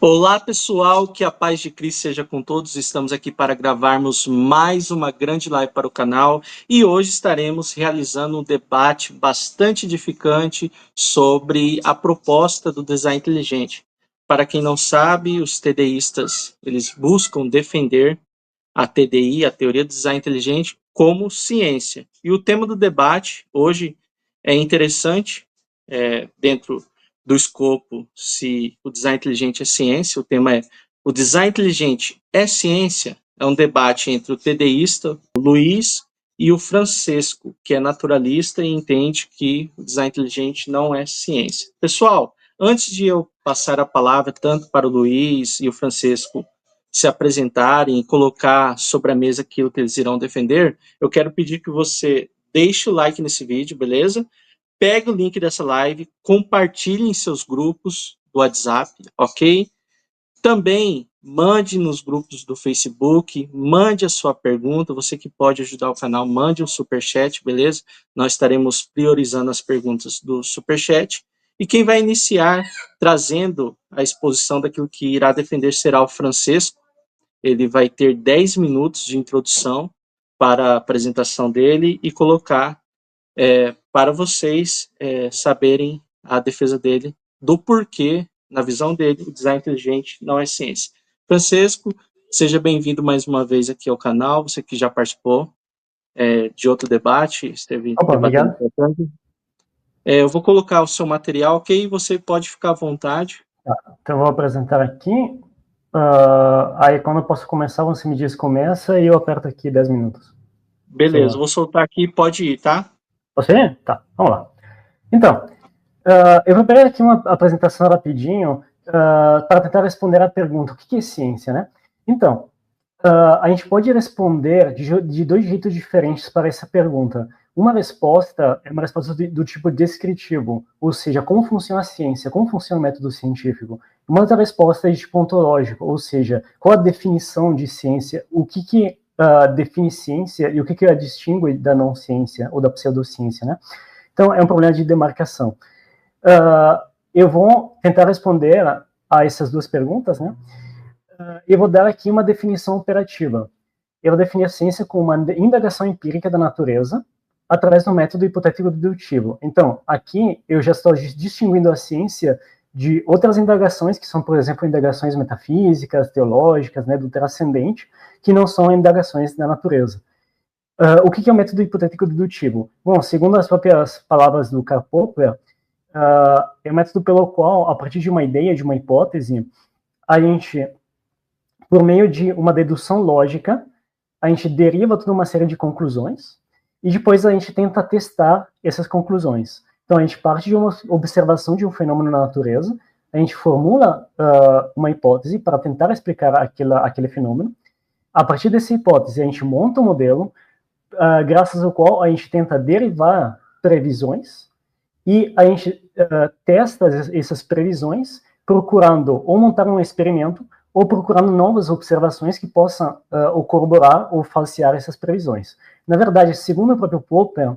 Olá, pessoal, que a paz de Cristo seja com todos. Estamos aqui para gravarmos mais uma grande live para o canal e hoje estaremos realizando um debate bastante edificante sobre a proposta do design inteligente. Para quem não sabe, os TDIstas, eles buscam defender a TDI, a teoria do design inteligente, como ciência. E o tema do debate hoje é interessante, dentro do escopo se o design inteligente é ciência. O tema é: o design inteligente é ciência? É um debate entre o TDIsta, o Luiz, e o Francesco, que é naturalista e entende que o design inteligente não é ciência. Pessoal, antes de eu passar a palavra tanto para o Luiz e o Francesco se apresentarem e colocar sobre a mesa aquilo que eles irão defender, eu quero pedir que você deixe o like nesse vídeo, beleza? Pegue o link dessa live, compartilhe em seus grupos do WhatsApp, ok? Também mande nos grupos do Facebook, mande a sua pergunta, você que pode ajudar o canal, mande um superchat, beleza? Nós estaremos priorizando as perguntas do superchat. E quem vai iniciar trazendo a exposição daquilo que irá defender será o Francesco. Ele vai ter 10 minutos de introdução para a apresentação dele e colocar para vocês saberem a defesa dele do porquê, na visão dele, o design inteligente não é ciência. Francesco, seja bem-vindo mais uma vez aqui ao canal, você que já participou de outro debate, esteve Opa, debatendo obrigado. importante. Eu vou colocar o seu material, ok? Você pode ficar à vontade. Tá, então eu vou apresentar aqui. Aí quando eu posso começar, você me diz começa e eu aperto aqui 10 minutos. Beleza, vou soltar aqui, pode ir, tá? Você ir? Tá, vamos lá. Então, eu vou pegar aqui uma apresentação rapidinho para tentar responder a pergunta, o que é ciência, né? Então, a gente pode responder de dois jeitos diferentes para essa pergunta. Uma resposta é uma resposta do tipo descritivo, ou seja, como funciona a ciência, como funciona o método científico. Uma outra resposta é de tipo ontológico, ou seja, qual a definição de ciência, o que define ciência e o que a distingue da não ciência ou da pseudociência, né? Então, é um problema de demarcação. Eu vou tentar responder a essas duas perguntas, né? Eu vou dar aqui uma definição operativa. Eu vou definir a ciência como uma indagação empírica da natureza através do método hipotético dedutivo. Então, aqui eu já estou distinguindo a ciência de outras indagações, que são, por exemplo, indagações metafísicas, teológicas, né, do transcendente, que não são indagações da natureza. O que é o método hipotético dedutivo? Bom, segundo as próprias palavras do Karl Popper, é o método pelo qual, a partir de uma ideia, de uma hipótese, a gente, por meio de uma dedução lógica, a gente deriva toda uma série de conclusões e depois a gente tenta testar essas conclusões. Então a gente parte de uma observação de um fenômeno na natureza, a gente formula uma hipótese para tentar explicar aquele fenômeno. A partir dessa hipótese a gente monta um modelo, graças ao qual a gente tenta derivar previsões e a gente testa essas previsões procurando ou montar um experimento ou procurando novas observações que possam ou corroborar ou falsear essas previsões. Na verdade, segundo o próprio Popper,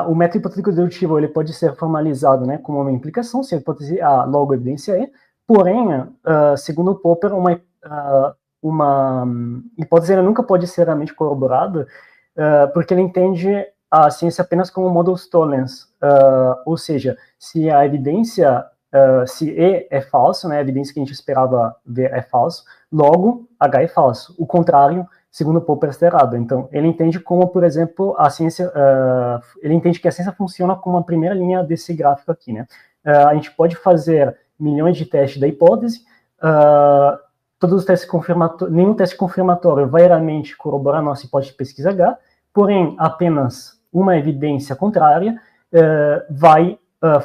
o método hipotético dedutivo ele pode ser formalizado, né, como uma implicação, se a hipótese A, logo a evidência é, porém, segundo o Popper, uma hipótese nunca pode ser realmente corroborada, porque ele entende a ciência apenas como modus tollens, ou seja, se a evidência se E é falso, né, a evidência que a gente esperava ver é falso, logo H é falso. O contrário, segundo Popper, está errado. Então, ele entende como, por exemplo, a ciência, ele entende que a ciência funciona como a primeira linha desse gráfico aqui, né? A gente pode fazer milhões de testes da hipótese, todos os testes confirmatórios, nenhum teste confirmatório vai realmente corroborar a nossa hipótese de pesquisa H, porém, apenas uma evidência contrária vai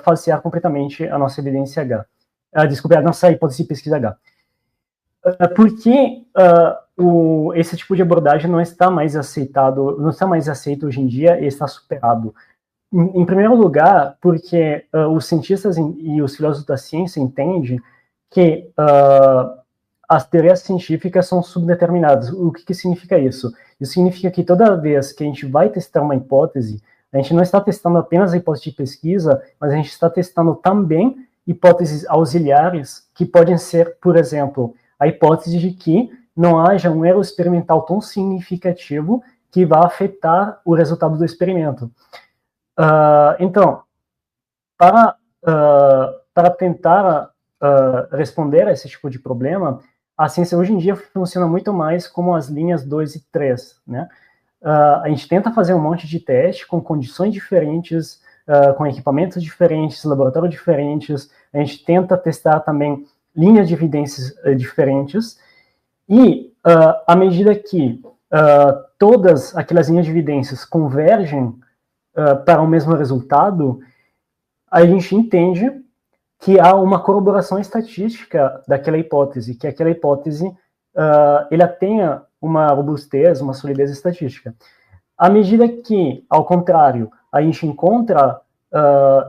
falsear completamente a nossa evidência H. Desculpe, a nossa hipótese de pesquisa H. Por que esse tipo de abordagem não está mais aceitado, não está mais aceito hoje em dia e está superado? Em primeiro lugar, porque os cientistas e os filósofos da ciência entendem que as teorias científicas são subdeterminadas. O que significa isso? Isso significa que toda vez que a gente vai testar uma hipótese, a gente não está testando apenas a hipótese de pesquisa, mas a gente está testando também hipóteses auxiliares, que podem ser, por exemplo, a hipótese de que não haja um erro experimental tão significativo que vá afetar o resultado do experimento. Então, para tentar responder a esse tipo de problema, a ciência hoje em dia funciona muito mais como as linhas 2 e 3, né? A gente tenta fazer um monte de teste com condições diferentes, com equipamentos diferentes, laboratórios diferentes, a gente tenta testar também linhas de evidências diferentes, e à medida que todas aquelas linhas de evidências convergem para o mesmo resultado, a gente entende que há uma corroboração estatística daquela hipótese, que aquela hipótese ela tenha uma robustez, uma solidez estatística. À medida que, ao contrário, a gente encontra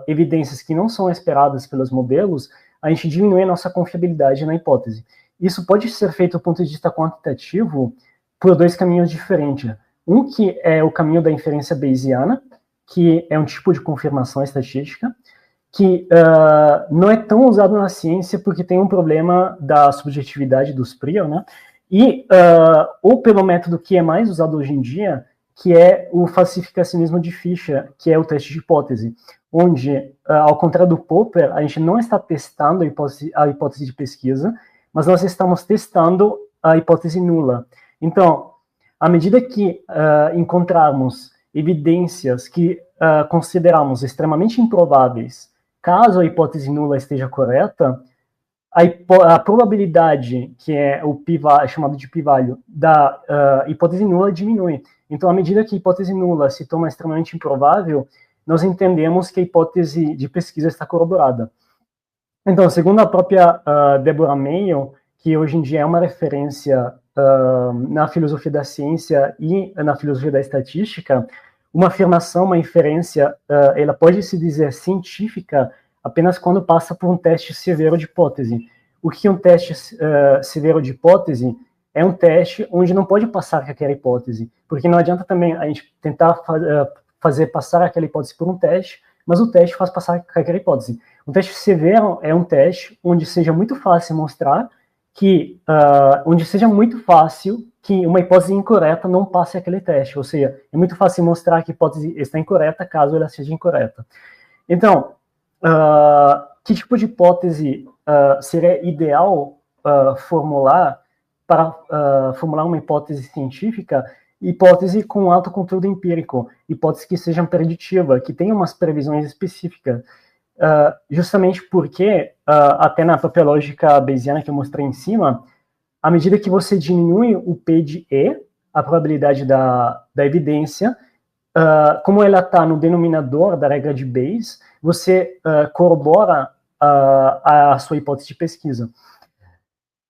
evidências que não são esperadas pelos modelos, a gente diminui a nossa confiabilidade na hipótese. Isso pode ser feito do ponto de vista quantitativo por dois caminhos diferentes. Um que é o caminho da inferência bayesiana, que é um tipo de confirmação estatística, que não é tão usado na ciência porque tem um problema da subjetividade dos prior, né? E, ou pelo método que é mais usado hoje em dia, que é o falsificacionismo de Fisher, que é o teste de hipótese, onde, ao contrário do Popper, a gente não está testando a hipótese de pesquisa, mas nós estamos testando a hipótese nula. Então, à medida que encontrarmos evidências que consideramos extremamente improváveis, caso a hipótese nula esteja correta, a probabilidade, que é o chamado de p-value, da hipótese nula diminui. Então, à medida que a hipótese nula se torna extremamente improvável, nós entendemos que a hipótese de pesquisa está corroborada. Então, segundo a própria Deborah Mayo, que hoje em dia é uma referência na filosofia da ciência e na filosofia da estatística, uma afirmação, uma inferência, ela pode se dizer científica apenas quando passa por um teste severo de hipótese. O que é um teste severo de hipótese? É um teste onde não pode passar aquela hipótese, porque não adianta também a gente tentar fazer passar aquela hipótese por um teste, mas o teste faz passar aquela hipótese. Um teste severo é um teste onde seja muito fácil mostrar que, onde seja muito fácil que uma hipótese incorreta não passe aquele teste, ou seja, é muito fácil mostrar que a hipótese está incorreta caso ela seja incorreta. Então, que tipo de hipótese seria ideal formular para formular uma hipótese científica? Hipótese com alto conteúdo empírico, hipótese que sejam preditiva, que tenham umas previsões específicas, justamente porque, até na própria lógica bayesiana que eu mostrei em cima, à medida que você diminui o P de E, a probabilidade da evidência, como ela está no denominador da regra de Bayes, você corrobora a sua hipótese de pesquisa.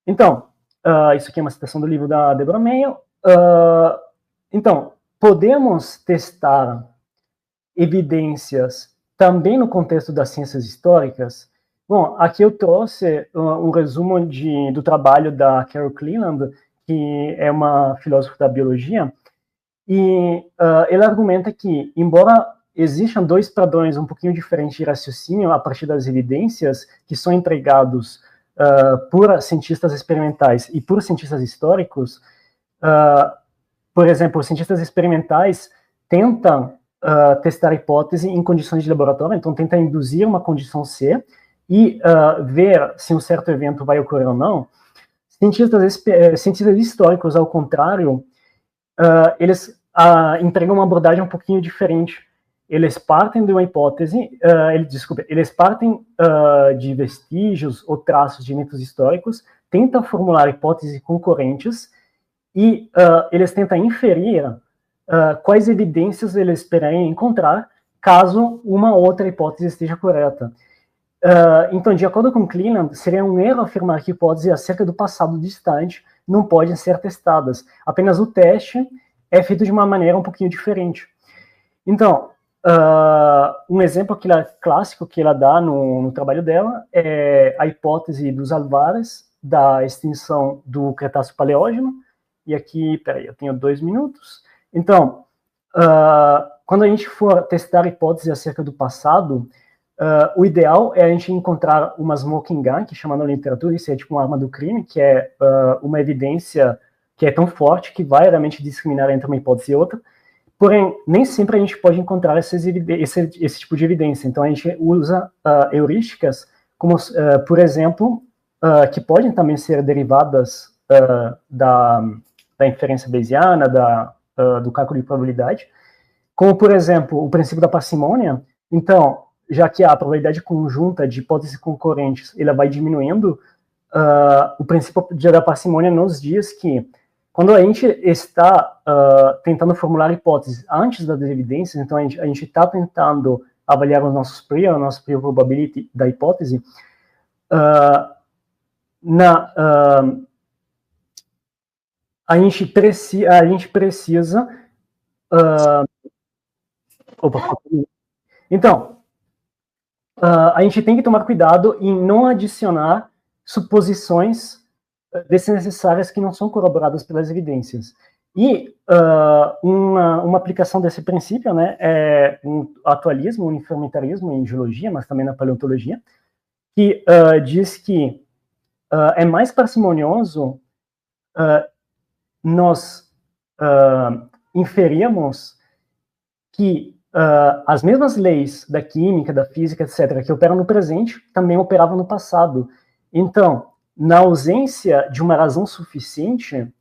Então, isso aqui é uma citação do livro da Deborah Mayo. Então, podemos testar evidências também no contexto das ciências históricas? Bom, aqui eu trouxe um resumo do trabalho da Carol Cleland, que é uma filósofa da biologia, e ele argumenta que, embora existam dois padrões um pouquinho diferentes de raciocínio a partir das evidências que são entregados por cientistas experimentais e por cientistas históricos, por exemplo, cientistas experimentais tentam testar a hipótese em condições de laboratório, então tentam induzir uma condição C e ver se um certo evento vai ocorrer ou não. Cientistas históricos, ao contrário, eles entregam uma abordagem um pouquinho diferente. Eles partem de uma hipótese, eles partem de vestígios ou traços de eventos históricos, tentam formular hipóteses concorrentes e eles tentam inferir quais evidências eles esperam encontrar caso uma outra hipótese esteja correta. Então, de acordo com Cleland, seria um erro afirmar que hipóteses acerca do passado distante não podem ser testadas. Apenas o teste é feito de uma maneira um pouquinho diferente. Então, um exemplo clássico que ela dá no trabalho dela é a hipótese dos alvares da extinção do Cretáceo Paleógeno. E aqui, peraí, eu tenho 2 minutos. Então, quando a gente for testar hipóteses acerca do passado, o ideal é a gente encontrar uma smoking gun, que chama na literatura, isso é tipo uma arma do crime, que é uma evidência que é tão forte que vai realmente discriminar entre uma hipótese e outra. Porém, nem sempre a gente pode encontrar esse tipo de evidência. Então, a gente usa heurísticas, como, por exemplo, que podem também ser derivadas da inferência bayesiana, do cálculo de probabilidade, como, por exemplo, o princípio da parcimônia. Então, já que a probabilidade conjunta de hipóteses concorrentes ela vai diminuindo, o princípio da parcimônia nos diz que quando a gente está tentando formular hipóteses antes das evidências, então a gente está tentando avaliar os nossos prior, a nossa prior probability da hipótese, a gente precisa então, a gente tem que tomar cuidado em não adicionar suposições desnecessárias que não são corroboradas pelas evidências. E uma aplicação desse princípio, né, é um atualismo, um uniformitarismo em geologia, mas também na paleontologia, que diz que é mais parcimonioso nós inferirmos que as mesmas leis da química, da física, etc., que operam no presente, também operavam no passado. Então, na ausência de uma razão suficiente,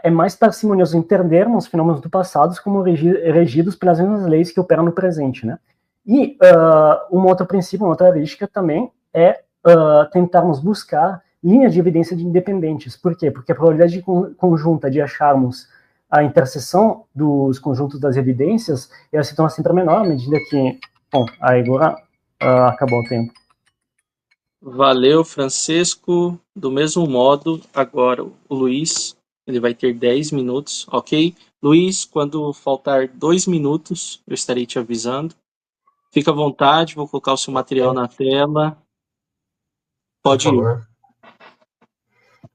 é mais parcimonioso entendermos fenômenos do passado como regidos pelas mesmas leis que operam no presente, né? E um outro princípio, uma outra heurística também é tentarmos buscar linhas de evidência de independentes. Por quê? Porque a probabilidade conjunta de acharmos a interseção dos conjuntos das evidências, ela se torna sempre menor à medida que... Bom, aí agora acabou o tempo. Valeu, Francisco. Do mesmo modo, agora o Luiz, ele vai ter 10 minutos, ok? Luiz, quando faltar 2 minutos, eu estarei te avisando. Fica à vontade, vou colocar o seu material na tela. Pode ir.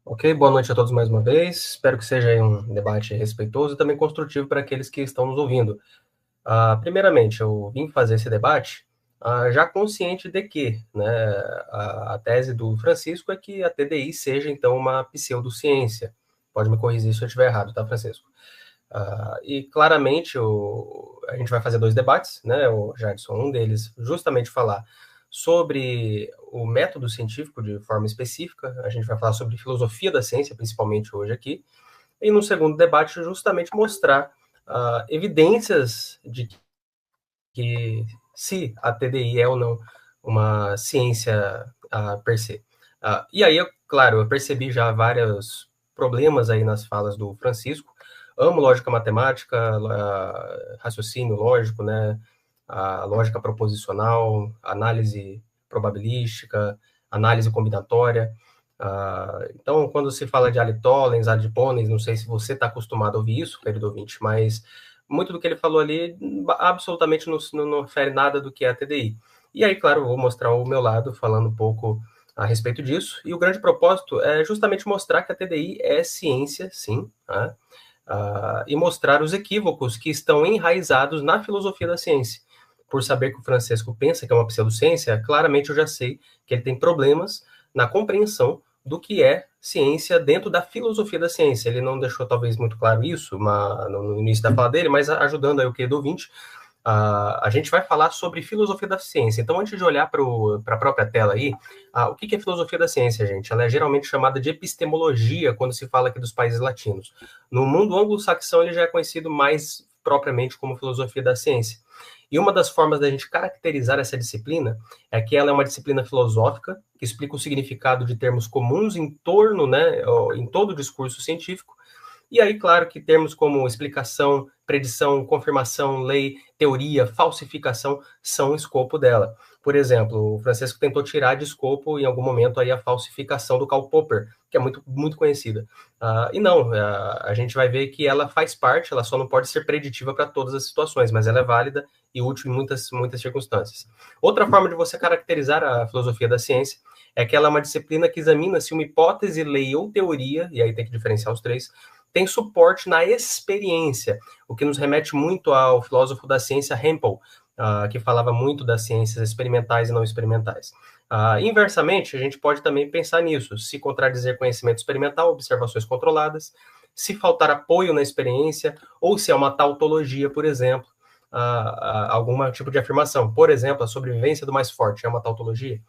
Ok, boa noite a todos mais uma vez. Espero que seja um debate respeitoso e também construtivo para aqueles que estão nos ouvindo. Primeiramente, eu vim fazer esse debate já consciente de que, né, a tese do Francisco é que a TDI seja, então, uma pseudociência. Pode me corrigir se eu estiver errado, tá, Francisco? E, claramente, a gente vai fazer 2 debates, né, o Jadson, um deles justamente falar sobre o método científico de forma específica, a gente vai falar sobre filosofia da ciência, principalmente hoje aqui, e no segundo debate justamente mostrar evidências de que se a TDI é ou não uma ciência per se. E aí, claro, eu percebi já vários problemas aí nas falas do Francisco. Amo lógica matemática, raciocínio lógico, né? A lógica proposicional, análise probabilística, análise combinatória. Então, quando se fala de Alitollens, Adiponens, não sei se você está acostumado a ouvir isso, querido ouvinte, mas muito do que ele falou ali absolutamente não refere nada do que é a TDI. E aí, claro, eu vou mostrar o meu lado, falando um pouco a respeito disso. E o grande propósito é justamente mostrar que a TDI é ciência, sim, né? E mostrar os equívocos que estão enraizados na filosofia da ciência. Por saber que o Francisco pensa que é uma pseudociência, claramente eu já sei que ele tem problemas na compreensão do que é ciência dentro da filosofia da ciência. Ele não deixou talvez muito claro isso no início da fala dele, mas ajudando aí o querido ouvinte, a gente vai falar sobre filosofia da ciência. Então, antes de olhar para a própria tela aí, o que é filosofia da ciência, gente? Ela é geralmente chamada de epistemologia quando se fala aqui dos países latinos. No mundo anglo-saxão, ele já é conhecido mais propriamente como filosofia da ciência. E uma das formas da gente caracterizar essa disciplina é que ela é uma disciplina filosófica que explica o significado de termos comuns em torno, né, em todo o discurso científico. E aí, claro que termos como explicação, predição, confirmação, lei, teoria, falsificação são o escopo dela. Por exemplo, o Francisco tentou tirar de escopo em algum momento aí a falsificação do Karl Popper, que é muito, muito conhecida. E não, a gente vai ver que ela faz parte, ela só não pode ser preditiva para todas as situações, mas ela é válida e útil em muitas, muitas circunstâncias. Outra forma de você caracterizar a filosofia da ciência é que ela é uma disciplina que examina se uma hipótese, lei ou teoria, e aí tem que diferenciar os três, tem suporte na experiência, o que nos remete muito ao filósofo da ciência Hempel, que falava muito das ciências experimentais e não experimentais. Inversamente, a gente pode também pensar nisso, se contradizer conhecimento experimental, observações controladas, se faltar apoio na experiência, ou se é uma tautologia, por exemplo, algum tipo de afirmação. Por exemplo, a sobrevivência do mais forte é uma tautologia.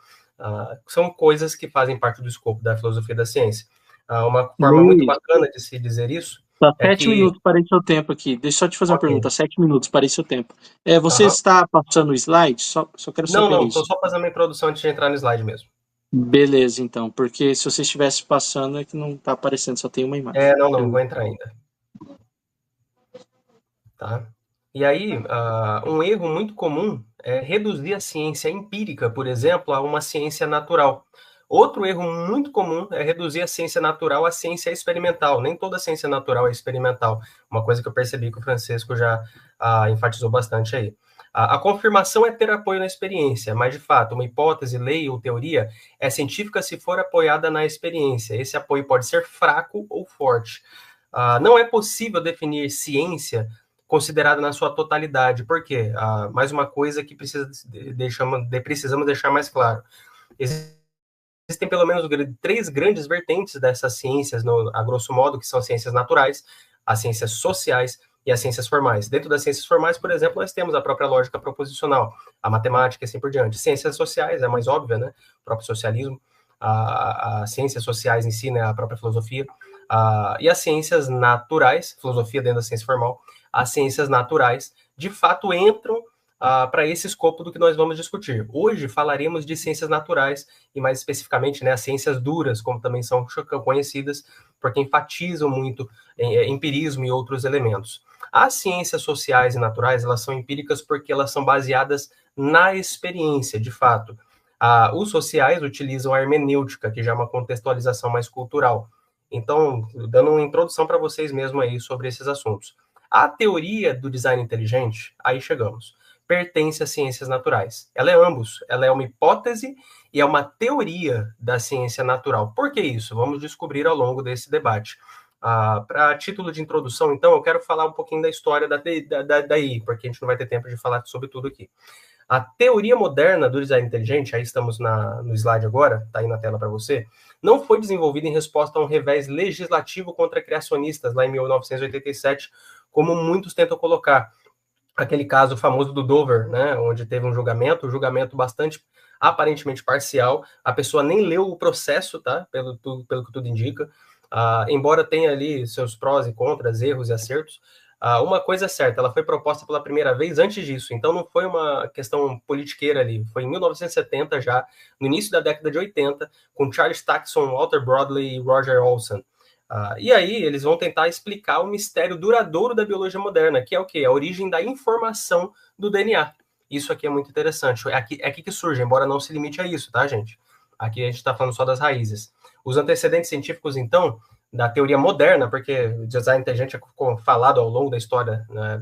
São coisas que fazem parte do escopo da filosofia da ciência. Uma forma muito Luiz, bacana de se dizer isso tá é 7 minutos, parei seu tempo aqui. Deixa eu só te fazer uma Ok. pergunta. 7 minutos, parei seu tempo. Você Aham. está passando o slide? Só quero saber Não, estou isso. só fazendo uma introdução antes de entrar no slide mesmo. Beleza, então, porque se você estivesse passando é que não está aparecendo, só tem uma imagem. Não, vou entrar ainda. Tá? E aí, um erro muito comum é reduzir a ciência empírica, por exemplo, a uma ciência natural. Outro erro muito comum é reduzir a ciência natural à ciência experimental. Nem toda ciência natural é experimental. Uma coisa que eu percebi que o Francisco já enfatizou bastante aí. A confirmação é ter apoio na experiência, mas, de fato, uma hipótese, lei ou teoria é científica se for apoiada na experiência. Esse apoio pode ser fraco ou forte. Não é possível definir ciência considerada na sua totalidade. Por quê? Mais uma coisa que precisamos deixar mais claro. Existem pelo menos 3 grandes vertentes dessas ciências, a grosso modo, que são as ciências naturais, as ciências sociais e as ciências formais. Dentro das ciências formais, por exemplo, nós temos a própria lógica proposicional, a matemática e assim por diante. Ciências sociais é mais óbvia, né? O próprio socialismo. As ciências sociais em si, né? A própria filosofia. E as ciências naturais, filosofia dentro da ciência formal, as ciências naturais, de fato, entram para esse escopo do que nós vamos discutir. Hoje falaremos de ciências naturais e mais especificamente, né, as ciências duras, como também são conhecidas, porque enfatizam muito empirismo e outros elementos. As ciências sociais e naturais, elas são empíricas porque elas são baseadas na experiência, de fato. Os sociais utilizam a hermenêutica, que já é uma contextualização mais cultural. Então, dando uma introdução para vocês mesmo aí sobre esses assuntos. A teoria do design inteligente, aí chegamos, pertence às ciências naturais. Ela é ambos. Ela é uma hipótese e é uma teoria da ciência natural. Por que isso? Vamos descobrir ao longo desse debate. Para título de introdução, então, eu quero falar um pouquinho da história da TI, porque a gente não vai ter tempo de falar sobre tudo aqui. A teoria moderna do design inteligente, aí estamos no slide agora, está aí na tela para você, não foi desenvolvida em resposta a um revés legislativo contra criacionistas, lá em 1987, como muitos tentam colocar. Aquele caso famoso do Dover, né, onde teve um julgamento bastante aparentemente parcial, a pessoa nem leu o processo, tá, pelo que tudo indica, embora tenha ali seus prós e contras, erros e acertos, uma coisa é certa, ela foi proposta pela primeira vez antes disso, então não foi uma questão politiqueira ali, foi em 1970 já, no início da década de 80, com Charles Taxon, Walter Brodley e Roger Olson. E aí eles vão tentar explicar o mistério duradouro da biologia moderna, que é o quê? A origem da informação do DNA. Isso aqui é muito interessante. É aqui que surge, embora não se limite a isso, tá, gente? Aqui a gente está falando só das raízes. Os antecedentes científicos, então, da teoria moderna, porque o design inteligente é falado ao longo da história, né,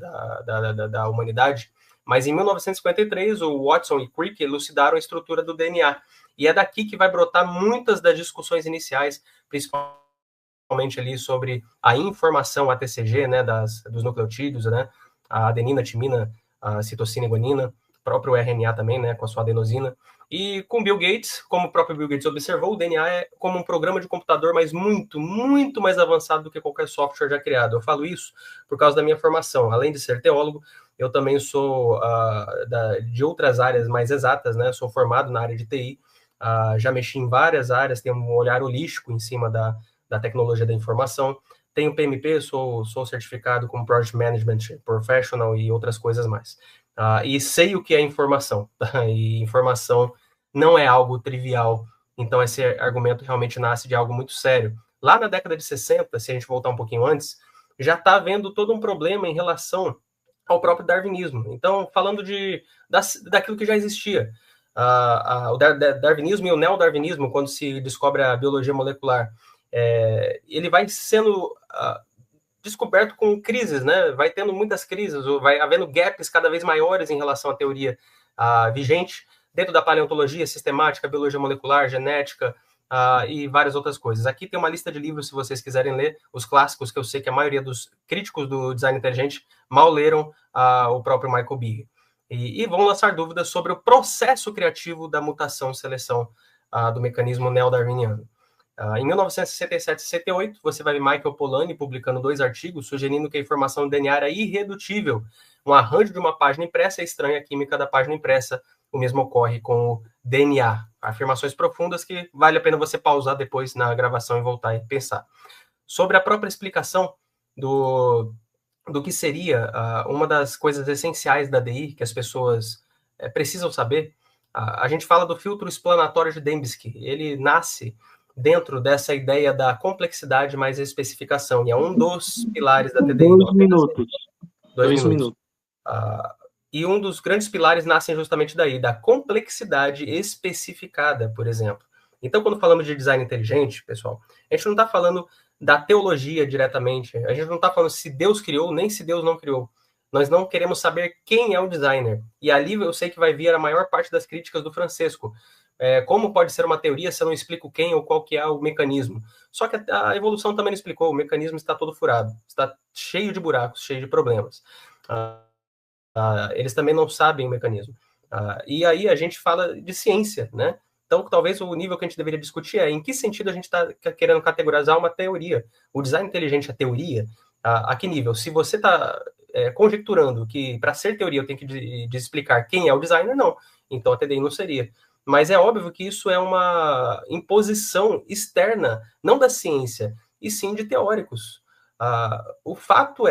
da humanidade, mas em 1953 o Watson e Crick elucidaram a estrutura do DNA. E é daqui que vai brotar muitas das discussões iniciais, principalmente ali sobre a informação ATCG, né, dos nucleotídeos, né, a adenina, timina, a citocina e guanina, próprio RNA também, né, com a sua adenosina. E com Bill Gates, como o próprio Bill Gates observou, o DNA é como um programa de computador, mas muito, muito mais avançado do que qualquer software já criado. Eu falo isso por causa da minha formação. Além de ser teólogo, eu também sou de outras áreas mais exatas, né? Sou formado na área de TI, já mexi em várias áreas, tenho um olhar holístico em cima da tecnologia da informação. Tenho PMP, sou certificado como Project Management Professional e outras coisas mais. E sei o que é informação, tá? E informação não é algo trivial. Então, esse argumento realmente nasce de algo muito sério. Lá na década de 60, se a gente voltar um pouquinho antes, já está havendo todo um problema em relação ao próprio darwinismo. Então, falando daquilo que já existia. O darwinismo e o neodarwinismo, quando se descobre a biologia molecular, ele vai sendo descoberto com crises, né? Vai tendo muitas crises, vai havendo gaps cada vez maiores em relação à teoria vigente, dentro da paleontologia, sistemática, biologia molecular, genética e várias outras coisas. Aqui tem uma lista de livros, se vocês quiserem ler, os clássicos, que eu sei que a maioria dos críticos do design inteligente mal leram o próprio Michael Behe. e vão lançar dúvidas sobre o processo criativo da mutação-seleção do mecanismo neodarwiniano. Em 1967 e 68, você vai ver Michael Polanyi publicando 2 artigos sugerindo que a informação do DNA era irredutível. Um arranjo de uma página impressa é estranha à química da página impressa. O mesmo ocorre com o DNA. Afirmações profundas que vale a pena você pausar depois na gravação e voltar e pensar. Sobre a própria explicação do que seria uma das coisas essenciais da DI, que as pessoas precisam saber, a gente fala do filtro explanatório de Dembski. Ele nasce dentro dessa ideia da complexidade mais especificação, e é um dos pilares da TDI. 2 minutos. 2 minutos. E um dos grandes pilares nascem justamente daí, da complexidade especificada, por exemplo. Então, quando falamos de design inteligente, pessoal, a gente não está falando da teologia diretamente, a gente não está falando se Deus criou, nem se Deus não criou. Nós não queremos saber quem é o designer. E ali eu sei que vai vir a maior parte das críticas do Francesco. Como pode ser uma teoria se eu não explico quem ou qual que é o mecanismo? Só que a evolução também não explicou, o mecanismo está todo furado, está cheio de buracos, cheio de problemas. Eles também não sabem o mecanismo. E aí a gente fala de ciência, né? Então, talvez o nível que a gente deveria discutir é em que sentido a gente está querendo categorizar uma teoria. O design inteligente é teoria? A que nível? Se você está conjecturando que para ser teoria eu tenho que explicar quem é o designer, não. Então a TDI não seria. Mas é óbvio que isso é uma imposição externa, não da ciência, e sim de teóricos. O fato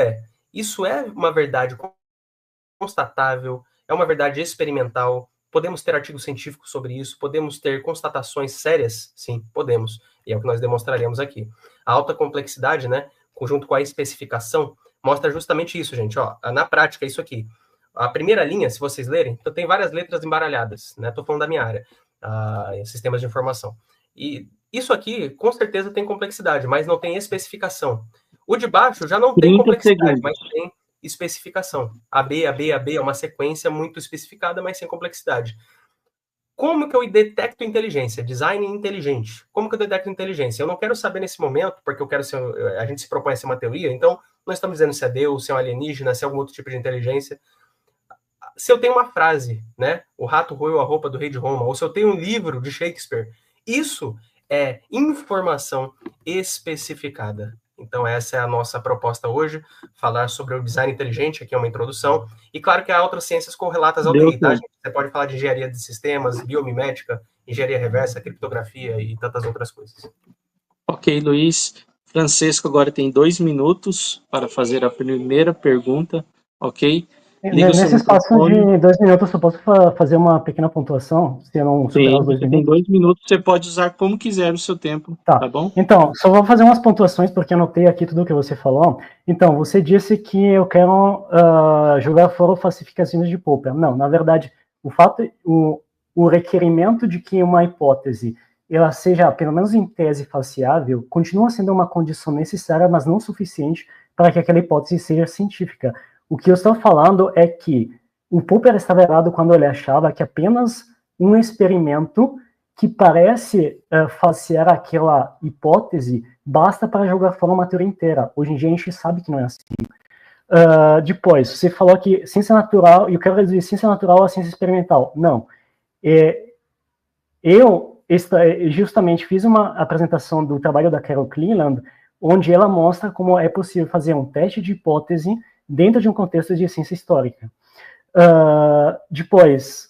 isso é uma verdade constatável, é uma verdade experimental, podemos ter artigos científicos sobre isso, podemos ter constatações sérias, sim, podemos, e é o que nós demonstraremos aqui. A alta complexidade, né, junto com a especificação, mostra justamente isso, gente, na prática, isso aqui. A primeira linha, se vocês lerem, então tem várias letras embaralhadas, né? Estou falando da minha área, sistemas de informação. E isso aqui, com certeza, tem complexidade, mas não tem especificação. O de baixo já não tem complexidade, mas tem especificação. AB é uma sequência muito especificada, mas sem complexidade. Como que eu detecto inteligência? Design inteligente. Como que eu detecto inteligência? Eu não quero saber nesse momento, porque a gente se propõe a ser uma teoria, então não estamos dizendo se é Deus, se é um alienígena, se é algum outro tipo de inteligência. Se eu tenho uma frase, né? O rato roeu a roupa do rei de Roma, ou se eu tenho um livro de Shakespeare, isso é informação especificada. Então essa é a nossa proposta hoje, falar sobre o design inteligente, aqui é uma introdução, e claro que há outras ciências correlatas ao TI, tá, gente? Você pode falar de engenharia de sistemas, biomimética, engenharia reversa, criptografia e tantas outras coisas. Ok, Luiz. Francesco agora tem 2 minutos para fazer a primeira pergunta, ok? Nesse espaço de 2 minutos, eu posso fazer uma pequena pontuação, se eu não superar os 2 minutos? Tem 2 minutos, você pode usar como quiser o seu tempo, tá bom? Então, só vou fazer umas pontuações, porque eu anotei aqui tudo o que você falou. Então, você disse que eu quero jogar fora falsificações de Popper. Não, na verdade, o requerimento de que uma hipótese ela seja, pelo menos em tese, falseável, continua sendo uma condição necessária, mas não suficiente para que aquela hipótese seja científica. O que eu estou falando é que o Popper estava errado quando ele achava que apenas um experimento que parece falsear aquela hipótese basta para jogar fora uma teoria inteira. Hoje em dia a gente sabe que não é assim. Depois, você falou que ciência natural, e eu quero reduzir ciência natural à ciência experimental. Não. Eu justamente fiz uma apresentação do trabalho da Carol Cleland, onde ela mostra como é possível fazer um teste de hipótese dentro de um contexto de ciência histórica. Depois,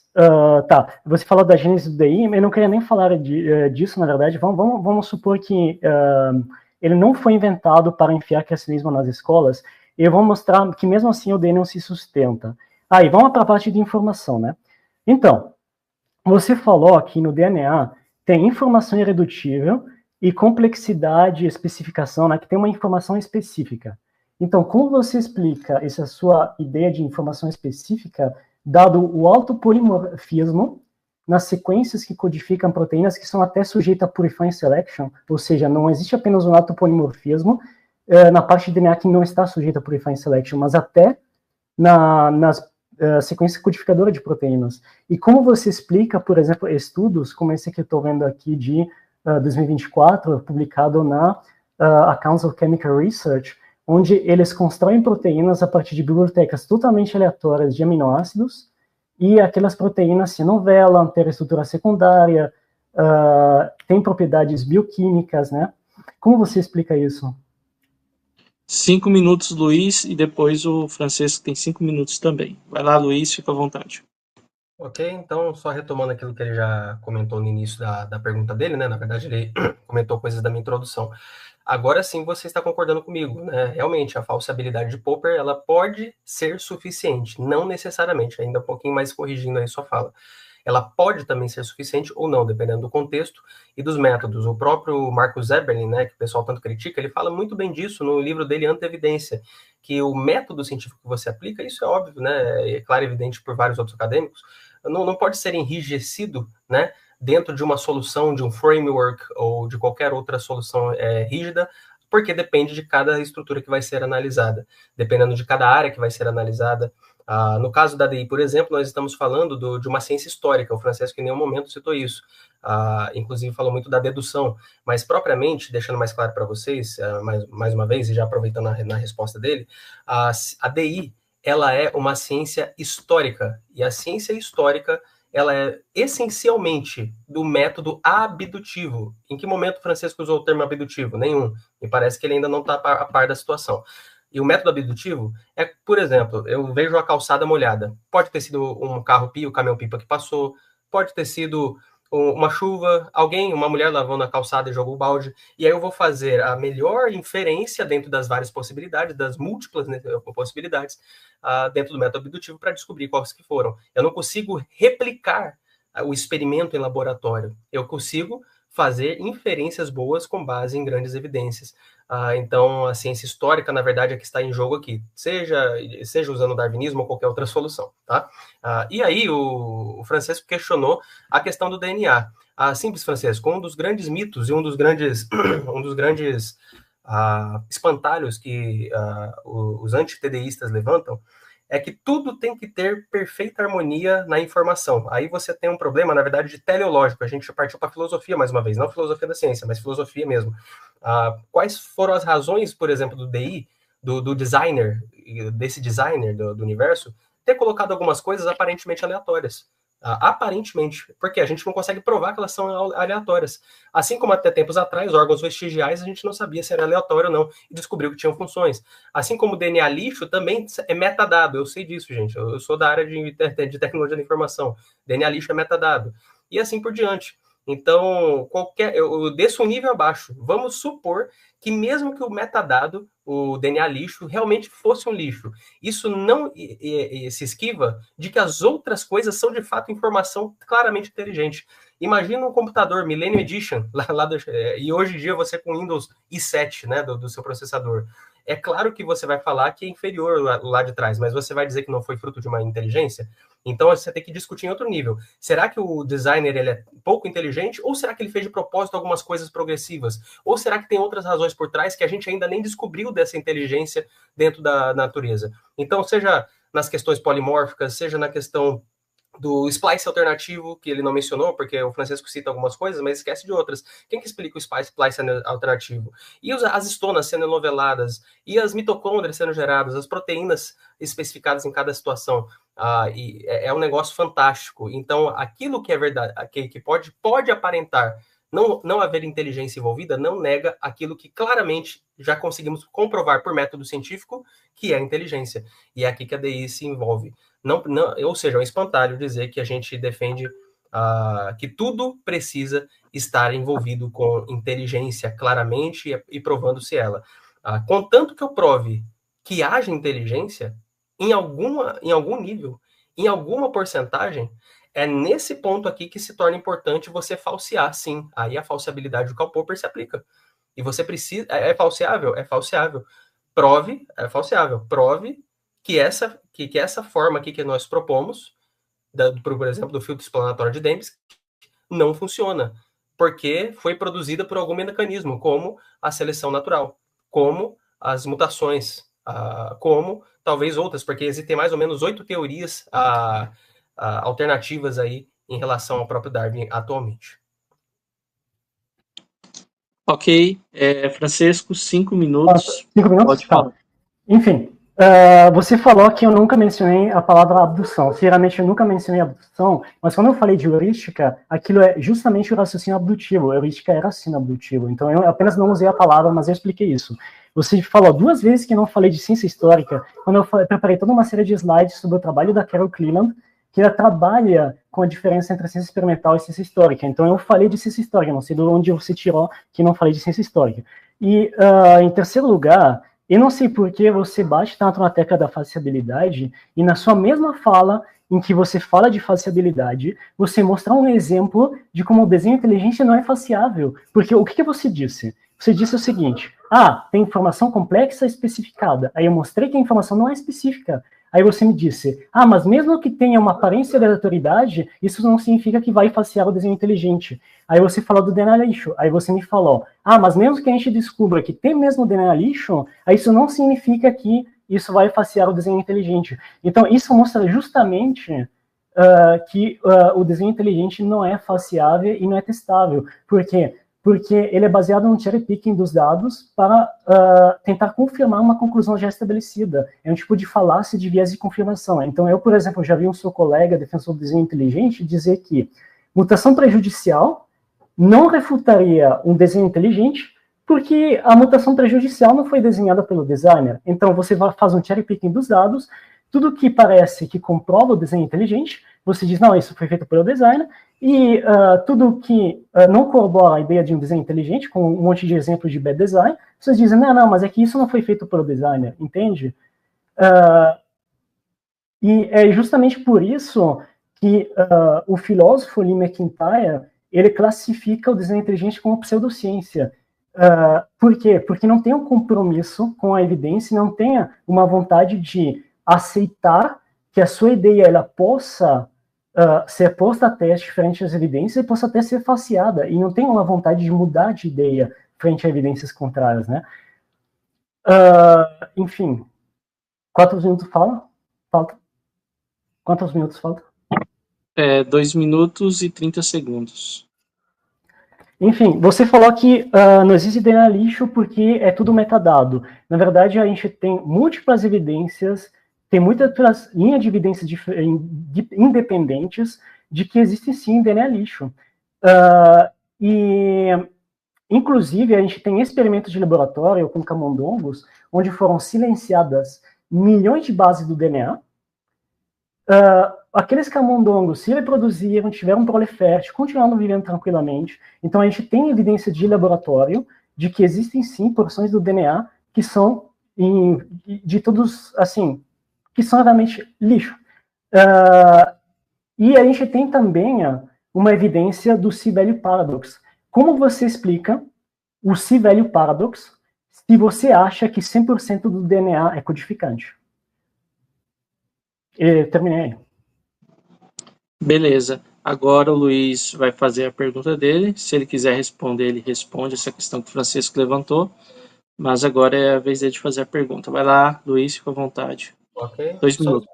você falou da gênese do DI, mas eu não queria nem falar disso, na verdade. Vamos supor que ele não foi inventado para enfiar criacionismo nas escolas, e eu vou mostrar que mesmo assim o DI não se sustenta. Aí, vamos para a parte de informação, né? Então, você falou que no DNA tem informação irredutível e complexidade e especificação, né, que tem uma informação específica. Então, como você explica essa sua ideia de informação específica, dado o alto polimorfismo nas sequências que codificam proteínas que são até sujeitas a purifying selection, ou seja, não existe apenas um alto polimorfismo na parte de DNA que não está sujeita a purifying selection, mas até nas sequências codificadoras de proteínas. E como você explica, por exemplo, estudos como esse que eu estou vendo aqui de 2024, publicado na Accounts of Chemical Research, onde eles constroem proteínas a partir de bibliotecas totalmente aleatórias de aminoácidos, e aquelas proteínas se novelam, ter estrutura secundária, tem propriedades bioquímicas, né? Como você explica isso? 5 minutos, Luiz, e depois o Francisco tem 5 minutos também. Vai lá, Luiz, fica à vontade. Ok, então, só retomando aquilo que ele já comentou no início da pergunta dele, né? Na verdade, ele comentou coisas da minha introdução. Agora sim você está concordando comigo, né? Realmente, a falseabilidade de Popper, ela pode ser suficiente, não necessariamente, ainda um pouquinho mais corrigindo aí sua fala. Ela pode também ser suficiente ou não, dependendo do contexto e dos métodos. O próprio Marcus Eberlin, né, que o pessoal tanto critica, ele fala muito bem disso no livro dele, Antievidência, que o método científico que você aplica, isso é óbvio, né, é claro e evidente por vários outros acadêmicos, não pode ser enrijecido, né, dentro de uma solução, de um framework ou de qualquer outra solução rígida, porque depende de cada estrutura que vai ser analisada, dependendo de cada área que vai ser analisada. No caso da DI, por exemplo, nós estamos falando de uma ciência histórica, o Francesco em nenhum momento citou isso, inclusive falou muito da dedução, mas propriamente, deixando mais claro para vocês, mais uma vez, e já aproveitando na resposta dele, a DI, ela é uma ciência histórica, e a ciência histórica ela é essencialmente do método abdutivo. Em que momento o Francisco usou o termo abdutivo? Nenhum. Me parece que ele ainda não está a par da situação. E o método abdutivo é, por exemplo, eu vejo a calçada molhada. Pode ter sido um carro-pipa, um caminhão-pipa que passou, pode ter sido uma chuva, uma mulher lavando a calçada e jogou o balde, e aí eu vou fazer a melhor inferência dentro das várias possibilidades, das múltiplas, né, possibilidades, dentro do método abdutivo para descobrir quais que foram. Eu não consigo replicar o experimento em laboratório, eu consigo fazer inferências boas com base em grandes evidências. Então, a ciência histórica, na verdade, é que está em jogo aqui, seja usando o darwinismo ou qualquer outra solução, tá? E aí, o Francesco questionou a questão do DNA. Simples, Francesco, um dos grandes mitos e um dos grandes espantalhos que os anti-TDIstas levantam é que tudo tem que ter perfeita harmonia na informação. Aí você tem um problema, na verdade, de teleológico. A gente partiu para a filosofia mais uma vez, não filosofia da ciência, mas filosofia mesmo. Quais foram as razões, por exemplo, do DI, do designer, desse designer do universo, ter colocado algumas coisas aparentemente aleatórias? Aparentemente, porque a gente não consegue provar que elas são aleatórias. Assim como até tempos atrás, órgãos vestigiais, a gente não sabia se era aleatório ou não, e descobriu que tinham funções. Assim como o DNA lixo também é metadado, eu sei disso, gente, eu sou da área de tecnologia da informação, DNA lixo é metadado, e assim por diante. Então, eu desço um nível abaixo. Vamos supor que mesmo que o metadado, o DNA lixo, realmente fosse um lixo. Isso não se esquiva de que as outras coisas são, de fato, informação claramente inteligente. Imagina um computador Millennium Edition, e hoje em dia você com Windows i7, né, do seu processador. É claro que você vai falar que é inferior lá de trás, mas você vai dizer que não foi fruto de uma inteligência? Então você tem que discutir em outro nível. Será que o designer ele é pouco inteligente ou será que ele fez de propósito algumas coisas progressivas? Ou será que tem outras razões por trás que a gente ainda nem descobriu dessa inteligência dentro da natureza? Então, seja nas questões polimórficas, seja na questão do splice alternativo, que ele não mencionou, porque o Francisco cita algumas coisas, mas esquece de outras. Quem que explica o splice alternativo? E as estonas sendo noveladas, e as mitocôndrias sendo geradas, as proteínas especificadas em cada situação. E é um negócio fantástico. Então, aquilo que é verdade, que pode aparentar não haver inteligência envolvida, não nega aquilo que claramente já conseguimos comprovar por método científico, que é a inteligência. E é aqui que a DI se envolve. Ou seja, é um espantalho dizer que a gente defende que tudo precisa estar envolvido com inteligência claramente e provando-se ela. Contanto que eu prove que haja inteligência, em algum nível, em alguma porcentagem, é nesse ponto aqui que se torna importante você falsear, sim. Aí a falseabilidade do Karl Popper se aplica. E você precisa... É falseável? É falseável. Prove, é falseável. Prove que essa forma aqui que nós propomos, por exemplo, do filtro explanatório de Dembski, não funciona. Porque foi produzida por algum mecanismo, como a seleção natural, como as mutações, como talvez outras, porque existem mais ou menos 8 teorias alternativas aí em relação ao próprio Darwin atualmente. Ok. Francisco, 5 minutos. 5 minutos? Pode falar. Enfim, Você falou que eu nunca mencionei a palavra abdução. Sinceramente, eu nunca mencionei abdução, mas quando eu falei de heurística, aquilo é justamente o raciocínio abdutivo. A heurística é raciocínio abdutivo. Então, eu apenas não usei a palavra, mas eu expliquei isso. Você falou 2 vezes que não falei de ciência histórica, quando eu preparei toda uma série de slides sobre o trabalho da Carol Cleland, que ela trabalha com a diferença entre ciência experimental e ciência histórica. Então, eu falei de ciência histórica, não sei de onde você tirou que não falei de ciência histórica. E, em terceiro lugar, eu não sei por que você bate tanto na tecla da falseabilidade e na sua mesma fala, em que você fala de falseabilidade, você mostrar um exemplo de como o desenho inteligente não é falseável. Porque o que você disse? Você disse o seguinte: tem informação complexa especificada. Aí eu mostrei que a informação não é específica. Aí você me disse: mas mesmo que tenha uma aparência de aleatoriedade, isso não significa que vai falsear o desenho inteligente. Aí você falou do DNA lixo. Aí você me falou: mas mesmo que a gente descubra que tem mesmo DNA lixo, aí isso não significa que isso vai falsear o desenho inteligente. Então, isso mostra justamente que o desenho inteligente não é falseável e não é testável. Por quê? Porque ele é baseado no cherry picking dos dados para tentar confirmar uma conclusão já estabelecida. É um tipo de falácia de viés de confirmação. Então, eu, por exemplo, já vi um seu colega, defensor do desenho inteligente, dizer que mutação prejudicial não refutaria um desenho inteligente, porque a mutação prejudicial não foi desenhada pelo designer. Então, você faz um cherry picking dos dados, tudo que parece que comprova o desenho inteligente, você diz: não, isso foi feito pelo designer, e tudo que não corrobora a ideia de um desenho inteligente, com um monte de exemplos de bad design, vocês dizem: não, mas é que isso não foi feito pelo designer, entende? E é justamente por isso que o filósofo Lee McIntyre, ele classifica o desenho inteligente como pseudociência. Por quê? Porque não tem um compromisso com a evidência, não tem uma vontade de aceitar que a sua ideia ela possa ser posta a teste frente às evidências e possa até ser falseada, e não tem uma vontade de mudar de ideia frente a evidências contrárias, né? Enfim, quantos minutos falta? Quantos minutos faltam? 2 minutos e 30 segundos. Enfim, você falou que não existe DNA lixo porque é tudo metadado. Na verdade, a gente tem múltiplas evidências, tem muitas linhas de evidências independentes de que existe sim DNA lixo. E, inclusive, a gente tem experimentos de laboratório com camundongos, onde foram silenciadas milhões de bases do DNA. Aqueles camundongos se reproduziram, tiveram um prole fértil, continuaram vivendo tranquilamente. Então, a gente tem evidência de laboratório de que existem, sim, porções do DNA que são de todos, assim, que são realmente lixo. E a gente tem também uma evidência do C-Value Paradox. Como você explica o C-Value Paradox se você acha que 100% do DNA é codificante? Terminei. Beleza. Agora o Luiz vai fazer a pergunta dele. Se ele quiser responder, ele responde essa questão que o Francisco levantou. Mas agora é a vez dele de fazer a pergunta. Vai lá, Luiz, fica à vontade. Ok. 2 minutos.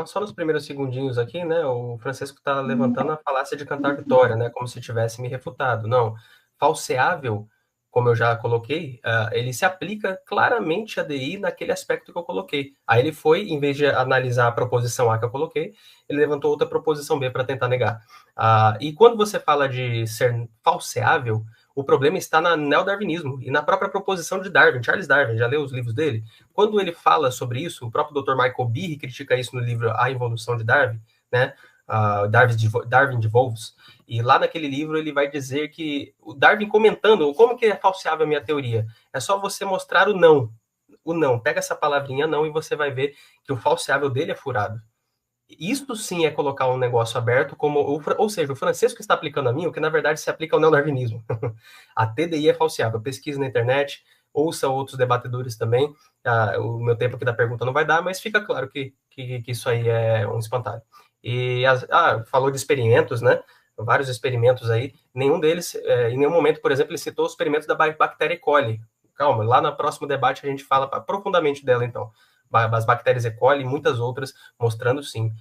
Só nos primeiros segundinhos aqui, né? O Francisco está levantando a falácia de cantar vitória, né? Como se tivesse me refutado. Não. Falseável, como eu já coloquei, ele se aplica claramente a DI naquele aspecto que eu coloquei. Aí ele foi, em vez de analisar a proposição A que eu coloquei, ele levantou outra proposição B para tentar negar. E quando você fala de ser falseável, o problema está no neodarwinismo e na própria proposição de Darwin. Charles Darwin, já leu os livros dele? Quando ele fala sobre isso, o próprio Dr. Michael Behe critica isso no livro A Evolução de Darwin, né? Darwin de Wolves. E lá naquele livro ele vai dizer que o Darwin comentando como que é falseável a minha teoria. É só você mostrar o não. O não. Pega essa palavrinha não e você vai ver que o falseável dele é furado. Isso sim é colocar um negócio aberto, ou seja, o Francisco está aplicando a mim, o que na verdade se aplica ao neodarwinismo. A TDI é falseável. Pesquisa na internet, ouça outros debatedores também. O meu tempo aqui da pergunta não vai dar, mas fica claro que isso aí é um espantalho. E falou de experimentos, né? Vários experimentos aí. Nenhum deles, em nenhum momento, por exemplo, ele citou os experimentos da bactéria E. coli. Calma, lá no próximo debate a gente fala profundamente dela, então. As bactérias E. coli e muitas outras, mostrando sim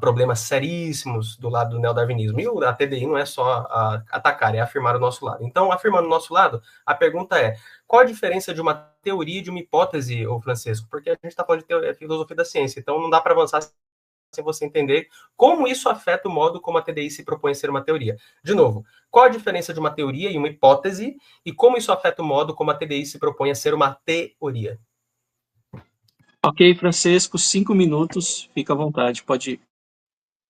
problemas seríssimos do lado do neodarwinismo. E a TDI não é só atacar, é afirmar o nosso lado. Então, afirmando o nosso lado, a pergunta é: qual a diferença de uma teoria e de uma hipótese, ô Francisco? Porque a gente está falando de filosofia da ciência, então não dá para avançar sem você entender como isso afeta o modo como a TDI se propõe a ser uma teoria. De novo, qual a diferença de uma teoria e uma hipótese e como isso afeta o modo como a TDI se propõe a ser uma teoria? Ok, Francisco, 5 minutos, fica à vontade, pode ir.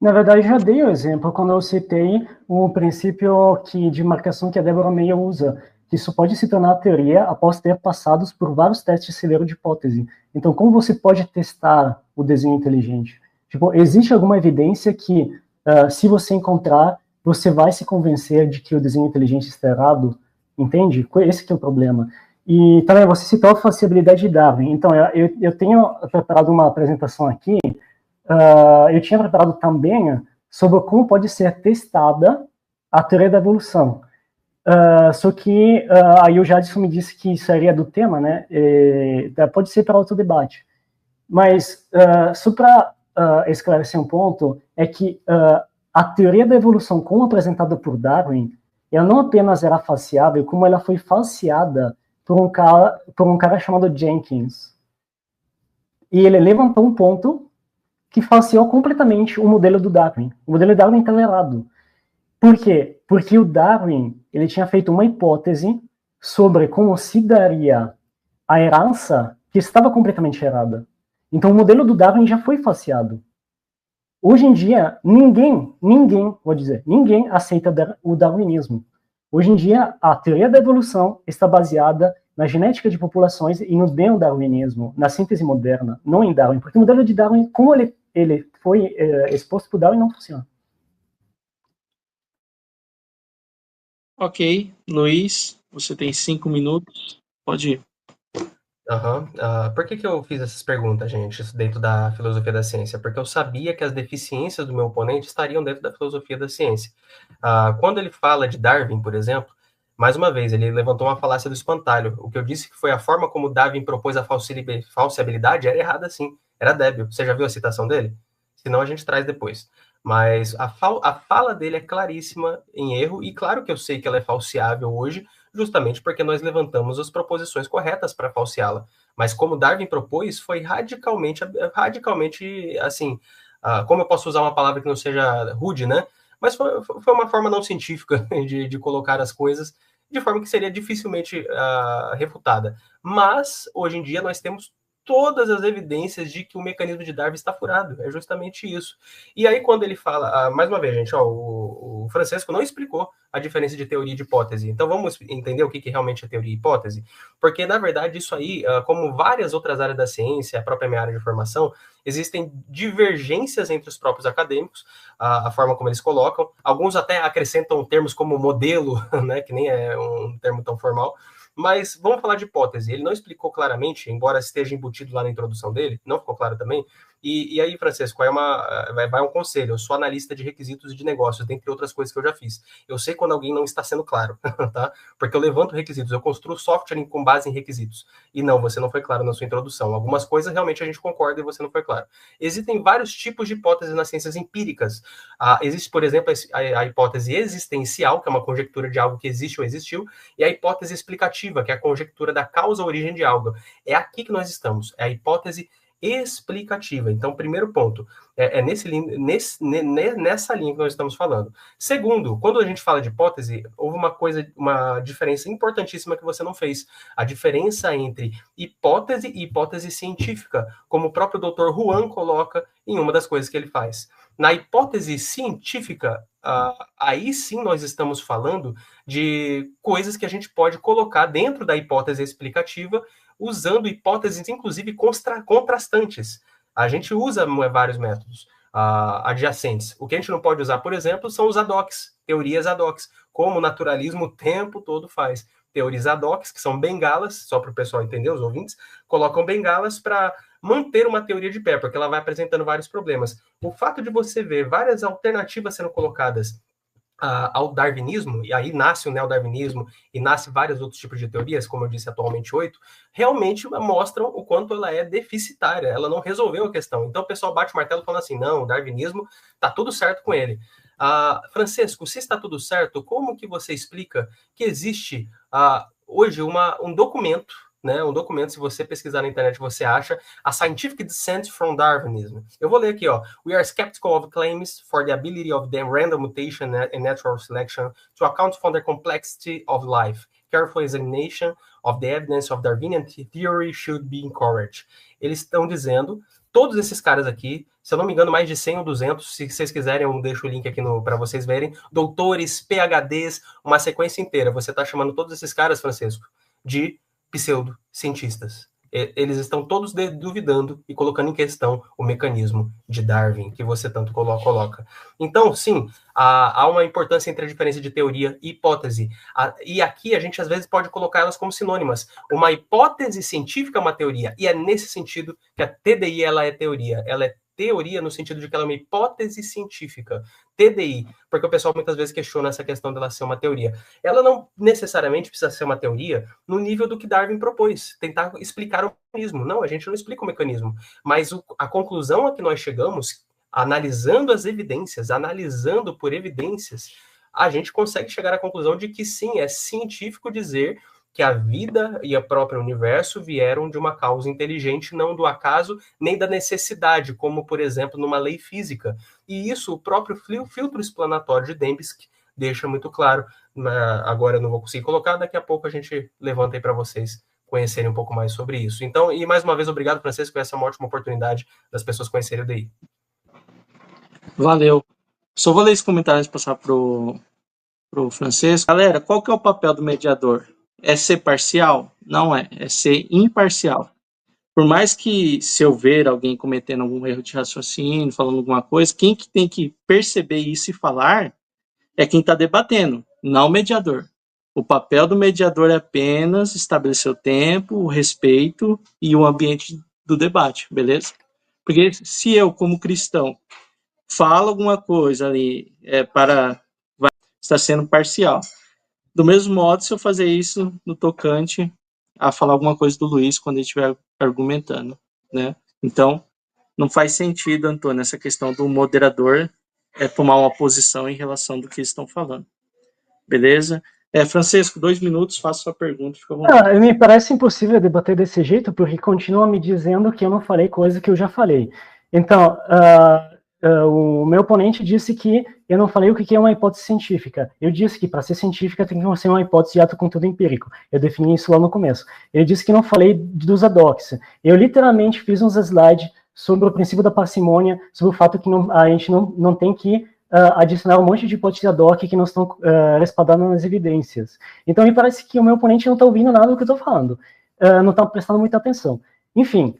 Na verdade, já dei o exemplo quando eu citei o princípio de marcação que a Deborah Mayer usa, que isso pode se tornar teoria após ter passado por vários testes de celeiro de hipótese. Então, como você pode testar o desenho inteligente? Tipo, existe alguma evidência que, se você encontrar, você vai se convencer de que o desenho inteligente está errado? Entende? Esse que é o problema. E também você citou a falsibilidade de Darwin. Então, eu tenho preparado uma apresentação aqui. Eu tinha preparado também sobre como pode ser testada a teoria da evolução. Só que aí o Jadson me disse que isso seria do tema, né? Pode ser para outro debate. Mas só para esclarecer um ponto, é que a teoria da evolução, como apresentada por Darwin, ela não apenas era falseável, como ela foi falseada por um cara chamado Jenkins. E ele levantou um ponto que falseou completamente o modelo do Darwin. O modelo do Darwin está errado. Por quê? Porque o Darwin ele tinha feito uma hipótese sobre como se daria a herança que estava completamente errada. Então o modelo do Darwin já foi falseado. Hoje em dia, ninguém aceita o darwinismo. Hoje em dia, a teoria da evolução está baseada na genética de populações e no neo-darwinismo, na síntese moderna, não em Darwin, porque o modelo de Darwin, como ele foi exposto por Darwin, não funciona. Ok, Luiz, você tem 5 minutos, pode ir. Por que eu fiz essas perguntas, gente, dentro da filosofia da ciência? Porque eu sabia que as deficiências do meu oponente estariam dentro da filosofia da ciência. Quando ele fala de Darwin, por exemplo, mais uma vez, ele levantou uma falácia do espantalho. O que eu disse que foi a forma como Darwin propôs a falseabilidade era errada, sim. Era débil. Você já viu a citação dele? Senão a gente traz depois. Mas a fala dele é claríssima em erro, e claro que eu sei que ela é falseável hoje, justamente porque nós levantamos as proposições corretas para falseá-la. Mas como Darwin propôs, foi radicalmente assim, como eu posso usar uma palavra que não seja rude, né? Mas foi uma forma não científica de colocar as coisas, de forma que seria dificilmente refutada. Mas, hoje em dia, nós temos todas as evidências de que o mecanismo de Darwin está furado. É justamente isso. E aí, quando ele fala... mais uma vez, gente, o Francesco não explicou a diferença de teoria e de hipótese. Então, vamos entender o que realmente é teoria e hipótese? Porque, na verdade, isso aí, como várias outras áreas da ciência, a própria minha área de formação, existem divergências entre os próprios acadêmicos, a forma como eles colocam. Alguns até acrescentam termos como modelo, né, que nem é um termo tão formal. Mas vamos falar de hipótese. Ele não explicou claramente, embora esteja embutido lá na introdução dele, não ficou claro também. E aí, Francesco, vai um conselho. Eu sou analista de requisitos de negócios, dentre outras coisas que eu já fiz. Eu sei quando alguém não está sendo claro, tá? Porque eu levanto requisitos, eu construo software com base em requisitos. E não, você não foi claro na sua introdução. Algumas coisas realmente a gente concorda e você não foi claro. Existem vários tipos de hipóteses nas ciências empíricas. Existe, por exemplo, a hipótese existencial, que é uma conjectura de algo que existe ou existiu, e a hipótese explicativa, que é a conjectura da causa ou origem de algo. É aqui que nós estamos. É a hipótese explicativa. Então, primeiro ponto, nessa linha que nós estamos falando. Segundo, quando a gente fala de hipótese, houve uma diferença importantíssima que você não fez. A diferença entre hipótese e hipótese científica, como o próprio Dr. Juan coloca em uma das coisas que ele faz. Na hipótese científica, aí sim nós estamos falando de coisas que a gente pode colocar dentro da hipótese explicativa, usando hipóteses, inclusive, contrastantes. A gente usa vários métodos adjacentes. O que a gente não pode usar, por exemplo, são os ad hocs, teorias ad hocs, como o naturalismo o tempo todo faz. Teorias ad hocs, que são bengalas, só para o pessoal entender, os ouvintes, colocam bengalas para manter uma teoria de pé, porque ela vai apresentando vários problemas. O fato de você ver várias alternativas sendo colocadas ao darwinismo, e aí nasce o neodarwinismo e nasce vários outros tipos de teorias, como eu disse, atualmente 8, realmente mostram o quanto ela é deficitária, ela não resolveu a questão. Então o pessoal bate o martelo falando assim, não, o darwinismo tá tudo certo com ele. Francisco, se está tudo certo, como que você explica que existe hoje um documento, né, um documento, se você pesquisar na internet, você acha a Scientific Descent from Darwinism. Eu vou ler aqui, ó. We are skeptical of claims for the ability of the random mutation and natural selection to account for the complexity of life. Careful examination of the evidence of Darwinian theory should be encouraged. Eles estão dizendo, todos esses caras aqui, se eu não me engano, mais de 100 ou 200, se vocês quiserem, eu deixo o link aqui para vocês verem, doutores, PhDs, uma sequência inteira. Você está chamando todos esses caras, Francisco, de pseudocientistas. Eles estão todos duvidando e colocando em questão o mecanismo de Darwin, que você tanto coloca. Então, sim, há uma importância entre a diferença de teoria e hipótese. E aqui a gente, às vezes, pode colocar elas como sinônimas. Uma hipótese científica é uma teoria, e é nesse sentido que a TDI ela é teoria. Ela é teoria no sentido de que ela é uma hipótese científica. TDI, porque o pessoal muitas vezes questiona essa questão dela ser uma teoria. Ela não necessariamente precisa ser uma teoria no nível do que Darwin propôs, tentar explicar o mecanismo. Não, a gente não explica o mecanismo, mas a conclusão a que nós chegamos, analisando as evidências, analisando por evidências, a gente consegue chegar à conclusão de que sim, é científico dizer que a vida e o próprio universo vieram de uma causa inteligente, não do acaso, nem da necessidade, como, por exemplo, numa lei física. E isso o próprio filtro explanatório de Dembski deixa muito claro. Agora eu não vou conseguir colocar, daqui a pouco a gente levanta aí para vocês conhecerem um pouco mais sobre isso. Então, e mais uma vez, obrigado, Francisco, essa é uma ótima oportunidade das pessoas conhecerem o DI. Valeu. Só vou ler esse comentário antes de passar pro Francisco. Galera, qual que é o papel do mediador? É ser parcial? Não é. É ser imparcial. Por mais que, se eu ver alguém cometendo algum erro de raciocínio, falando alguma coisa, quem que tem que perceber isso e falar é quem está debatendo, não o mediador. O papel do mediador é apenas estabelecer o tempo, o respeito e o ambiente do debate, beleza? Porque se eu, como cristão, falo alguma coisa ali está sendo parcial. Do mesmo modo, se eu fazer isso no tocante a falar alguma coisa do Luiz quando ele estiver argumentando, né? Então, não faz sentido, Antônio, essa questão do moderador tomar uma posição em relação do que eles estão falando. Beleza? Francisco, 2 minutos, faça sua pergunta. Fica à vontade. Me parece impossível debater desse jeito, porque continua me dizendo que eu não falei coisa que eu já falei. Então, o meu oponente disse que eu não falei o que é uma hipótese científica. Eu disse que para ser científica tem que ser uma hipótese de ato contudo empírico. Eu defini isso lá no começo. Ele disse que não falei dos adox. Eu literalmente fiz uns slides sobre o princípio da parcimônia, sobre o fato que a gente não tem que adicionar um monte de hipóteses ad hoc que não estão respaldadas nas evidências. Então, me parece que o meu oponente não está ouvindo nada do que eu estou falando. Não está prestando muita atenção. Enfim,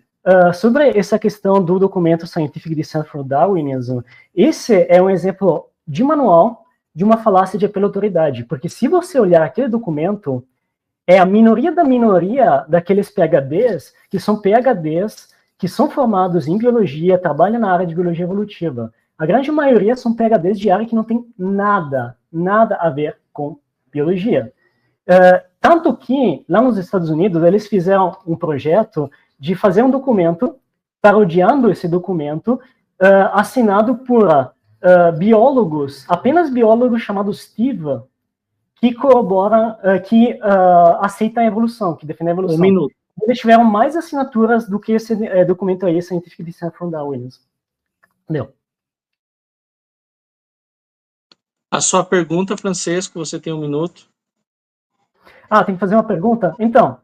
sobre essa questão do documento Scientific Descent from Darwinism, esse é um exemplo de manual de uma falácia de apelo à autoridade, porque se você olhar aquele documento, é a minoria da minoria daqueles PhDs que são formados em biologia, trabalham na área de biologia evolutiva. A grande maioria são PhDs de área que não tem nada a ver com biologia. Tanto que, lá nos Estados Unidos, eles fizeram um projeto de fazer um documento, parodiando esse documento, assinado por biólogos, apenas biólogos chamados TIVA, que corroboram, que aceitam a evolução, que defendem a evolução. 1 minuto. Eles tiveram mais assinaturas do que esse documento aí, Scientific Descent from Darwinism. Entendeu? A sua pergunta, Francisco, você tem 1 minuto. Tem que fazer uma pergunta? Então,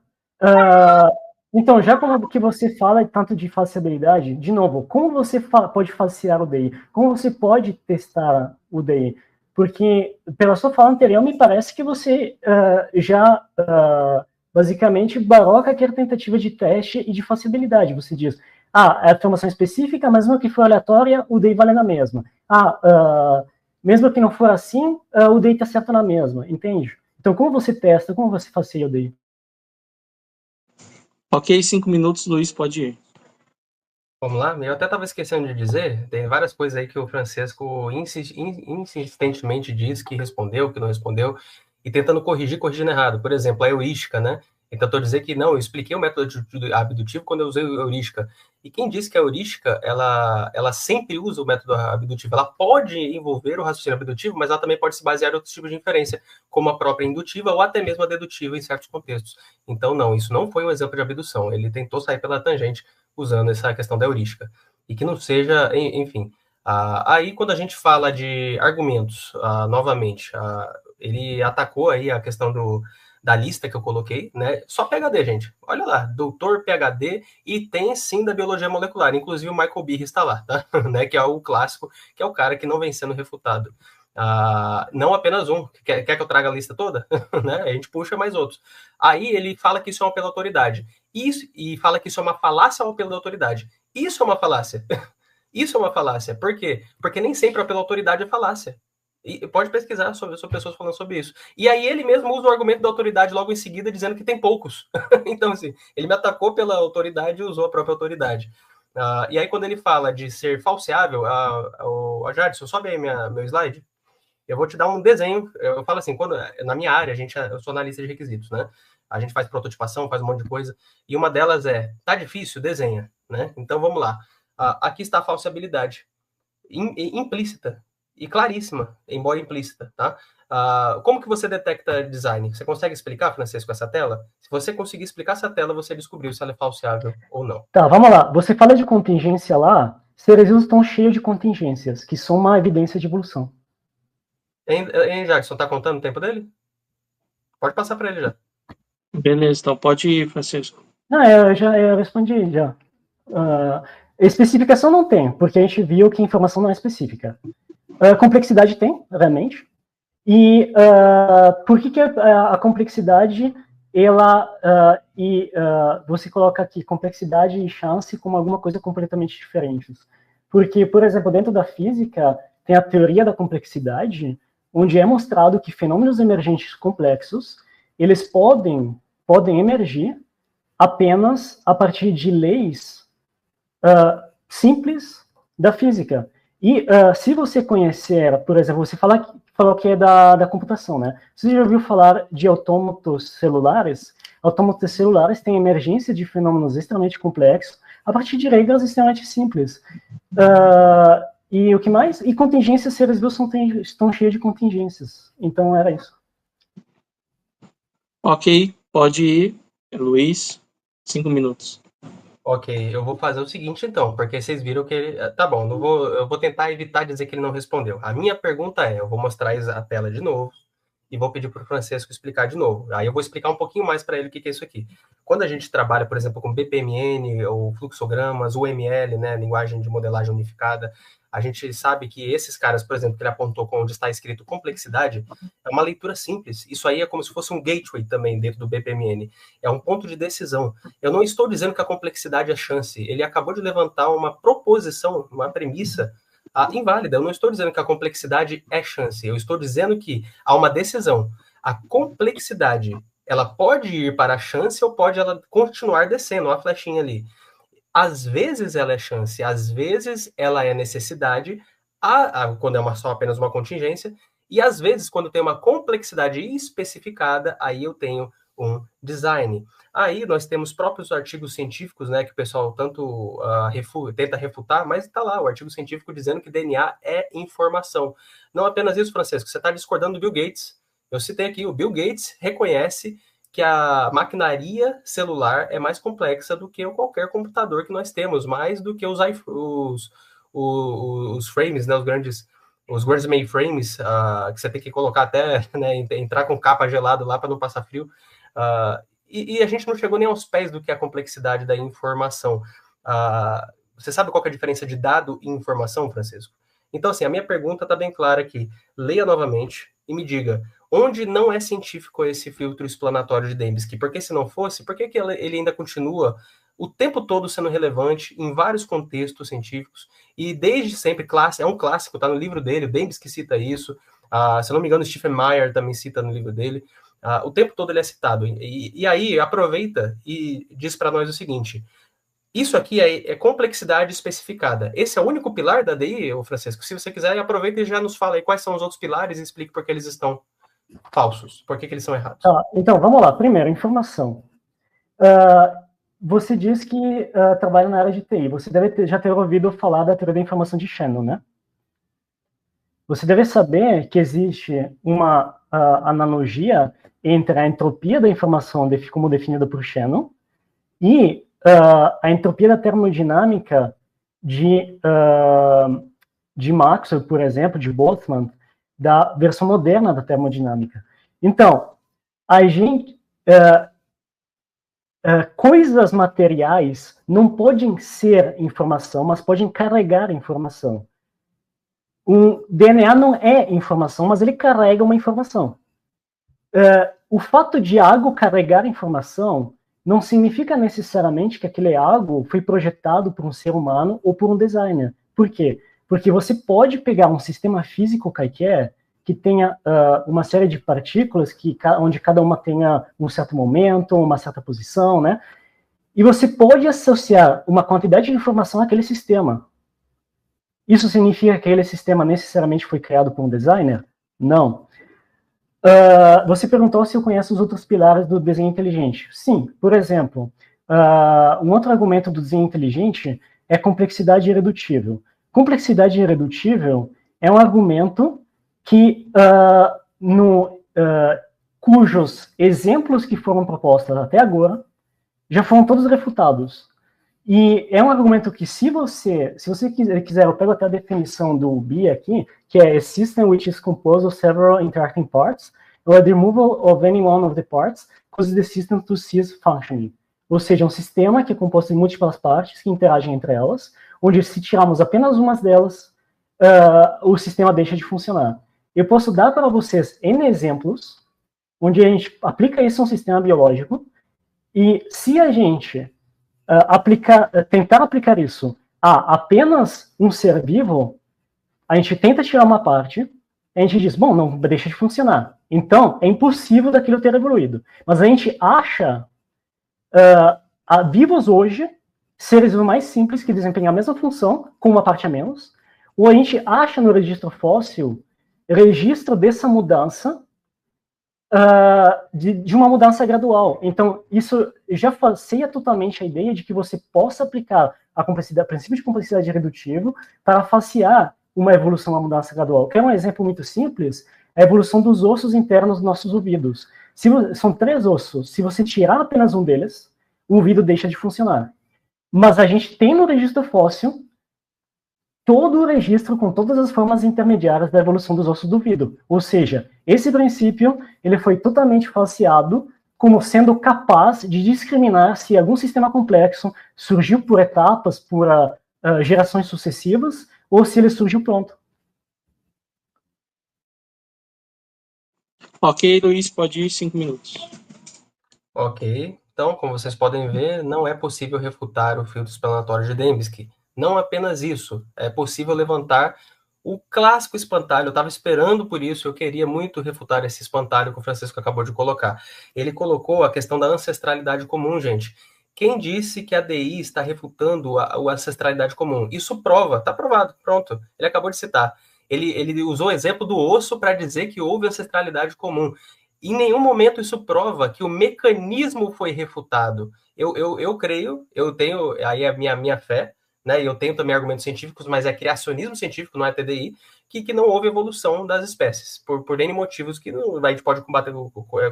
já como que você fala tanto de falsibilidade, de novo, como você pode falsear o DI? Como você pode testar o DI? Porque, pela sua fala anterior, me parece que você já, basicamente, barroca aquela tentativa de teste e de falsibilidade. Você diz, é afirmação específica, mas mesmo que for aleatória, o DI vale na mesma. Mesmo que não for assim, o DI está certo na mesma, entende? Então, como você testa, como você falseia o DI? Ok, 5 minutos, Luiz, pode ir. Vamos lá? Eu até estava esquecendo de dizer, tem várias coisas aí que o Francesco insistentemente diz que respondeu, que não respondeu, e tentando corrigindo errado. Por exemplo, a heurística, né? Ele tentou dizer que não, eu expliquei o método abdutivo quando eu usei a heurística. E quem disse que a heurística, ela sempre usa o método abdutivo? Ela pode envolver o raciocínio abdutivo, mas ela também pode se basear em outros tipos de inferência, como a própria indutiva ou até mesmo a dedutiva em certos contextos. Então, não, isso não foi um exemplo de abdução. Ele tentou sair pela tangente usando essa questão da heurística. E que não seja, enfim. Aí, quando a gente fala de argumentos, novamente, ele atacou aí a questão da lista que eu coloquei, né? Só PhD, gente. Olha lá, doutor PhD e tem sim da biologia molecular. Inclusive o Michael Behe está lá, tá? Né? Que é o clássico, que é o cara que não vem sendo refutado. Não apenas um. Quer que eu traga a lista toda? Né? A gente puxa mais outros. Aí ele fala que isso é uma pela autoridade. Isso, e fala que isso é uma falácia ao apelo da autoridade. Isso é uma falácia. Isso é uma falácia. Por quê? Porque nem sempre o apelo da autoridade é falácia. E pode pesquisar sobre pessoas falando sobre isso. E aí ele mesmo usa o argumento da autoridade logo em seguida, dizendo que tem poucos. Então, assim, ele me atacou pela autoridade e usou a própria autoridade. E aí, quando ele fala de ser falseável, Jadson, sobe aí meu slide. Eu vou te dar um desenho. Eu falo assim, quando na minha área, eu sou analista de requisitos, né? A gente faz prototipação, faz um monte de coisa, e uma delas é, tá difícil? Desenha, né? Então vamos lá. Aqui está a falsibilidade implícita e claríssima, embora implícita, tá? Como que você detecta design? Você consegue explicar, Francisco, com essa tela? Se você conseguir explicar essa tela, você descobriu se ela é falseável ou não. Tá, vamos lá. Você fala de contingência lá, seres vivos estão cheios de contingências, que são uma evidência de evolução. Hein, Jackson, tá contando o tempo dele? Pode passar para ele já. Beleza, então pode ir, Francisco. Não, eu respondi já. Especificação não tem, porque a gente viu que a informação não é específica. Complexidade tem, realmente. E por que a complexidade, você coloca aqui complexidade e chance como alguma coisa completamente diferentes? Porque, por exemplo, dentro da física, tem a teoria da complexidade, onde é mostrado que fenômenos emergentes complexos, eles podem emergir apenas a partir de leis simples da física. E se você conhecer, por exemplo, você falou que é da computação, né? Você já ouviu falar de autômatos celulares? Autômatos celulares têm emergência de fenômenos extremamente complexos a partir de regras extremamente simples. E o que mais? E contingências, seres vivos estão cheios de contingências. Então, era isso. Ok, pode ir, Luiz. 5 minutos. Ok, eu vou fazer o seguinte então, porque vocês viram que ele... Tá bom, eu vou tentar evitar dizer que ele não respondeu. A minha pergunta é, eu vou mostrar a tela de novo e vou pedir para o Francisco explicar de novo. Aí eu vou explicar um pouquinho mais para ele o que é isso aqui. Quando a gente trabalha, por exemplo, com BPMN ou fluxogramas, UML, né, linguagem de modelagem unificada, a gente sabe que esses caras, por exemplo, que ele apontou onde está escrito complexidade, é uma leitura simples. Isso aí é como se fosse um gateway também dentro do BPMN. É um ponto de decisão. Eu não estou dizendo que a complexidade é chance. Ele acabou de levantar uma proposição, uma premissa inválida. Eu não estou dizendo que a complexidade é chance. Eu estou dizendo que há uma decisão. A complexidade, ela pode ir para a chance ou pode ela continuar descendo, a flechinha ali. Às vezes ela é chance, às vezes ela é necessidade, quando é só apenas uma contingência, e às vezes, quando tem uma complexidade especificada, aí eu tenho um design. Aí nós temos próprios artigos científicos, né, que o pessoal tanto tenta refutar, mas está lá o artigo científico dizendo que DNA é informação. Não apenas isso, Francisco, você está discordando do Bill Gates. Eu citei aqui, o Bill Gates reconhece que a maquinaria celular é mais complexa do que qualquer computador que nós temos, mais do que os frames, né, os grandes mainframes, que você tem que colocar até, né, entrar com capa gelada lá para não passar frio. E a gente não chegou nem aos pés do que é a complexidade da informação. Você sabe qual que é a diferença de dado e informação, Francisco? Então, assim, a minha pergunta está bem clara aqui. Leia novamente e me diga, onde não é científico esse filtro explanatório de Dembski? Porque se não fosse, por que ele ainda continua o tempo todo sendo relevante em vários contextos científicos? E desde sempre, é um clássico, está no livro dele, o Dembski cita isso, se eu não me engano, Stephen Meyer também cita no livro dele, o tempo todo ele é citado. E aí, aproveita e diz para nós o seguinte, Isso aqui é complexidade especificada. Esse é o único pilar da ADI, Francisco? Se você quiser, aproveita e já nos fala aí quais são os outros pilares e explique por que eles estão falsos, por que eles são errados. Então, vamos lá. Primeiro, informação. Você diz que trabalha na área de TI. Você deve já ter ouvido falar da teoria da informação de Shannon, né? Você deve saber que existe uma analogia entre a entropia da informação, como definida por Shannon, e a entropia da termodinâmica de Maxwell, por exemplo, de Boltzmann, da versão moderna da termodinâmica. Então, a gente... coisas materiais não podem ser informação, mas podem carregar informação. Um DNA não é informação, mas ele carrega uma informação. O fato de algo carregar informação não significa necessariamente que aquele algo foi projetado por um ser humano ou por um designer. Por quê? Porque você pode pegar um sistema físico qualquer que tenha uma série de partículas onde cada uma tenha um certo momento, uma certa posição, né? E você pode associar uma quantidade de informação àquele sistema. Isso significa que aquele sistema necessariamente foi criado por um designer? Não. Você perguntou se eu conheço os outros pilares do desenho inteligente. Sim, por exemplo, um outro argumento do desenho inteligente é complexidade irredutível. Complexidade irredutível é um argumento que, cujos exemplos que foram propostos até agora já foram todos refutados. E é um argumento que, se você quiser, eu pego até a definição do BI aqui, que é a system which is composed of several interacting parts, or the removal of any one of the parts causes the system to cease functioning. Ou seja, um sistema que é composto de múltiplas partes que interagem entre elas, onde se tirarmos apenas uma delas, o sistema deixa de funcionar. Eu posso dar para vocês N exemplos, onde a gente aplica isso a um sistema biológico, e se a gente tentar aplicar isso a apenas um ser vivo, a gente tenta tirar uma parte, a gente diz, bom, não deixa de funcionar. Então, é impossível daquilo ter evoluído. Mas a gente acha vivos hoje seres mais simples que desempenham a mesma função, com uma parte a menos, ou a gente acha no registro fóssil registro dessa mudança de uma mudança gradual. Então, isso já faceia totalmente a ideia de que você possa aplicar o princípio de complexidade irredutível para facear uma evolução, uma mudança gradual. Quer um exemplo muito simples? A evolução dos ossos internos dos nossos ouvidos. São 3 ossos. Se você tirar apenas um deles, o ouvido deixa de funcionar. Mas a gente tem no registro fóssil todo o registro com todas as formas intermediárias da evolução dos ossos do ouvido. Ou seja, esse princípio ele foi totalmente falseado como sendo capaz de discriminar se algum sistema complexo surgiu por etapas, por gerações sucessivas, ou se ele surgiu pronto. Ok, Luiz, pode ir 5 minutos. Ok, então, como vocês podem ver, não é possível refutar o filtro explanatório de Dembski. Não apenas isso, é possível levantar o clássico espantalho. Eu estava esperando por isso, eu queria muito refutar esse espantalho que o Francisco acabou de colocar. Ele colocou a questão da ancestralidade comum, gente. Quem disse que a DI está refutando a ancestralidade comum? Isso prova, está provado, pronto. Ele acabou de citar. Ele usou o exemplo do osso para dizer que houve ancestralidade comum. Em nenhum momento isso prova que o mecanismo foi refutado. Eu creio, eu tenho aí a minha fé, né? Eu tenho também argumentos científicos, mas é criacionismo científico, não é TDI, que não houve evolução das espécies, por N motivos que a gente pode combater,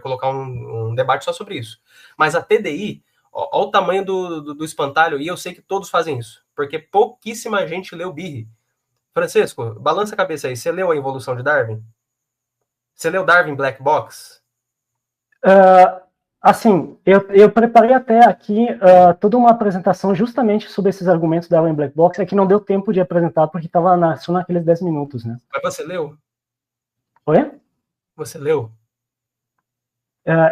colocar um debate só sobre isso. Mas a TDI, olha o tamanho do espantalho, e eu sei que todos fazem isso, porque pouquíssima gente leu Birri. Francisco, balança a cabeça aí, você leu a Evolução de Darwin? Você leu Darwin Black Box? Assim, eu preparei até aqui toda uma apresentação justamente sobre esses argumentos da Darwin Black Box, é que não deu tempo de apresentar porque estava só naqueles 10 minutos, né? Mas você leu? Oi? Você leu?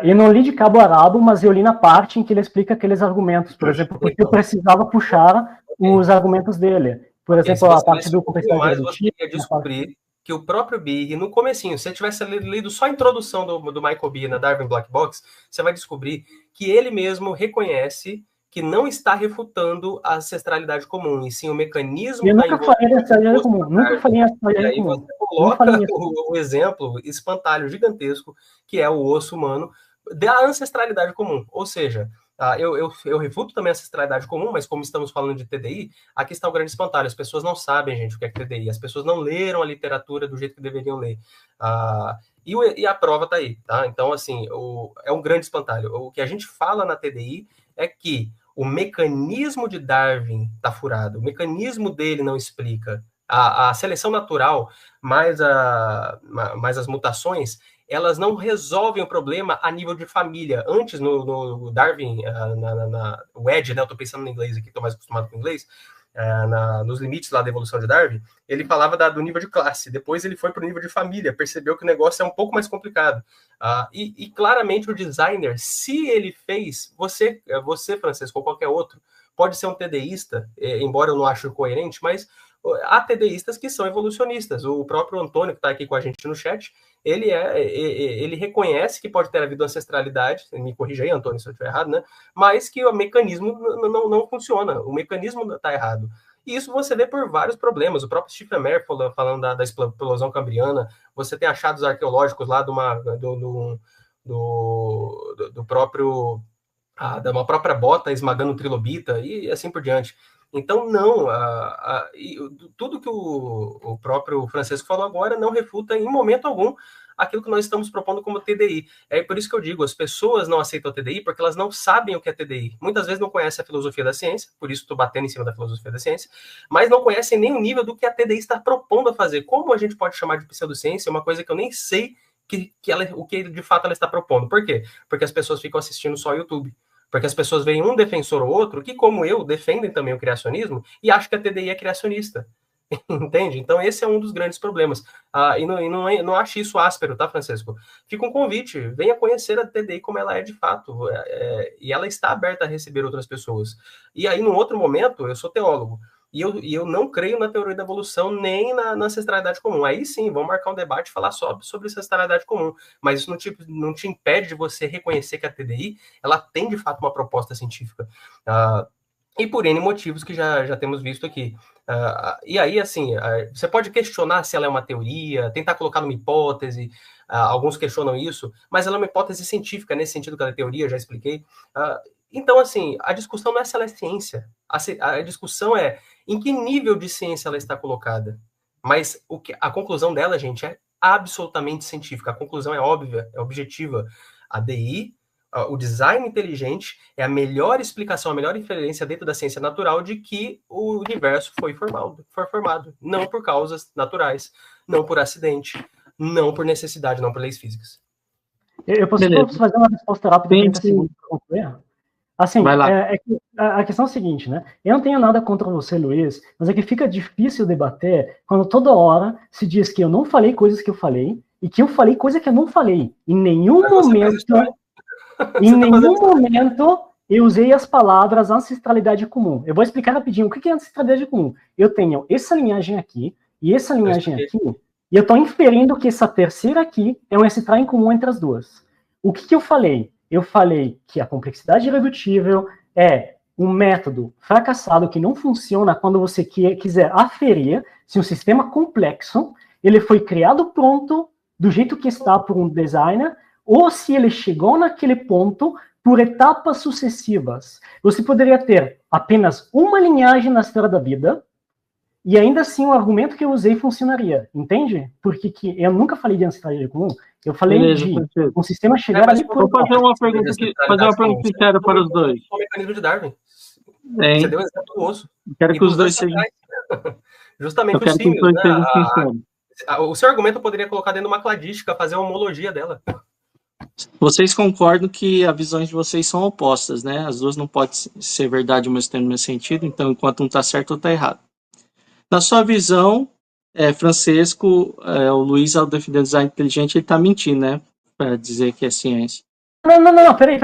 Eu não li de cabo a rabo, mas eu li na parte em que ele explica aqueles argumentos, por exemplo, porque eu precisava puxar os argumentos dele. Por exemplo, a parte do complexidade redutiva. Você ia descobrir que o próprio Birri, no comecinho, se você tivesse lido só a introdução do Michael Birri na Darwin Black Box, você vai descobrir que ele mesmo reconhece que não está refutando a ancestralidade comum, e sim o mecanismo Eu da nunca falei de ancestralidade comum. Nunca falei em E ancestralidade aí comum. você coloca o exemplo espantalho gigantesco, que é o osso humano, da ancestralidade comum. Ou seja, eu refuto também a ancestralidade comum, mas como estamos falando de TDI, aqui está o grande espantalho. As pessoas não sabem, gente, o que é TDI. As pessoas não leram a literatura do jeito que deveriam ler. E a prova está aí, tá? Então, assim, é um grande espantalho. O que a gente fala na TDI é que o mecanismo de Darwin está furado. O mecanismo dele não explica. A seleção natural, mais as mutações, elas não resolvem o problema a nível de família. Antes, no Darwin, o Ed, né, eu estou pensando no inglês aqui, estou mais acostumado com o inglês, nos limites lá da evolução de Darwin, ele falava do nível de classe. Depois ele foi para o nível de família, percebeu que o negócio é um pouco mais complicado. E claramente o designer, se ele fez, você, Francisco, ou qualquer outro, pode ser um TDIsta, embora eu não ache coerente, mas há TDIstas que são evolucionistas. O próprio Antônio, que está aqui com a gente no chat, ele reconhece que pode ter havido ancestralidade, me corrija aí, Antônio, se eu estiver errado, né? Mas que o mecanismo não funciona, o mecanismo está errado. E isso você vê por vários problemas. O próprio Stephen Meyer falando da explosão cambriana, você tem achados arqueológicos lá do próprio de uma própria bota esmagando um trilobita e assim por diante. Então, não, tudo que o próprio Francisco falou agora não refuta em momento algum aquilo que nós estamos propondo como TDI. É por isso que eu digo, as pessoas não aceitam a TDI porque elas não sabem o que é TDI. Muitas vezes não conhecem a filosofia da ciência, por isso estou batendo em cima da filosofia da ciência, mas não conhecem nem o nível do que a TDI está propondo a fazer. Como a gente pode chamar de pseudociência? É uma coisa que eu nem sei o que de fato ela está propondo. Por quê? Porque as pessoas ficam assistindo só o YouTube. Porque as pessoas veem um defensor ou outro que, como eu, defendem também o criacionismo e acham que a TDI é criacionista. Entende? Então, esse é um dos grandes problemas. Não ache isso áspero, tá, Francisco? Fica um convite, venha conhecer a TDI como ela é de fato. E ela está aberta a receber outras pessoas. E aí, num outro momento, eu sou teólogo. E eu não creio na teoria da evolução nem na ancestralidade comum. Aí sim, vamos marcar um debate e falar só sobre ancestralidade comum. Mas isso não te impede de você reconhecer que a TDI ela tem, de fato, uma proposta científica. E por N motivos que já temos visto aqui. E aí, assim, você pode questionar se ela é uma teoria, tentar colocar numa hipótese, alguns questionam isso, mas ela é uma hipótese científica, nesse sentido que ela é teoria, já expliquei. Então, assim, a discussão não é se ela é ciência, a discussão é em que nível de ciência ela está colocada. Mas a conclusão dela, gente, é absolutamente científica, a conclusão é óbvia, é objetiva. A DI, o design inteligente é a melhor explicação, a melhor inferência dentro da ciência natural de que o universo foi formado, não por causas naturais, não por acidente, não por necessidade, não por leis físicas. Eu posso fazer uma resposta rápida em 30 segundos para concluir? Assim, a questão é a seguinte, né? Eu não tenho nada contra você, Luiz, mas é que fica difícil debater quando toda hora se diz que eu não falei coisas que eu falei e que eu falei coisa que eu não falei. Em nenhum momento eu usei as palavras ancestralidade comum. Eu vou explicar rapidinho o que é ancestralidade comum. Eu tenho essa linhagem aqui e essa linhagem aqui, e eu estou inferindo que essa terceira aqui é um ancestral em comum entre as duas. O que eu falei? Eu falei que a complexidade irredutível é um método fracassado que não funciona quando você quiser aferir se um sistema complexo ele foi criado pronto, do jeito que está por um designer, ou se ele chegou naquele ponto por etapas sucessivas. Você poderia ter apenas uma linhagem na história da vida, e ainda assim o argumento que eu usei funcionaria, entende? Porque eu nunca falei de ancestralidade comum, eu falei de um sistema chegar ali por... Vou fazer uma pergunta sincera para os dois. O mecanismo de Darwin. Você deu um exemplo do osso. Quero que os dois sejam... Justamente os símios, né? O seu argumento eu poderia colocar dentro de uma cladística, fazer uma homologia dela. Vocês concordam que as visões de vocês são opostas, né? As duas não podem ser verdade ao mesmo tempo, no mesmo sentido, então enquanto um está certo, outro está errado. Na sua visão, Francisco, o Luiz, ao defender o design inteligente, ele está mentindo, né? Para dizer que é ciência. Não, peraí,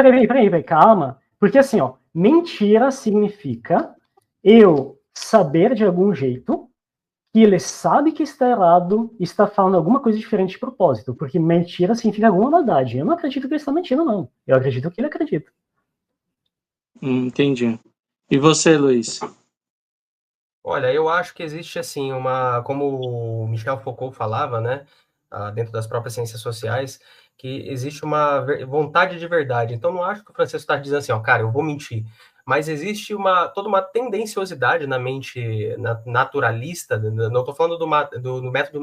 calma. Porque assim, ó, mentira significa eu saber de algum jeito que ele sabe que está errado e está falando alguma coisa diferente de propósito. Porque mentira significa alguma maldade. Eu não acredito que ele está mentindo, não. Eu acredito que ele acredita. Entendi. E você, Luiz? Olha, eu acho que existe, assim, como o Michel Foucault falava, né, dentro das próprias ciências sociais, que existe uma vontade de verdade. Então, não acho que o Francisco está dizendo assim, ó, cara, eu vou mentir. Mas existe toda uma tendenciosidade na mente naturalista, não estou falando do método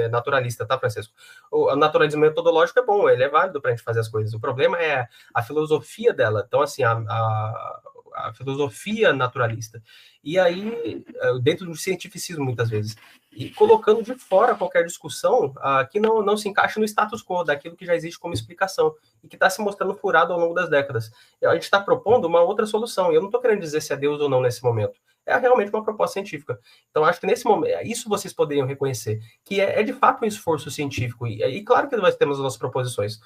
naturalista, tá, Francisco? O naturalismo metodológico é bom, ele é válido para a gente fazer as coisas. O problema é a filosofia dela. Então, assim, a filosofia naturalista. E aí, dentro do cientificismo, muitas vezes, e colocando de fora qualquer discussão que não se encaixe no status quo, daquilo que já existe como explicação, e que está se mostrando furado ao longo das décadas. A gente está propondo uma outra solução, e eu não estou querendo dizer se é Deus ou não nesse momento. É realmente uma proposta científica. Então, acho que nesse momento, isso vocês poderiam reconhecer, que é de fato um esforço científico. E claro que nós temos as nossas proposições,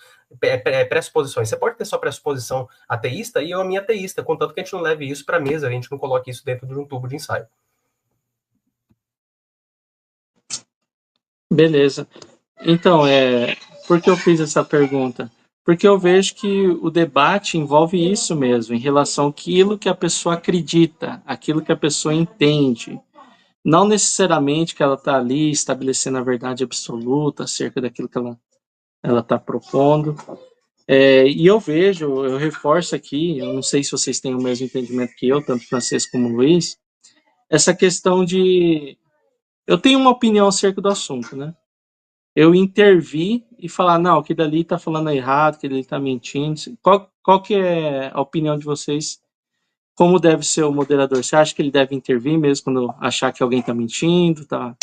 pressuposições. Você pode ter só pressuposição ateísta e eu a minha ateísta, contanto que a gente não leve isso para a mesa, a gente não coloque isso dentro de um tubo de ensaio. Beleza. Então, por que eu fiz essa pergunta? Porque eu vejo que o debate envolve isso mesmo, em relação àquilo que a pessoa acredita, aquilo que a pessoa entende. Não necessariamente que ela está ali estabelecendo a verdade absoluta acerca daquilo que ela está propondo. E eu reforço aqui, eu não sei se vocês têm o mesmo entendimento que eu, tanto Francisco como Luiz, essa questão de. Eu tenho uma opinião acerca do assunto, né? Eu intervir e falar, não, aquele ali está falando errado, aquele ali está mentindo. Qual que é a opinião de vocês? Como deve ser o moderador? Você acha que ele deve intervir mesmo quando achar que alguém está mentindo, tá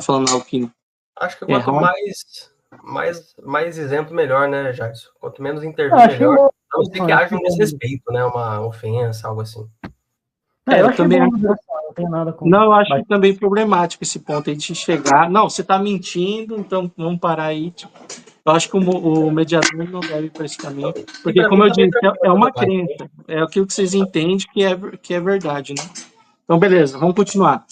falando algo que Acho que é quanto errado? mais isento, melhor, né, Jackson? Quanto menos Eu intervir, acho melhor. uma A não ser que acho haja um desrespeito, né? Uma ofensa, algo assim. eu Eu achei também bom a acho. moderação, não tenho nada com. Não, eu acho também problemático esse ponto aí de chegar. Não, você está mentindo, então vamos parar aí. Tipo, eu acho que o mediador não deve ir para esse caminho, E porque, para mim como eu também disse, é tranquilo no uma debate. crença, é aquilo que vocês entendem que é verdade, né? Então, beleza, vamos continuar.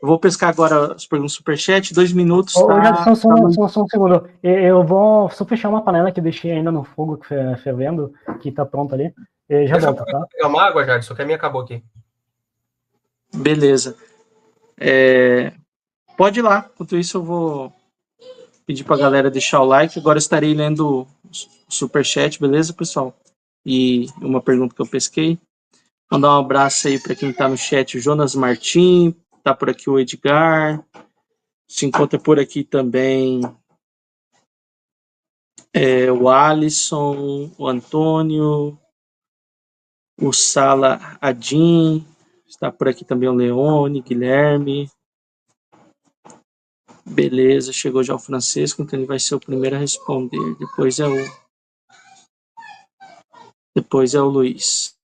Eu vou pescar agora as perguntas do Superchat, 2 minutos, Ô, tá? Jadson, só um segundo. Eu vou só fechar uma panela que eu deixei ainda no fogo fervendo, que tá pronto ali. E já Deixa eu volto, tá? aproveitar e pegar uma água, Jackson, que a minha acabou aqui. Beleza. Pode ir lá, enquanto isso eu vou pedir para a galera deixar o like. Agora eu estarei lendo o Superchat, beleza, pessoal? E uma pergunta que eu pesquei. Mandar um abraço aí para quem está no chat, o Jonas Martim, tá por aqui o Edgar, se encontra por aqui também o Alisson, o Antônio, o Sala Adim, está por aqui também o Leone, Guilherme. Beleza, chegou já o Francisco, então ele vai ser o primeiro a responder. Depois é o Luiz.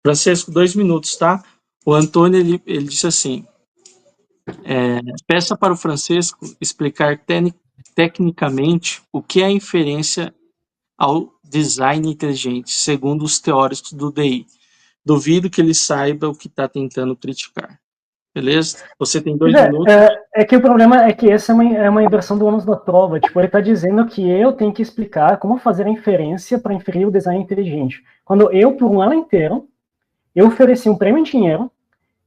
Francisco, 2 minutos, tá? O Antônio, ele disse assim, peça para o Francisco explicar tecnicamente o que é a inferência ao design inteligente, segundo os teóricos do DI. Duvido que ele saiba o que está tentando criticar. Beleza? Você tem 2 minutos. É que o problema é que essa é uma inversão do ônus da prova. Tipo, ele está dizendo que eu tenho que explicar como fazer a inferência para inferir o design inteligente. Quando eu, por um ano inteiro, eu ofereci um prêmio em dinheiro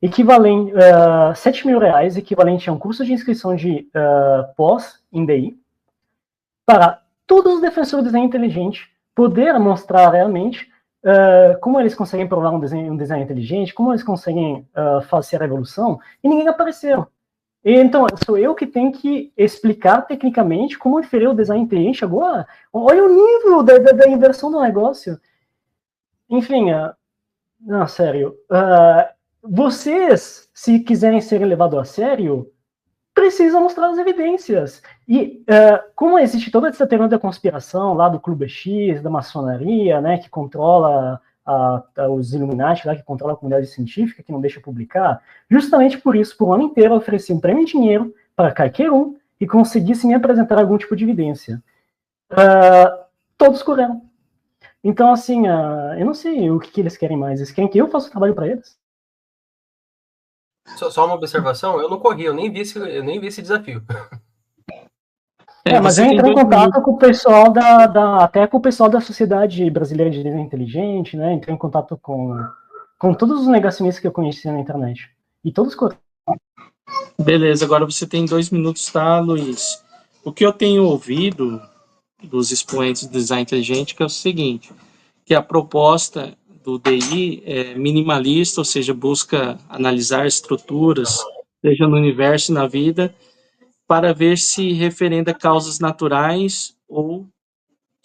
equivalente a R$7.000, equivalente a um curso de inscrição de pós em DI, para todos os defensores do design inteligente poder mostrar realmente como eles conseguem provar um design inteligente, como eles conseguem fazer a evolução, e ninguém apareceu. E, então, sou eu que tenho que explicar tecnicamente como inferir o design inteligente agora? Olha o nível da inversão do negócio. Enfim, não, sério. Vocês, se quiserem ser levados a sério, precisam mostrar as evidências. E como existe toda essa teoria da conspiração lá do Clube X, da maçonaria, né, que controla os Illuminati, lá, que controla a comunidade científica, que não deixa publicar, justamente por isso, por um ano inteiro, eu ofereci um prêmio em dinheiro para qualquer um que conseguisse me apresentar algum tipo de evidência. Todos correram. Então, assim, eu não sei o que eles querem mais. Eles querem que eu faça o trabalho para eles? Só uma observação, eu não corri, eu nem vi esse desafio. Mas eu você tem entrei em 2 minutos. contato com o pessoal até com o pessoal da Sociedade Brasileira de Desenho Inteligente, né? Entrei em contato com todos os negacionistas que eu conhecia na internet. E todos Beleza, agora você tem 2 minutos, tá, Luiz? O que eu tenho ouvido dos expoentes do design inteligente que é o seguinte, que a proposta do DI é minimalista, ou seja, busca analisar estruturas, seja no universo e na vida, para ver se referenda causas naturais ou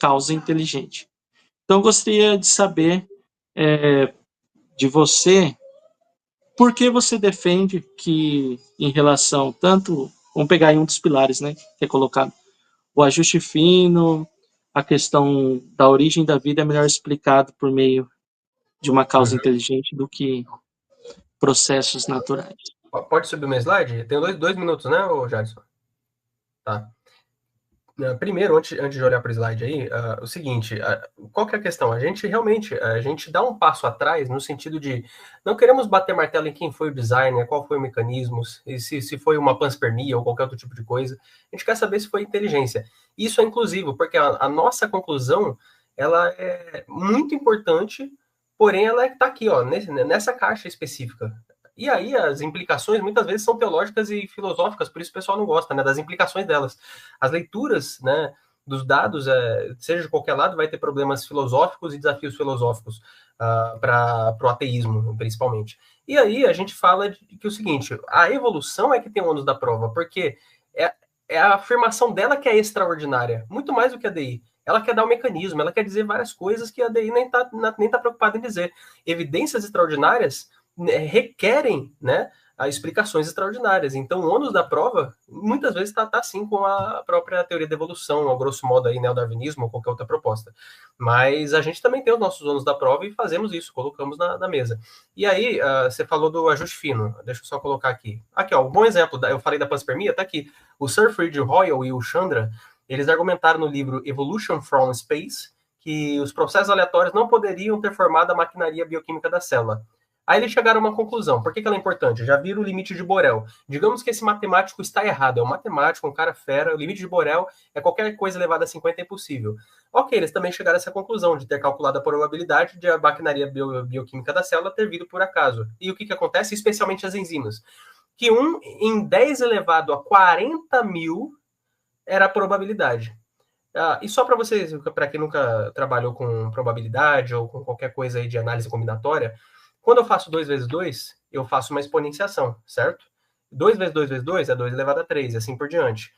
causa inteligente. Então, eu gostaria de saber de você, por que você defende que, em relação tanto, vamos pegar aí um dos pilares, né, que é colocado, o ajuste fino, a questão da origem da vida é melhor explicado por meio de uma causa inteligente do que processos naturais. Pode subir o meu slide? Tem 2 minutos, né, Jadson? Tá. Primeiro, antes de olhar para o slide aí, o seguinte, qual que é a questão? A gente dá um passo atrás no sentido de não queremos bater martelo em quem foi o designer, qual foi o mecanismo, e se foi uma panspermia ou qualquer outro tipo de coisa. A gente quer saber se foi inteligência. Isso é inclusivo, porque a nossa conclusão, ela é muito importante, porém ela está aqui, ó, nessa caixa específica. E aí as implicações muitas vezes são teológicas e filosóficas, por isso o pessoal não gosta, né, das implicações delas. As leituras, né, dos dados, seja de qualquer lado, vai ter problemas filosóficos e desafios filosóficos para o ateísmo, principalmente. E aí a gente fala que o seguinte, a evolução é que tem o ônus da prova, porque é a afirmação dela que é extraordinária, muito mais do que a DI. Ela quer dar um mecanismo, ela quer dizer várias coisas que a DI nem tá preocupada em dizer. Evidências extraordinárias requerem, né, explicações extraordinárias. Então, o ônus da prova, muitas vezes, está assim com a própria teoria da evolução, a grosso modo, aí, neodarwinismo ou qualquer outra proposta. Mas a gente também tem os nossos ônus da prova e fazemos isso, colocamos na mesa. E aí, você falou do ajuste fino. Deixa eu só colocar aqui. Aqui, ó, um bom exemplo. Eu falei da panspermia, tá aqui. O Sir Frederick Hoyle e o Chandra, eles argumentaram no livro Evolution from Space que os processos aleatórios não poderiam ter formado a maquinaria bioquímica da célula. Aí eles chegaram a uma conclusão. Por que ela é importante? Já viram o limite de Borel. Digamos que esse matemático está errado. É um matemático, um cara fera. O limite de Borel é qualquer coisa elevada a 50 é impossível. Ok, eles também chegaram a essa conclusão de ter calculado a probabilidade de a maquinaria bioquímica da célula ter vindo por acaso. E o que acontece? Especialmente as enzimas. Que 1 em 10 elevado a 40 mil era a probabilidade. E só para vocês, para quem nunca trabalhou com probabilidade ou com qualquer coisa aí de análise combinatória, quando eu faço 2 vezes 2, eu faço uma exponenciação, certo? 2 vezes 2 vezes 2 é 2 elevado a 3, e assim por diante.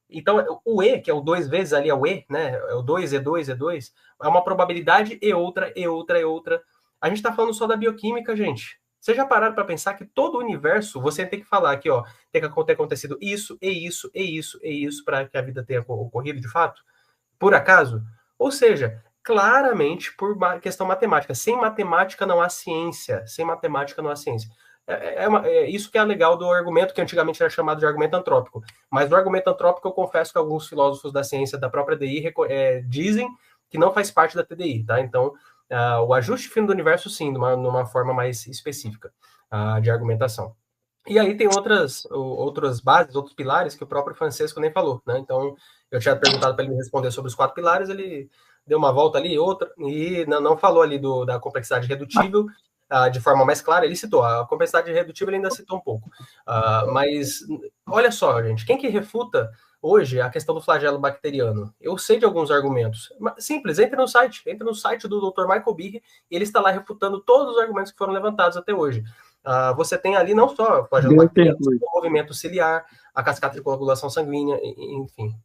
Então, o E, que é o 2 vezes ali, é o E, né? É o 2, E2, E2, é uma probabilidade e outra, e outra, e outra. A gente está falando só da bioquímica, gente. Vocês já pararam para pensar que todo o universo, você tem que falar aqui, ó, tem que ter acontecido isso, e isso, e isso, e isso, para que a vida tenha ocorrido de fato? Por acaso? Ou seja, claramente por questão matemática. Sem matemática não há ciência. Sem matemática não há ciência. É isso que é legal do argumento, que antigamente era chamado de argumento antrópico. Mas do argumento antrópico, eu confesso que alguns filósofos da ciência da própria DI dizem que não faz parte da TDI, tá? Então, o ajuste fino do universo, sim, numa forma mais específica de argumentação. E aí tem outras bases, outros pilares que o próprio Francesco nem falou, né? Então, eu tinha perguntado para ele me responder sobre os 4 pilares, ele deu uma volta ali, outra, e não falou ali da complexidade redutível de forma mais clara. Ele citou, a complexidade redutível ele ainda citou um pouco. Mas, olha só, gente, quem que refuta hoje a questão do flagelo bacteriano? Eu sei de alguns argumentos. Simples, entre no site do Dr. Michael Behe, e ele está lá refutando todos os argumentos que foram levantados até hoje. Você tem ali não só o flagelo bacteriano, mas o movimento ciliar, a cascata de coagulação sanguínea, enfim.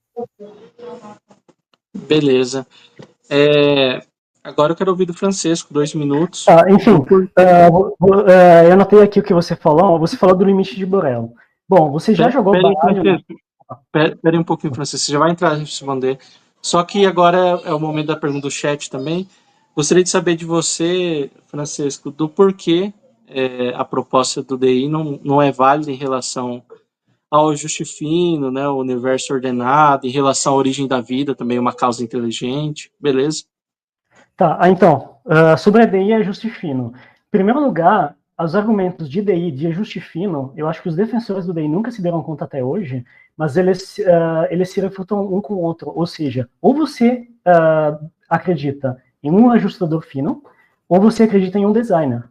Beleza. Agora eu quero ouvir do Francesco, 2 minutos. Enfim, eu anotei aqui o que você falou. Você falou do limite de Borel. Bom, você já jogou baralho... Pera um pouquinho, Francisco. Você já vai entrar a responder. Só que agora é o momento da pergunta do chat também. Gostaria de saber de você, Francisco, do porquê a proposta do DI não é válida em relação ao ajuste fino, né, o universo ordenado, em relação à origem da vida, também uma causa inteligente, beleza? Tá, então, sobre a DI e ajuste fino. Em primeiro lugar, os argumentos de DI, de ajuste fino, eu acho que os defensores do DI nunca se deram conta até hoje, mas eles se refutam um com o outro. Ou seja, ou você acredita em um ajustador fino, ou você acredita em um designer.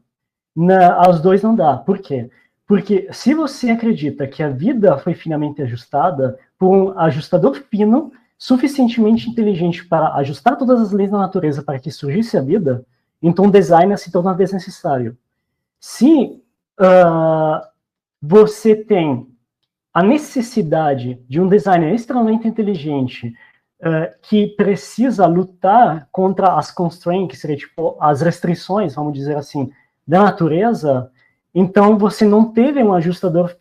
Aos dois não dá. Por quê? Porque se você acredita que a vida foi finamente ajustada por um ajustador fino, suficientemente inteligente para ajustar todas as leis da natureza para que surgisse a vida, então o designer se torna desnecessário. Se você tem a necessidade de um designer extremamente inteligente que precisa lutar contra as constraints, que seria tipo as restrições, vamos dizer assim, da natureza, então você não teve um ajustador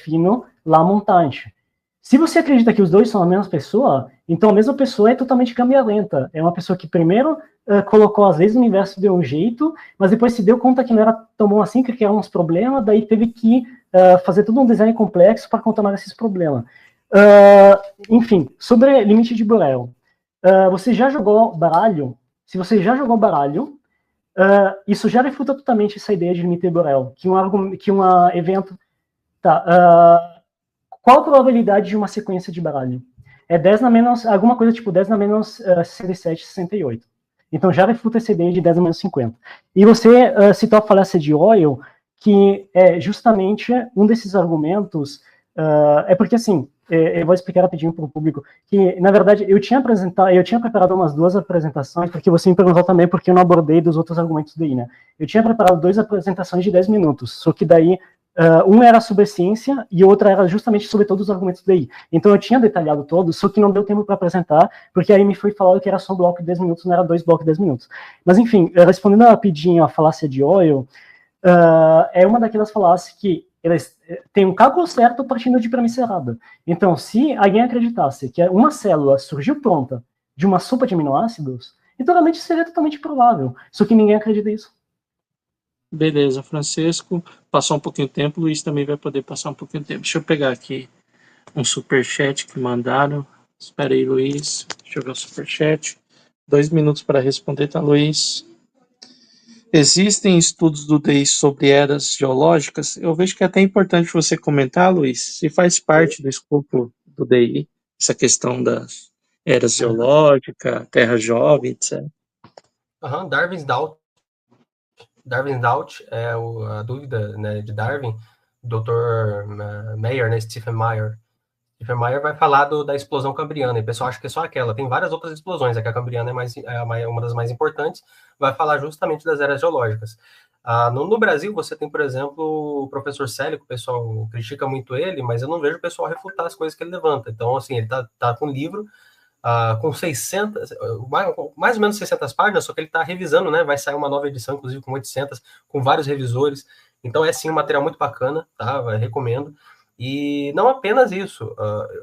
fino lá montante. Se você acredita que os dois são a mesma pessoa, então a mesma pessoa é totalmente câmera lenta. É uma pessoa que primeiro colocou as leis do universo de um jeito, mas depois se deu conta que não era tão bom assim, que criaram uns problemas, daí teve que fazer todo um design complexo para contornar esses problemas. Enfim, sobre limite de Borel. Você já jogou baralho? Se você já jogou baralho, isso já refuta totalmente essa ideia de limite de Borel, que um evento... Tá, qual a probabilidade de uma sequência de baralho? É 10 na menos, alguma coisa tipo 10 na menos 67, 68. Então já refuta essa ideia de 10 na menos 50. E você citou a falácia de Oyl, que é justamente um desses argumentos, é porque assim, eu vou explicar rapidinho para o público, que na verdade eu tinha preparado umas 2 apresentações, porque você me perguntou também porque eu não abordei dos outros argumentos daí, né? Eu tinha preparado 2 apresentações de 10 minutos, só que daí um era sobre ciência e outra era justamente sobre todos os argumentos daí. Então eu tinha detalhado todos, só que não deu tempo para apresentar, porque aí me foi falado que era só um bloco de 10 minutos, não era 2 blocos de 10 minutos. Mas enfim, respondendo rapidinho a falácia de Oyl, é uma daquelas falácias que eles têm um cálculo certo partindo de premissa errada. Então, se alguém acreditasse que uma célula surgiu pronta de uma sopa de aminoácidos, então realmente seria totalmente provável, só que ninguém acredita nisso. Beleza, Francisco. Passou um pouquinho de tempo, Luiz também vai poder passar um pouquinho de tempo. Deixa eu pegar aqui um superchat que mandaram. Espera aí, Luiz. Deixa eu ver o superchat. 2 minutos para responder, tá, Luiz? Existem estudos do DI sobre eras geológicas? Eu vejo que é até importante você comentar, Luiz, se faz parte do escopo do DI, essa questão das eras geológicas, terra jovem, etc. Darwin's Doubt. Darwin's Doubt é a dúvida, né, de Darwin, Dr. Meyer, né, Stephen Meyer. Stephen Meyer vai falar da explosão cambriana, e o pessoal acha que é só aquela. Tem várias outras explosões, a cambriana é uma das mais importantes, vai falar justamente das eras geológicas. No Brasil, você tem, por exemplo, o professor Célio, que o pessoal critica muito ele, mas eu não vejo o pessoal refutar as coisas que ele levanta. Então, assim, ele tá com um livro com 600, mais ou menos 600 páginas, só que ele está revisando, né? Vai sair uma nova edição, inclusive com 800, com vários revisores. Então é sim um material muito bacana, tá? Recomendo. E não apenas isso.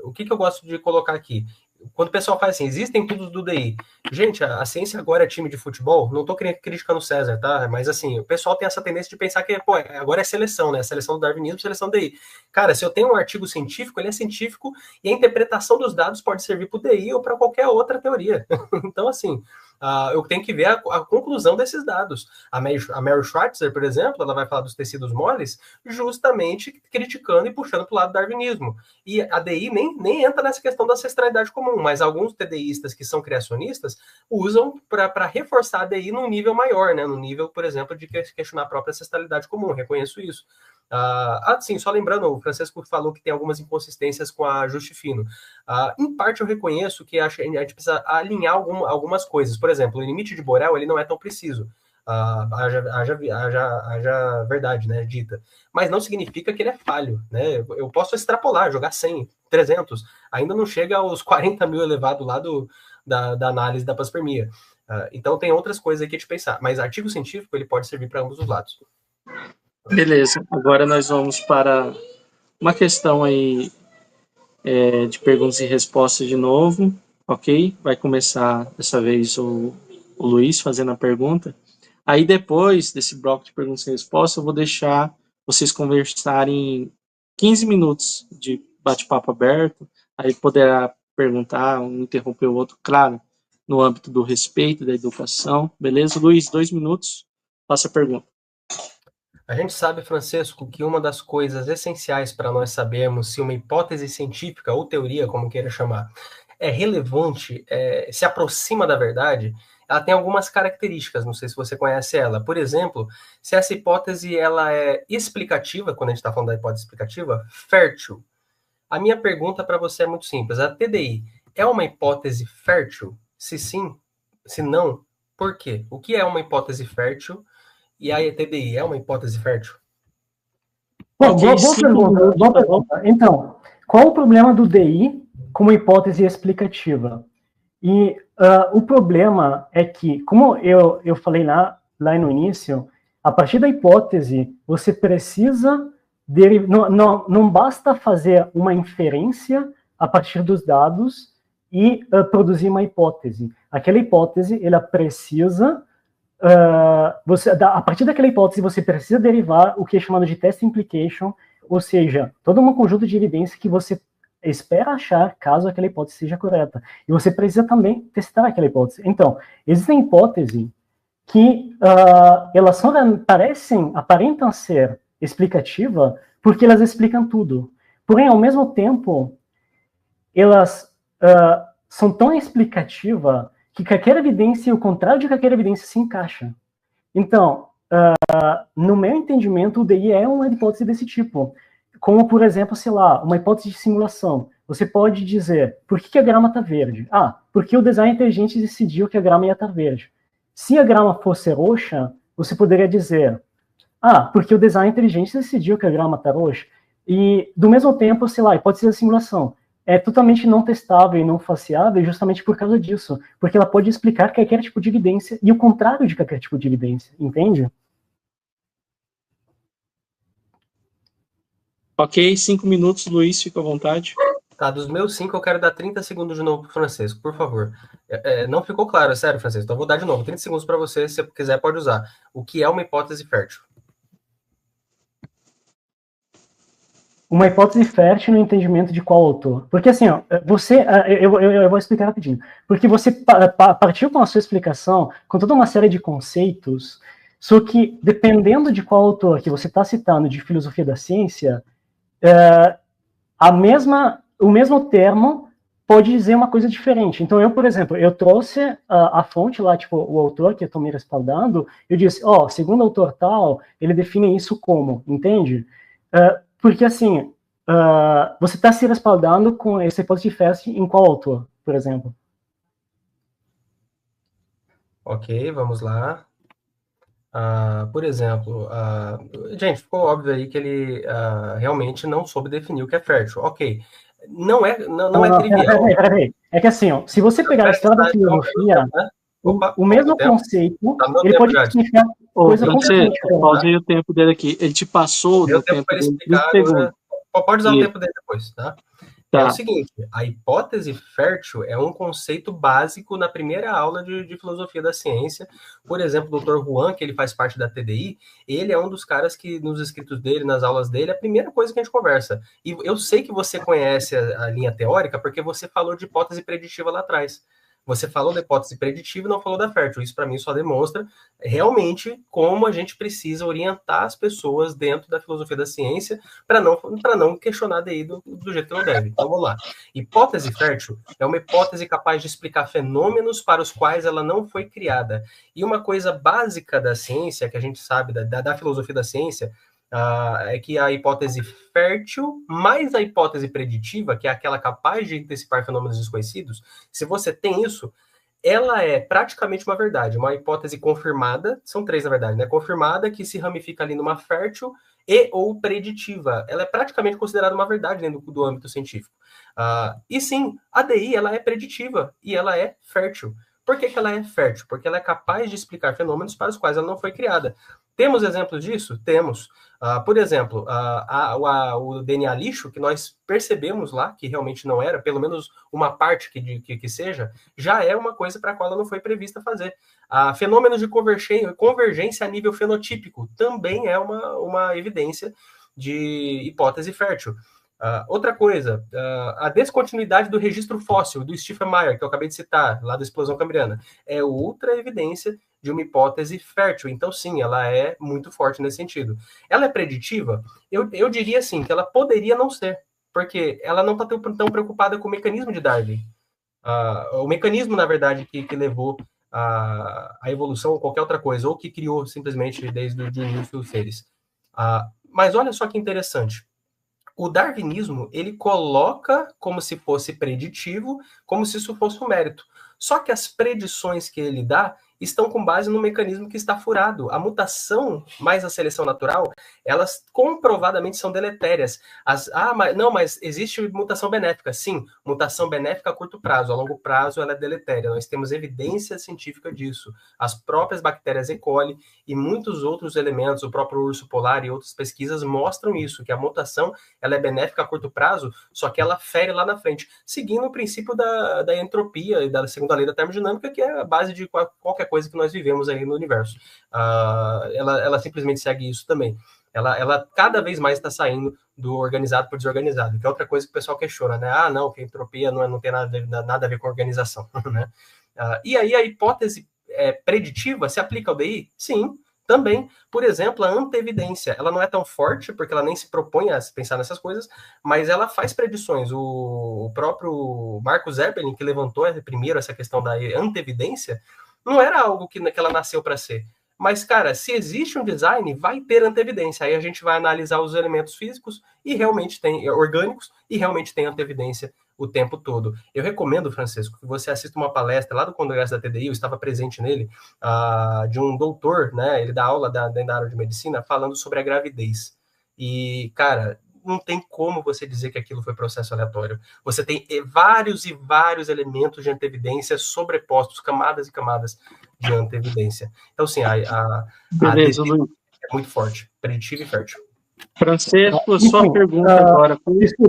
O que eu gosto de colocar aqui? Quando o pessoal fala assim, existem estudos do DI. Gente, a ciência agora é time de futebol. Não estou criticando o César, tá? Mas assim, o pessoal tem essa tendência de pensar que, pô, agora é seleção, né? Seleção do darwinismo, seleção do DI. Cara, se eu tenho um artigo científico, ele é científico e a interpretação dos dados pode servir para o DI ou para qualquer outra teoria. Então, assim, eu tenho que ver a conclusão desses dados. A Mary Schweitzer, por exemplo, ela vai falar dos tecidos moles justamente criticando e puxando para o lado do darwinismo. E a DI nem entra nessa questão da ancestralidade comum, mas alguns TDIstas que são criacionistas usam para reforçar a DI num nível maior, né? No nível, por exemplo, de questionar a própria ancestralidade comum. Reconheço isso. Sim, só lembrando, o Francisco falou que tem algumas inconsistências com a ajuste fino. Em parte eu reconheço que a gente precisa alinhar algumas coisas. Por exemplo, o limite de Borel ele não é tão preciso. Haja verdade, né, dita. Mas não significa que ele é falho, né? Eu posso extrapolar, jogar 100, 300, ainda não chega aos 40 mil elevado lá da análise da panspermia. Então tem outras coisas aqui de pensar, mas artigo científico ele pode servir para ambos os lados. Beleza, agora nós vamos para uma questão aí de perguntas e respostas de novo, ok? Vai começar dessa vez o Luiz fazendo a pergunta. Aí depois desse bloco de perguntas e respostas, eu vou deixar vocês conversarem 15 minutos de bate-papo aberto, aí poderá perguntar, um interromper o outro, claro, no âmbito do respeito, da educação. Beleza? Luiz, 2 minutos, faça a pergunta. A gente sabe, Francisco, que uma das coisas essenciais para nós sabermos se uma hipótese científica ou teoria, como queira chamar, é relevante, se aproxima da verdade, ela tem algumas características, não sei se você conhece ela. Por exemplo, se essa hipótese ela é explicativa, quando a gente está falando da hipótese explicativa, fértil. A minha pergunta para você é muito simples. A TDI é uma hipótese fértil? Se sim, se não, por quê? O que é uma hipótese fértil e a TDI é uma hipótese fértil? Bom, boa pergunta. Então, qual o problema do DI como hipótese explicativa? E o problema é que, como eu falei lá no início, a partir da hipótese, você precisa não basta fazer uma inferência a partir dos dados e produzir uma hipótese. Aquela hipótese, ela precisa a partir daquela hipótese, você precisa derivar o que é chamado de test implication, ou seja, todo um conjunto de evidência que você espera achar caso aquela hipótese seja correta. E você precisa também testar aquela hipótese. Então, existem hipóteses que elas só aparentam ser explicativa porque elas explicam tudo. Porém, ao mesmo tempo, elas são tão explicativas que qualquer evidência, o contrário de qualquer evidência, se encaixa. Então, no meu entendimento, o DI é uma hipótese desse tipo. Como, por exemplo, sei lá, uma hipótese de simulação. Você pode dizer, por que a grama está verde? Ah, porque o design inteligente decidiu que a grama ia estar verde. Se a grama fosse roxa, você poderia dizer, porque o design inteligente decidiu que a grama está roxa. E, do mesmo tempo, sei lá, hipótese da simulação é totalmente não testável e não faciável justamente por causa disso, porque ela pode explicar qualquer tipo de evidência e o contrário de qualquer tipo de evidência, entende? Ok, 5 minutos, Luiz, fica à vontade. Tá, dos meus 5 eu quero dar 30 segundos de novo para o Francisco, por favor. Não ficou claro, sério, Francisco, então eu vou dar de novo, 30 segundos para você, se você quiser pode usar. O que é uma hipótese fértil? Uma hipótese fértil no entendimento de qual autor. Porque assim, eu vou explicar rapidinho. Porque você partiu com a sua explicação com toda uma série de conceitos, só que dependendo de qual autor que você está citando de filosofia da ciência, o mesmo termo pode dizer uma coisa diferente. Então por exemplo, eu trouxe a fonte lá, tipo, o autor que eu estou me respaldando, eu disse, segundo o autor tal, ele define isso como, entende? Porque, assim, você está se respaldando com essa hipótese de fértil em qual autor, por exemplo? Ok, vamos lá. Por exemplo, gente, ficou óbvio aí que ele realmente não soube definir o que é fértil. Ok, não é trivial. Peraí. É que assim, se você pegar a história da filosofia, o mesmo conceito, ele pode significar coisa completamente diferente. Pausei o tempo dele aqui. Ele te passou do tempo para dele. explicar agora. Pode usar o tempo dele depois, tá? Tá. É o seguinte, a hipótese fértil é um conceito básico na primeira aula de filosofia da ciência. Por exemplo, o Dr. Juan, que ele faz parte da TDI, ele é um dos caras que, nos escritos dele, nas aulas dele, é a primeira coisa que a gente conversa. E eu sei que você conhece a linha teórica porque você falou de hipótese preditiva lá atrás. Você falou da hipótese preditiva e não falou da fértil. Isso, para mim, só demonstra realmente como a gente precisa orientar as pessoas dentro da filosofia da ciência para não questionar daí do jeito que não deve. Então, vamos lá. Hipótese fértil é uma hipótese capaz de explicar fenômenos para os quais ela não foi criada. E uma coisa básica da ciência, que a gente sabe, da filosofia da ciência, é que a hipótese fértil mais a hipótese preditiva, que é aquela capaz de antecipar fenômenos desconhecidos, se você tem isso, ela é praticamente uma verdade, uma hipótese confirmada, são 3 na verdade, né? Confirmada, que se ramifica ali numa fértil e ou preditiva. Ela é praticamente considerada uma verdade dentro do âmbito científico. E sim, a DI ela é preditiva e ela é fértil. Por que ela é fértil? Porque ela é capaz de explicar fenômenos para os quais ela não foi criada. Temos exemplos disso? Temos. Por exemplo, o DNA lixo, que nós percebemos lá, que realmente não era, pelo menos uma parte que seja, já é uma coisa para a qual ela não foi prevista fazer. Fenômenos de convergência a nível fenotípico também é uma evidência de hipótese fértil. Outra coisa, a descontinuidade do registro fóssil do Stephen Meyer, que eu acabei de citar, lá da explosão cambriana, é outra evidência de uma hipótese fértil. Então, sim, ela é muito forte nesse sentido. Ela é preditiva? Eu diria, sim, que ela poderia não ser, porque ela não está tão preocupada com o mecanismo de Darwin. O mecanismo, na verdade, que levou a evolução ou qualquer outra coisa, ou que criou simplesmente desde o início os seres. Mas olha só que interessante. O darwinismo, ele coloca como se fosse preditivo, como se isso fosse um mérito. Só que as predições que ele dá estão com base no mecanismo que está furado. A mutação mais a seleção natural, elas comprovadamente são deletérias. Mas existe mutação benéfica. Sim, mutação benéfica a curto prazo. A longo prazo ela é deletéria. Nós temos evidência científica disso. As próprias bactérias E. coli e muitos outros elementos, o próprio urso polar e outras pesquisas mostram isso, que a mutação ela é benéfica a curto prazo, só que ela fere lá na frente, seguindo o princípio da entropia e da segunda lei da termodinâmica, que é a base de qualquer coisa que nós vivemos aí no universo. Ela simplesmente segue isso também. Ela cada vez mais está saindo do organizado para o desorganizado, que é outra coisa que o pessoal questiona, né? Não, que a entropia não tem nada a ver com organização, né? E aí a hipótese preditiva se aplica ao DI? Sim, também. Por exemplo, a anteevidência, ela não é tão forte, porque ela nem se propõe a pensar nessas coisas, mas ela faz predições. O próprio Marcus Eberlin, que levantou primeiro essa questão da anteevidência, não era algo que ela nasceu para ser. Mas, cara, se existe um design, vai ter anteevidência. Aí a gente vai analisar os elementos físicos e realmente tem orgânicos e realmente tem anteevidência o tempo todo. Eu recomendo, Francisco, que você assista uma palestra lá do Congresso da TDI, eu estava presente nele, de um doutor, né? Ele dá aula da área de medicina falando sobre a gravidez. E, cara, não tem como você dizer que aquilo foi processo aleatório. Você tem vários e vários elementos de anteevidência sobrepostos, camadas e camadas de anteevidência. Então, sim, Beleza, Luiz. é muito forte, preditivo e fértil. Francisco, sua pergunta agora.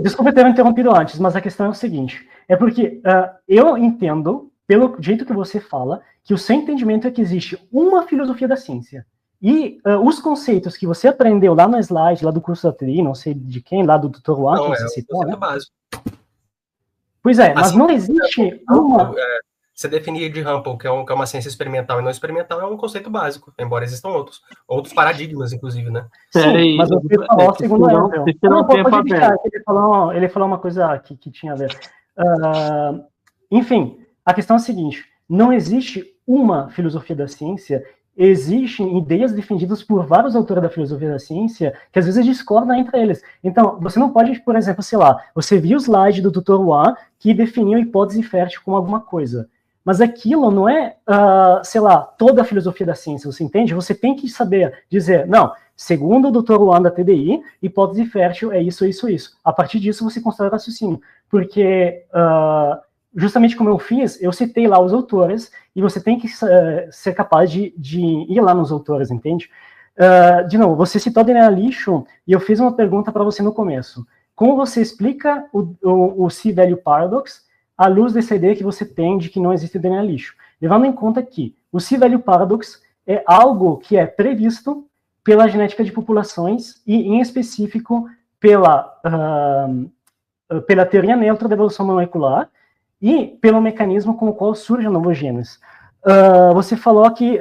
Desculpa ter interrompido antes, mas a questão é o seguinte, é porque eu entendo, pelo jeito que você fala, que o seu entendimento é que existe uma filosofia da ciência. E os conceitos que você aprendeu lá no slide, lá do curso da TI, não sei de quem, lá do Dr. Juan, que você citou, né? Básico. Pois é, mas assim, não existe uma... Você definir de Rumpel, que é uma ciência experimental e não experimental, é um conceito básico, embora existam outros paradigmas, inclusive, né? Sim, mas você falou segundo Rumpel. Não, pode deixar, ele falou uma coisa que tinha a ver. Enfim, a questão é a seguinte, não existe uma filosofia da ciência, existem ideias defendidas por vários autores da filosofia da ciência que às vezes discordam entre eles. Então, você não pode, por exemplo, sei lá, você viu o slide do Dr. Juan que definiu a hipótese fértil como alguma coisa. Mas aquilo não é, sei lá, toda a filosofia da ciência, você entende? Você tem que saber dizer, não, segundo o Dr. Juan da TDI, hipótese fértil é isso, isso, isso. A partir disso, você constrói o raciocínio. Porque, justamente como eu fiz, eu citei lá os autores, e você tem que ser capaz de ir lá nos autores, entende? De novo, você citou DNA lixo, e eu fiz uma pergunta para você no começo. Como você explica o C-Value Paradox à luz dessa ideia que você tem de que não existe DNA lixo? Levando em conta que o C-Value Paradox é algo que é previsto pela genética de populações e, em específico, pela teoria neutra da evolução molecular e pelo mecanismo com o qual surgem novos genes. Você falou que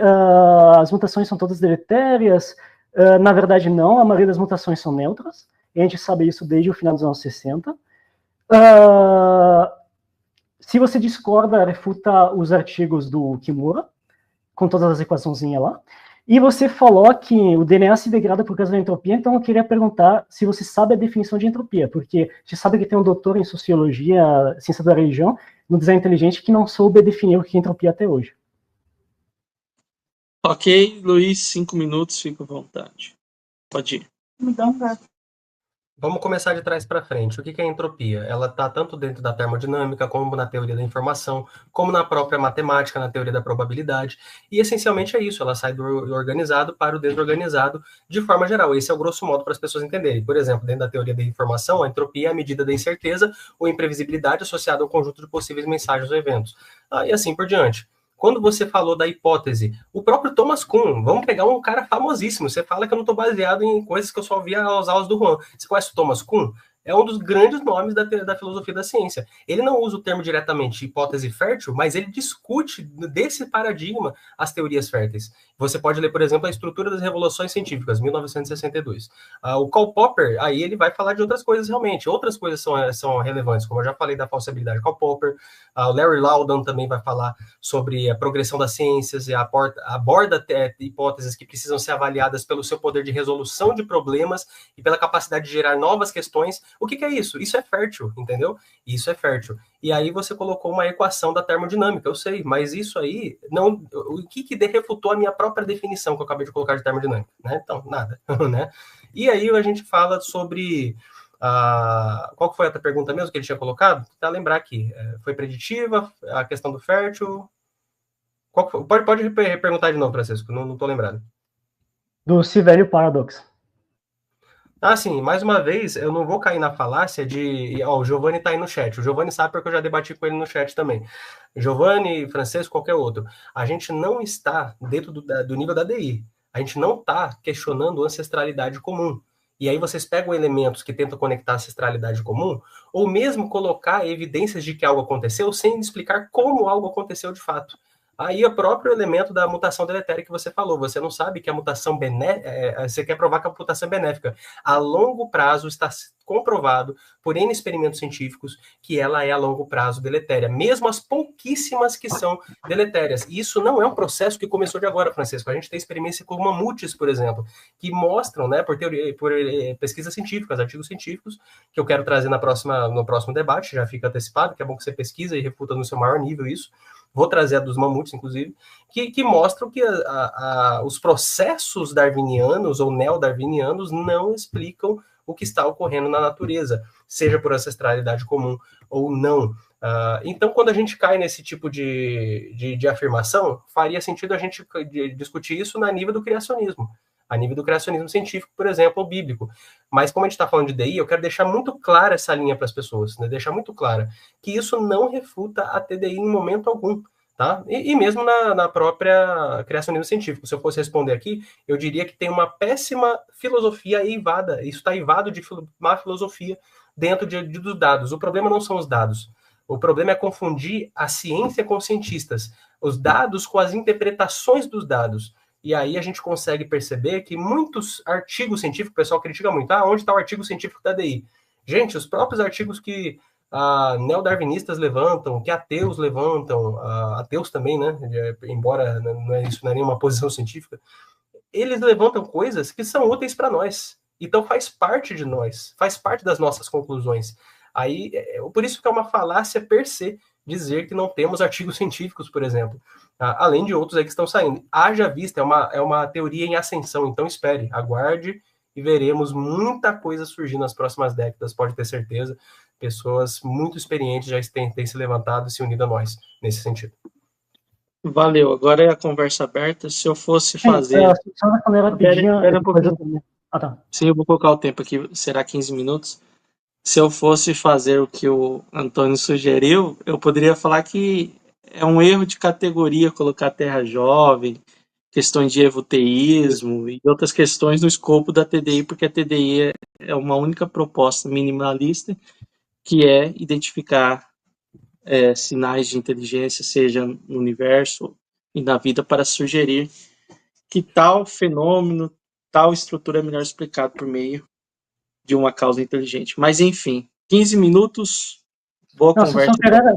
as mutações são todas deletérias. Na verdade, não. A maioria das mutações são neutras. E a gente sabe isso desde o final dos anos 60. Se você discorda, refuta os artigos do Kimura, com todas as equaçõezinhas lá. E você falou que o DNA se degrada por causa da entropia, então eu queria perguntar se você sabe a definição de entropia, porque a gente sabe que tem um doutor em sociologia, ciência da religião, no design inteligente, que não soube definir o que é entropia até hoje. Ok, Luiz, 5 minutos, fica à vontade. Pode ir. Vamos começar de trás para frente. O que é entropia? Ela está tanto dentro da termodinâmica, como na teoria da informação, como na própria matemática, na teoria da probabilidade. E, essencialmente, é isso. Ela sai do organizado para o desorganizado, de forma geral. Esse é o grosso modo para as pessoas entenderem. Por exemplo, dentro da teoria da informação, a entropia é a medida da incerteza ou imprevisibilidade associada ao conjunto de possíveis mensagens ou eventos. E assim por diante. Quando você falou da hipótese, o próprio Thomas Kuhn, vamos pegar um cara famosíssimo, você fala que eu não estou baseado em coisas que eu só via aos aulas do Juan. Você conhece o Thomas Kuhn? é um dos grandes nomes da filosofia da ciência. Ele não usa o termo diretamente hipótese fértil, mas ele discute desse paradigma as teorias férteis. Você pode ler, por exemplo, A Estrutura das Revoluções Científicas, 1962. O Karl Popper, aí ele vai falar de outras coisas realmente. Outras coisas são relevantes, como eu já falei da falsibilidade. Karl Popper, o Larry Laudan também vai falar sobre a progressão das ciências e aborda hipóteses que precisam ser avaliadas pelo seu poder de resolução de problemas e pela capacidade de gerar novas questões. O que é isso? Isso é fértil, entendeu? Isso é fértil. E aí você colocou uma equação da termodinâmica, eu sei, mas isso aí, não, o que refutou a minha própria definição que eu acabei de colocar de termodinâmica? Né? Então, nada. Né? E aí a gente fala sobre... qual foi a outra pergunta mesmo que ele tinha colocado? Para lembrar aqui, foi preditiva, a questão do fértil... Pode perguntar de novo, Francisco, não estou lembrado. Do C-Value Paradox. Sim, mais uma vez, eu não vou cair na falácia de... o Giovanni está aí no chat. O Giovanni sabe porque eu já debati com ele no chat também. Giovanni, Francesco, qualquer outro. A gente não está dentro do nível da DI. A gente não está questionando ancestralidade comum. E aí vocês pegam elementos que tentam conectar a ancestralidade comum, ou mesmo colocar evidências de que algo aconteceu sem explicar como algo aconteceu de fato. Aí o próprio elemento da mutação deletéria que você falou, você não sabe que a mutação benéfica, você quer provar que a mutação é benéfica. A longo prazo está comprovado por N experimentos científicos que ela é a longo prazo deletéria, mesmo as pouquíssimas que são deletérias. E isso não é um processo que começou de agora, Francisco. A gente tem experiência com mamutes, por exemplo, que mostram, né, por pesquisas científicas, artigos científicos, que eu quero trazer no próximo debate, já fica antecipado, que é bom que você pesquisa e refuta no seu maior nível isso. Vou trazer a dos mamutes, inclusive, que mostram que os processos darwinianos ou neodarwinianos não explicam o que está ocorrendo na natureza, seja por ancestralidade comum ou não. Então, quando a gente cai nesse tipo de afirmação, faria sentido a gente discutir isso a nível do criacionismo. A nível do criacionismo científico, por exemplo, ou bíblico. Mas como a gente está falando de DI, eu quero deixar muito clara essa linha para as pessoas, né? Deixar muito clara que isso não refuta a TDI em momento algum, tá? E mesmo na própria criacionismo científico. Se eu fosse responder aqui, eu diria que tem uma péssima filosofia eivada. Isso está eivado de má filosofia dentro dos dados. O problema não são os dados. O problema é confundir a ciência com os cientistas. Os dados com as interpretações dos dados. E aí a gente consegue perceber que muitos artigos científicos, o pessoal critica muito, onde está o artigo científico da DI? Gente, os próprios artigos que neodarwinistas levantam, que ateus levantam, ateus também, né? Embora isso não é nenhuma posição científica, eles levantam coisas que são úteis para nós. Então faz parte de nós, faz parte das nossas conclusões. Aí, por isso que é uma falácia per se dizer que não temos artigos científicos, por exemplo. Além de outros aí que estão saindo. Haja vista, é uma teoria em ascensão, então espere, aguarde e veremos muita coisa surgir nas próximas décadas, pode ter certeza. Pessoas muito experientes já têm se levantado e se unido a nós, nesse sentido. Valeu, agora é a conversa aberta. Se eu fosse fazer... Só na câmera rapidinho... Tá. Sim, eu vou colocar o tempo aqui, será 15 minutos. Se eu fosse fazer o que o Antônio sugeriu, eu poderia falar que é um erro de categoria colocar Terra Jovem, questões de evoteísmo e outras questões no escopo da TDI, porque a TDI é uma única proposta minimalista, que é identificar sinais de inteligência, seja no universo e na vida, para sugerir que tal fenômeno, tal estrutura é melhor explicado por meio de uma causa inteligente. Mas, enfim, 15 minutos, boa conversa.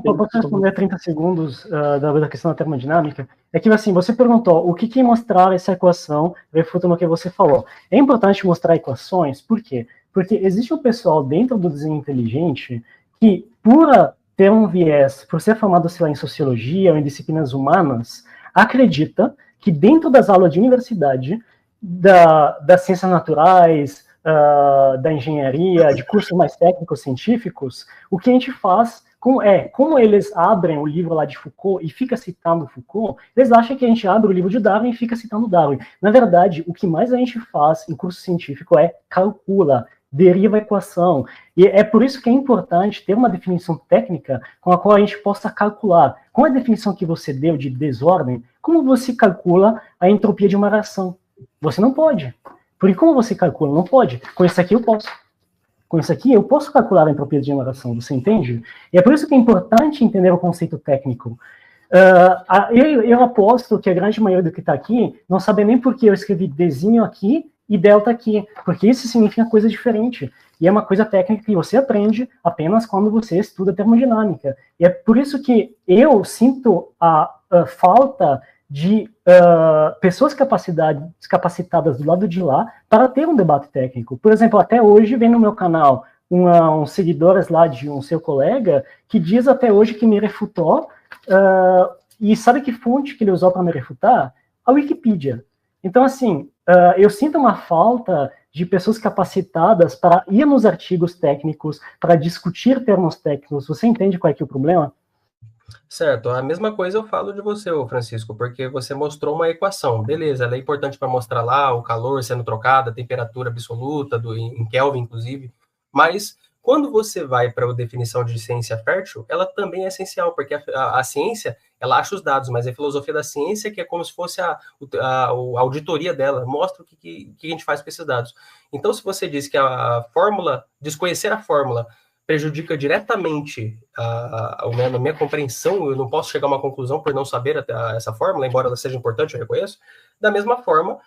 Posso responder 30 segundos da questão da termodinâmica? É que, assim, você perguntou o que mostrar essa equação refutando o que você falou. É importante mostrar equações, por quê? Porque existe um pessoal dentro do desenho inteligente que, por ter um viés, por ser formado, sei lá, em sociologia ou em disciplinas humanas, acredita que dentro das aulas de universidade, das ciências naturais, da engenharia, de cursos mais técnicos, científicos, o que a gente faz, como eles abrem o livro lá de Foucault e fica citando Foucault, eles acham que a gente abre o livro de Darwin e fica citando Darwin. Na verdade, o que mais a gente faz em curso científico é calcula, deriva a equação. E é por isso que é importante ter uma definição técnica com a qual a gente possa calcular. Com a definição que você deu de desordem, como você calcula a entropia de uma reação? Você não pode. Porque como você calcula? Não pode. Com isso aqui eu posso. com isso aqui, eu posso calcular a entropia de generação, você entende? E é por isso que é importante entender o conceito técnico. Eu aposto que a grande maioria do que está aqui não sabe nem por que eu escrevi Dzinho aqui e delta aqui, porque isso significa coisa diferente. E é uma coisa técnica que você aprende apenas quando você estuda termodinâmica. E é por isso que eu sinto a falta de pessoas capacitadas do lado de lá para ter um debate técnico. Por exemplo, até hoje vem no meu canal uns seguidores lá de um seu colega que diz até hoje que me refutou, e sabe que fonte que ele usou para me refutar? A Wikipedia. Então, assim, eu sinto uma falta de pessoas capacitadas para ir nos artigos técnicos, para discutir termos técnicos. Você entende qual é que é o problema? Certo, a mesma coisa eu falo de você, Francisco, porque você mostrou uma equação. Beleza, ela é importante para mostrar lá o calor sendo trocado, a temperatura absoluta, em Kelvin, inclusive, mas quando você vai para a definição de ciência fértil, ela também é essencial, porque a ciência, ela acha os dados, mas a filosofia da ciência, que é como se fosse a auditoria dela, mostra o que a gente faz com esses dados. Então, se você diz que a fórmula, desconhecer a fórmula, prejudica diretamente a minha compreensão, eu não posso chegar a uma conclusão por não saber essa fórmula, embora ela seja importante, eu reconheço. Da mesma forma,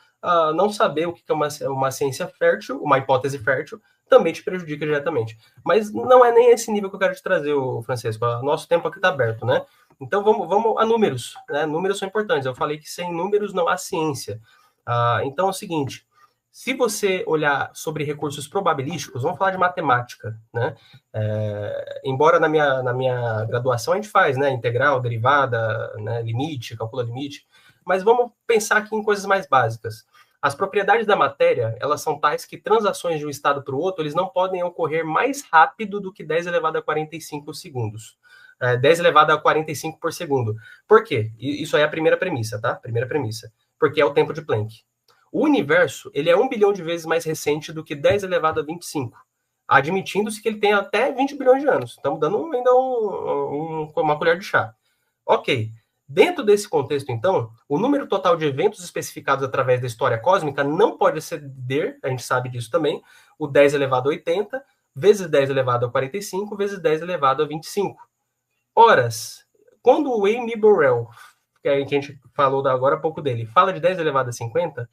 não saber o que é uma ciência fértil, uma hipótese fértil, também te prejudica diretamente. Mas não é nem esse nível que eu quero te trazer, Francisco. Nosso tempo aqui está aberto, né? Então vamos a números, né? Números são importantes. Eu falei que sem números não há ciência. Então é o seguinte, se você olhar sobre recursos probabilísticos, vamos falar de matemática, né? Embora na minha graduação a gente faz, né? Integral, derivada, né? Limite, calcula limite, mas vamos pensar aqui em coisas mais básicas. As propriedades da matéria, elas são tais que transações de um estado para o outro, eles não podem ocorrer mais rápido do que 10 elevado a 45 segundos. 10 elevado a 45 por segundo. Por quê? Isso aí é a primeira premissa, tá? Primeira premissa. Porque é o tempo de Planck. O universo, ele é 1 bilhão de vezes mais recente do que 10 elevado a 25, admitindo-se que ele tem até 20 bilhões de anos. Estamos dando ainda uma colher de chá. Ok. Dentro desse contexto, então, o número total de eventos especificados através da história cósmica não pode exceder, a gente sabe disso também, o 10 elevado a 80, vezes 10 elevado a 45, vezes 10 elevado a 25. Horas, quando o Amy Borel, que a gente falou agora há pouco dele, fala de 10 elevado a 50,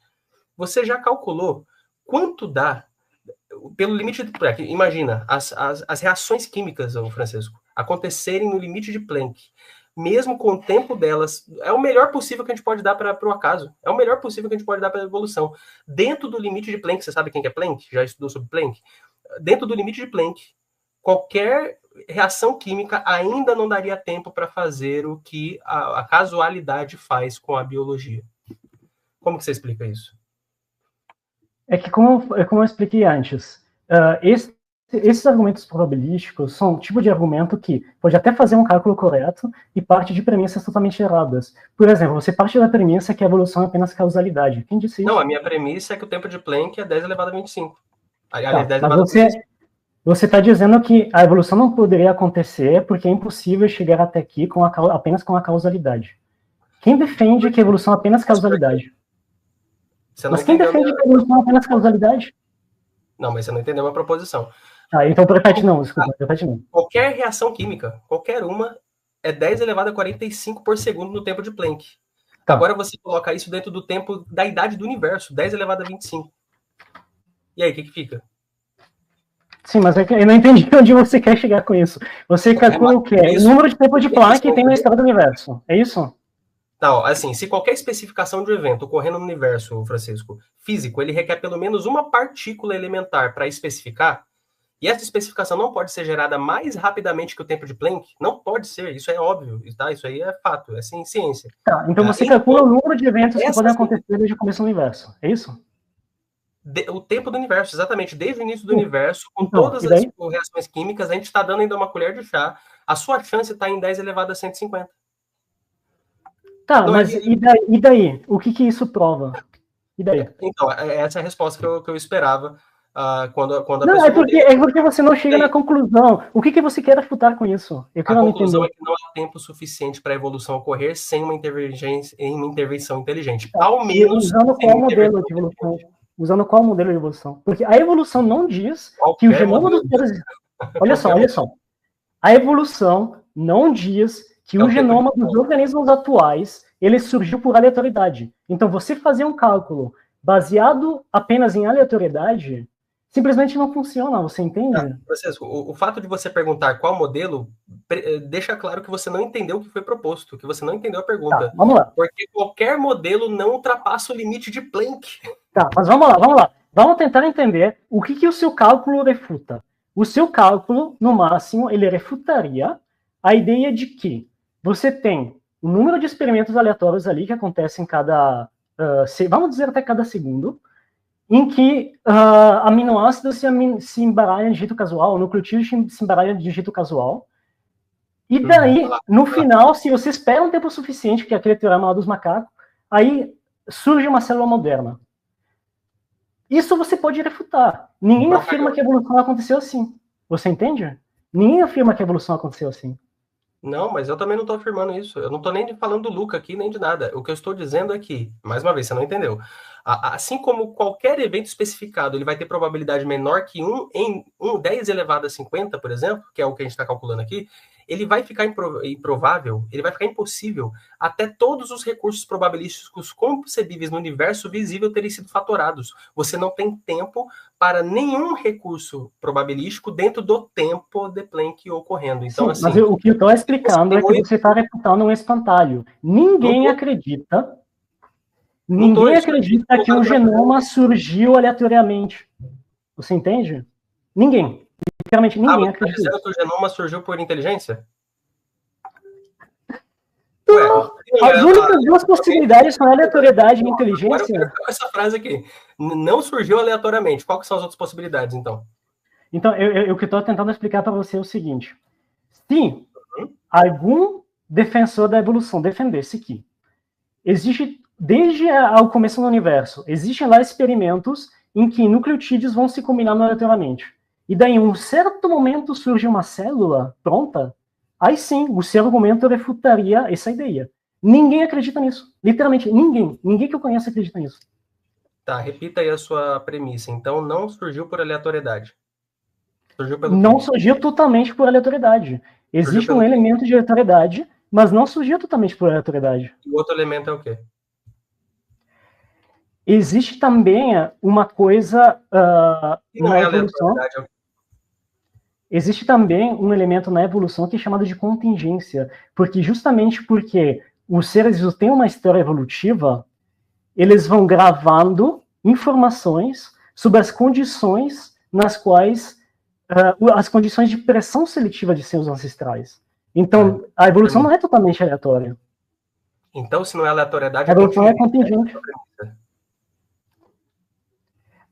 você já calculou quanto dá pelo limite de Planck? Imagina, as reações químicas, Francisco, acontecerem no limite de Planck. Mesmo com o tempo delas, é o melhor possível que a gente pode dar para o acaso. É o melhor possível que a gente pode dar para a evolução. Dentro do limite de Planck, você sabe quem que é Planck? Já estudou sobre Planck? Dentro do limite de Planck, qualquer reação química ainda não daria tempo para fazer o que a casualidade faz com a biologia. Como que você explica isso? É que, como eu expliquei antes, esses argumentos probabilísticos são um tipo de argumento que pode até fazer um cálculo correto e parte de premissas totalmente erradas. Por exemplo, você parte da premissa que a evolução é apenas causalidade. Quem disse isso? Não, a minha premissa é que o tempo de Planck é 10 elevado a 25. Aliás, 10 elevado a 25. Você está dizendo que a evolução não poderia acontecer porque é impossível chegar até aqui apenas com a causalidade. Quem defende que a evolução é apenas causalidade? Mas quem defende que a evolução é apenas causalidade? Não, mas você não entendeu a minha proposição. Então repete não, desculpa, repete não. Qualquer reação química, qualquer uma, é 10 elevado a 45 por segundo no tempo de Planck. Tá. Agora você coloca isso dentro do tempo da idade do universo, 10 elevado a 25. E aí, o que fica? Sim, mas eu não entendi onde você quer chegar com isso. Você calcula o quê? O número de tempo de Planck tem na história do universo. É isso? Não, assim, se qualquer especificação de um evento ocorrendo no universo, Francisco, físico, ele requer pelo menos uma partícula elementar para especificar, e essa especificação não pode ser gerada mais rapidamente que o tempo de Planck, não pode ser, isso é óbvio, tá? Isso aí é fato, é ciência. Tá, então você calcula o número de eventos que podem acontecer desde o começo do universo, é isso? O tempo do universo, exatamente, desde o início do universo, com todas as reações químicas, a gente está dando ainda uma colher de chá, a sua chance está em 10 elevado a 150. Tá, não, mas e daí? O que isso prova? E daí? Então, essa é a resposta que eu esperava quando a não, é porque você não chega na conclusão. O que você quer refutar com isso? A conclusão é que não há tempo suficiente para a evolução ocorrer sem uma intervenção inteligente. Ao menos... Usando qual modelo de evolução Usando qual modelo de evolução? Porque a evolução não diz que o genoma dos seres... Olha só. A evolução não diz que o genoma dos organismos atuais ele surgiu por aleatoriedade. Então, você fazer um cálculo baseado apenas em aleatoriedade simplesmente não funciona, você entende? Francisco, o fato de você perguntar qual modelo deixa claro que você não entendeu o que foi proposto, que você não entendeu a pergunta. Tá, vamos lá. Porque qualquer modelo não ultrapassa o limite de Planck. Tá, mas vamos lá. Vamos tentar entender o que o seu cálculo refuta. O seu cálculo, no máximo, ele refutaria a ideia de que você tem um número de experimentos aleatórios ali que acontecem vamos dizer até cada segundo, em que aminoácidos se embaralham de jeito casual, nucleotídeos se embaralham de jeito casual. E daí, no final, se você espera um tempo suficiente, que é aquele teorema lá dos macacos, aí surge uma célula moderna. Isso você pode refutar. Ninguém afirma que a evolução aconteceu assim. Você entende? Ninguém afirma que a evolução aconteceu assim. Não, mas eu também não estou afirmando isso. Eu não estou nem falando do Luca aqui, nem de nada. O que eu estou dizendo é que, mais uma vez, você não entendeu. Assim como qualquer evento especificado, ele vai ter probabilidade menor que 1 em 10 elevado a 50, por exemplo, que é o que a gente está calculando aqui, ele vai ficar improvável, ele vai ficar impossível até todos os recursos probabilísticos concebíveis no universo visível terem sido fatorados. Você não tem tempo para nenhum recurso probabilístico dentro do tempo de Planck ocorrendo. Então, sim, assim, mas o que eu estou explicando é que você está refutando um espantalho. Ninguém acredita que o genoma surgiu aleatoriamente. Você entende? Ninguém. Literalmente ninguém acredita. Você está dizendo que o genoma surgiu por inteligência? As únicas duas possibilidades são aleatoriedade e inteligência. Agora eu quero essa frase aqui. Não surgiu aleatoriamente. Qual que são as outras possibilidades, então? Então, o que eu estou tentando explicar para você é o seguinte. Se algum defensor da evolução defendesse que existe, desde o começo do universo, existem lá experimentos em que nucleotídeos vão se combinar aleatoriamente. E daí, em um certo momento, surge uma célula pronta, aí sim, o seu argumento refutaria essa ideia. Ninguém acredita nisso. Literalmente, ninguém. Ninguém que eu conheço acredita nisso. Tá, repita aí a sua premissa. Então, não surgiu por aleatoriedade. Não surgiu totalmente por aleatoriedade. Existe um elemento de aleatoriedade, mas não surgiu totalmente por aleatoriedade. E o outro elemento é o quê? Existe também uma coisa na evolução. Existe também um elemento na evolução que é chamado de contingência, porque justamente porque os seres vivos têm uma história evolutiva, eles vão gravando informações sobre as condições nas quais as condições de pressão seletiva de seus ancestrais. Então, a evolução não é totalmente aleatória. Então, se não é aleatoriedade, a evolução é contingente.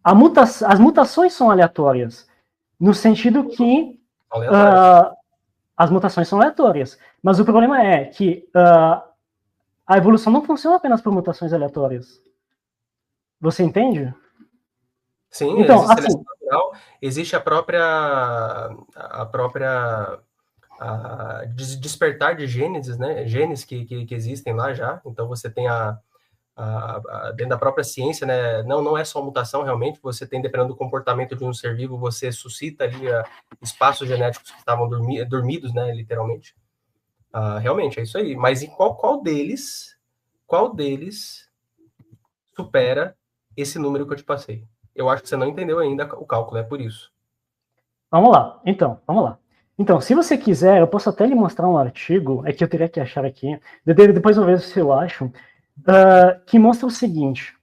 As mutações são aleatórias, no sentido que as mutações são aleatórias. Mas o problema é que a evolução não funciona apenas por mutações aleatórias. Você entende? Sim, então, existe seleção natural, existe a própria despertar de genes, né? Genes que existem lá já. Então você tem dentro da própria ciência, né? Não é só mutação, realmente. Você tem, dependendo do comportamento de um ser vivo, você suscita ali espaços genéticos que estavam dormidos, né? Literalmente. Realmente, é isso aí. Mas em qual deles supera esse número que eu te passei? Eu acho que você não entendeu ainda o cálculo, é por isso. Vamos lá. Então, se você quiser, eu posso até lhe mostrar um artigo, é que eu teria que achar aqui, depois eu vejo se eu acho, que mostra o seguinte,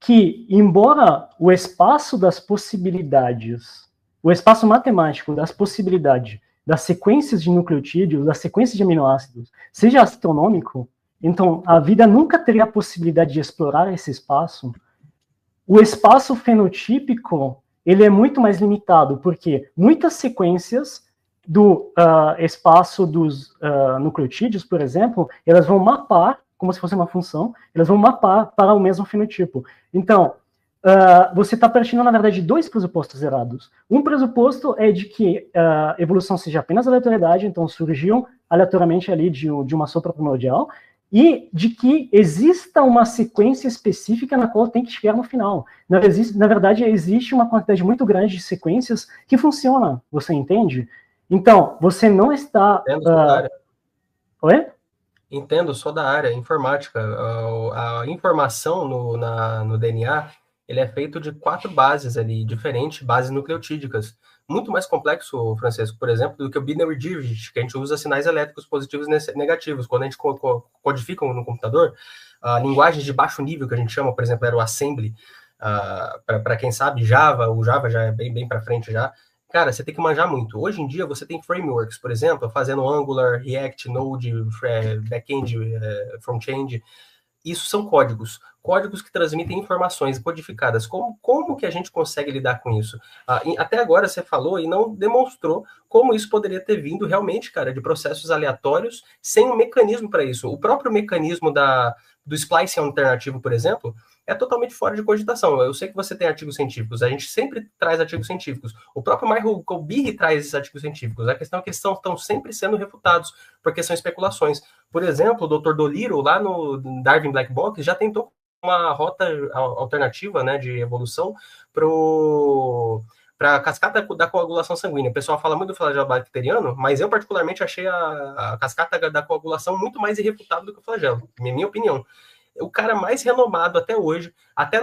que embora o espaço das possibilidades, o espaço matemático das possibilidades das sequências de nucleotídeos, das sequências de aminoácidos, seja astronômico, então a vida nunca teria a possibilidade de explorar esse espaço. O espaço fenotípico, ele é muito mais limitado, porque muitas sequências do espaço dos nucleotídeos, por exemplo, elas vão mapar, como se fosse uma função, elas vão mapar para o mesmo fenotipo. Então, você está partindo, na verdade, de dois pressupostos errados. Um pressuposto é de que a evolução seja apenas aleatoriedade, então surgiu aleatoriamente ali de uma sopra primordial, e de que exista uma sequência específica na qual tem que chegar no final. Na verdade, existe uma quantidade muito grande de sequências que funciona, você entende? Então, você não está... Entendo, sou da área. Oi? Entendo, sou da área, informática. A informação no DNA, ele é feito de 4 bases ali, diferentes, bases nucleotídicas. Muito mais complexo, Francisco, por exemplo, do que o binary digit, que a gente usa sinais elétricos positivos e negativos. Quando a gente codifica no computador, linguagens de baixo nível, que a gente chama, por exemplo, era o assembly, para quem sabe, Java, o Java já é bem para frente já. Cara, você tem que manjar muito. Hoje em dia, você tem frameworks, por exemplo, fazendo Angular, React, Node, back-end, front-end. Isso são códigos que transmitem informações codificadas. Como que a gente consegue lidar com isso? Até agora você falou e não demonstrou como isso poderia ter vindo realmente, cara, de processos aleatórios sem um mecanismo para isso. O próprio mecanismo do splicing alternativo, por exemplo, é totalmente fora de cogitação. Eu sei que você tem artigos científicos, a gente sempre traz artigos científicos. O próprio Michael Birri traz esses artigos científicos. A questão é que eles estão sempre sendo refutados, porque são especulações. Por exemplo, o Dr. Dolittle, lá no Darwin Black Box, já tentou uma rota alternativa, né, de evolução para a cascata da coagulação sanguínea. O pessoal fala muito do flagelo bacteriano, mas eu particularmente achei a cascata da coagulação muito mais irrefutável do que o flagelo, minha opinião. O cara mais renomado até hoje, até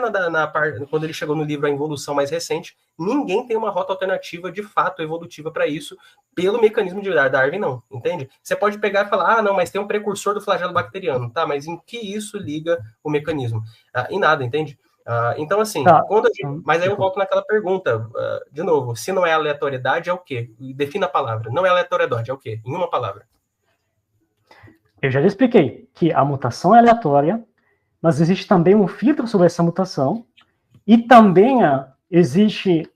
quando ele chegou no livro A Involução mais recente, ninguém tem uma rota alternativa de fato evolutiva para isso, pelo mecanismo de Darwin, não, entende? Você pode pegar e falar, não, mas tem um precursor do flagelo bacteriano, tá, mas em que isso liga o mecanismo? Em nada, entende? Então, assim, Tá. Mas aí eu volto naquela pergunta, de novo, se não é aleatoriedade, é o quê? Defina a palavra. Não é aleatoriedade, é o quê? Em uma palavra. Eu já lhe expliquei que a mutação é aleatória, mas existe também um filtro sobre essa mutação, e também existe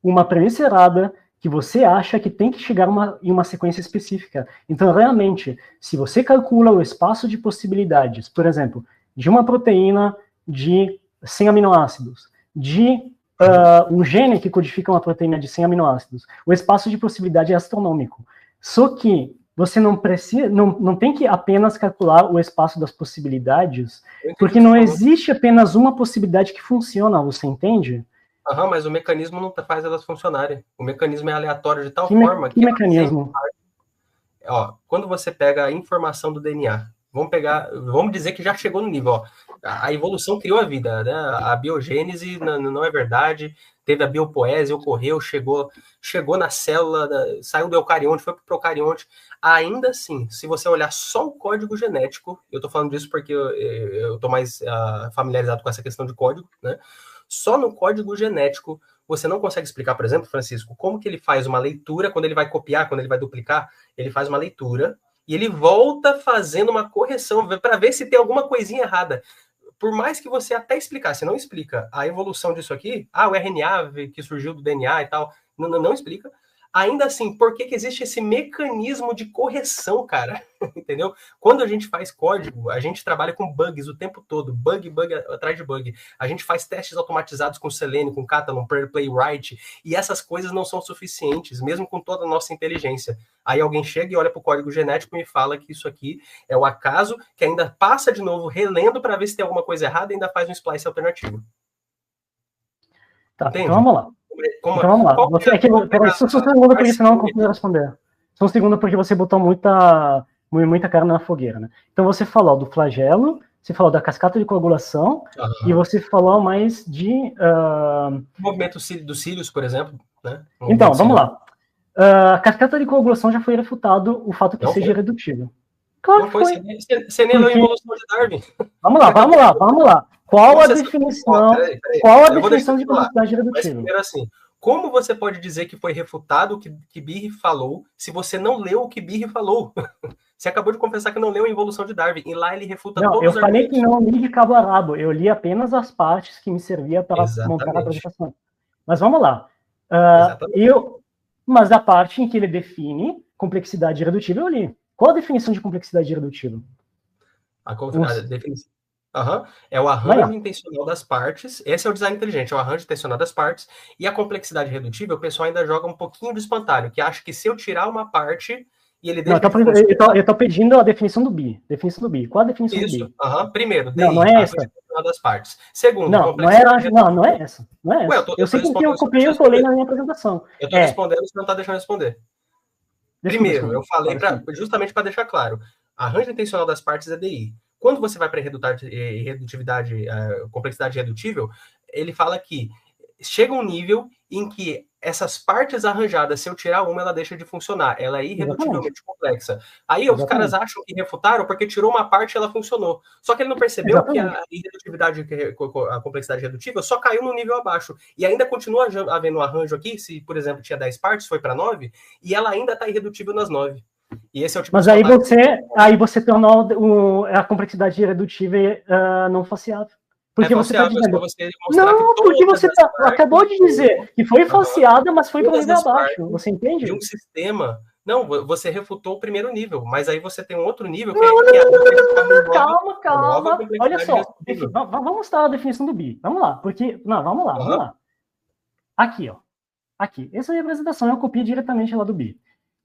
uma premissa errada que você acha que tem que chegar em uma sequência específica. Então, realmente, se você calcula o espaço de possibilidades, por exemplo, de uma proteína de 100 aminoácidos, de um gene que codifica uma proteína de 100 aminoácidos, o espaço de possibilidade é astronômico. Só que você não precisa, não tem que apenas calcular o espaço das possibilidades, porque não existe apenas uma possibilidade que funciona, você entende? Mas o mecanismo não faz elas funcionarem. O mecanismo é aleatório de tal forma que... Que mecanismo? Quando você pega a informação do DNA, vamos dizer que já chegou no nível, a evolução criou a vida, né? A biogênese não é verdade, teve a biopoese, ocorreu, chegou na célula, saiu do eucarionte, foi para o procarionte. Ainda assim, se você olhar só o código genético, eu estou falando disso porque eu estou mais familiarizado com essa questão de código, né? Só no código genético, você não consegue explicar, por exemplo, Francisco, como que ele faz uma leitura, quando ele vai copiar, quando ele vai duplicar, ele faz uma leitura e ele volta fazendo uma correção para ver se tem alguma coisinha errada. Por mais que você até explicasse, não explica a evolução disso aqui, o RNA que surgiu do DNA e tal, não explica. Ainda assim, por que existe esse mecanismo de correção, cara? Entendeu? Quando a gente faz código, a gente trabalha com bugs o tempo todo, bug atrás de bug. A gente faz testes automatizados com Selenium, com Catalan, Playwright, e essas coisas não são suficientes, mesmo com toda a nossa inteligência. Aí alguém chega e olha para o código genético e me fala que isso aqui é o acaso, que ainda passa de novo relendo para ver se tem alguma coisa errada e ainda faz um splice alternativo. Tá, então vamos lá. Então vamos lá. Só um segundo, porque senão eu não consigo responder. Só um segundo, porque você botou muita carne na fogueira, né? Então você falou do flagelo, você falou da cascata de coagulação, e você falou mais de... O movimento dos cílios, por exemplo, né? Então, vamos lá. A cascata de coagulação já foi refutado o fato que seja irredutível. Claro que foi. Você nem leu a evolução de Darwin. Vamos lá. Qual a definição de complexidade irredutível? Primeiro assim, como você pode dizer que foi refutado o que Birri falou se você não leu o que Birri falou? Você acabou de confessar que não leu a Evolução de Darwin, e lá ele refuta todos os argumentos. Eu falei que não li de cabo a rabo, eu li apenas as partes que me serviam para montar a apresentação. Mas vamos lá. Mas a parte em que ele define complexidade irredutível, eu li. Qual a definição de complexidade irredutível? A definição. É o arranjo intencional das partes. Esse é o design inteligente, é o arranjo intencional das partes. E a complexidade irredutível, o pessoal ainda joga um pouquinho de espantalho, que acha que se eu tirar uma parte, e ele Não, deixa de funcionar... eu tô pedindo a definição do bi. Definição do bi. Qual a definição do bi? Isso, primeiro, DI, não é essa. das partes. Segundo, não é essa. Não é essa. Ué, eu sei que eu copiei e colei na minha apresentação. Eu tô respondendo, você não tá deixando responder. Primeiro, eu falei justamente para deixar claro, arranjo intencional das partes é DI. Quando você vai para redutividade, complexidade redutível, ele fala que chega um nível em que essas partes arranjadas, se eu tirar uma, ela deixa de funcionar. Ela é irredutivelmente complexa. Aí os caras acham que refutaram porque tirou uma parte e ela funcionou. Só que ele não percebeu que a irredutividade, a complexidade redutível, só caiu no nível abaixo. E ainda continua havendo um arranjo aqui, se, por exemplo, tinha 10 partes, foi para 9, e ela ainda está irredutível nas 9. E esse é o tipo Mas aí você tornou a complexidade redutível não faceável. Porque você está dizendo... Não, porque você acabou de dizer que foi falseada, mas foi para o nível abaixo. Você entende? De um sistema... Não, você refutou o primeiro nível, mas aí você tem um outro nível calma. Olha só, vamos mostrar a definição do bi. Vamos lá, vamos lá. Aqui, ó. Aqui. Essa representação eu copiei diretamente lá do bi.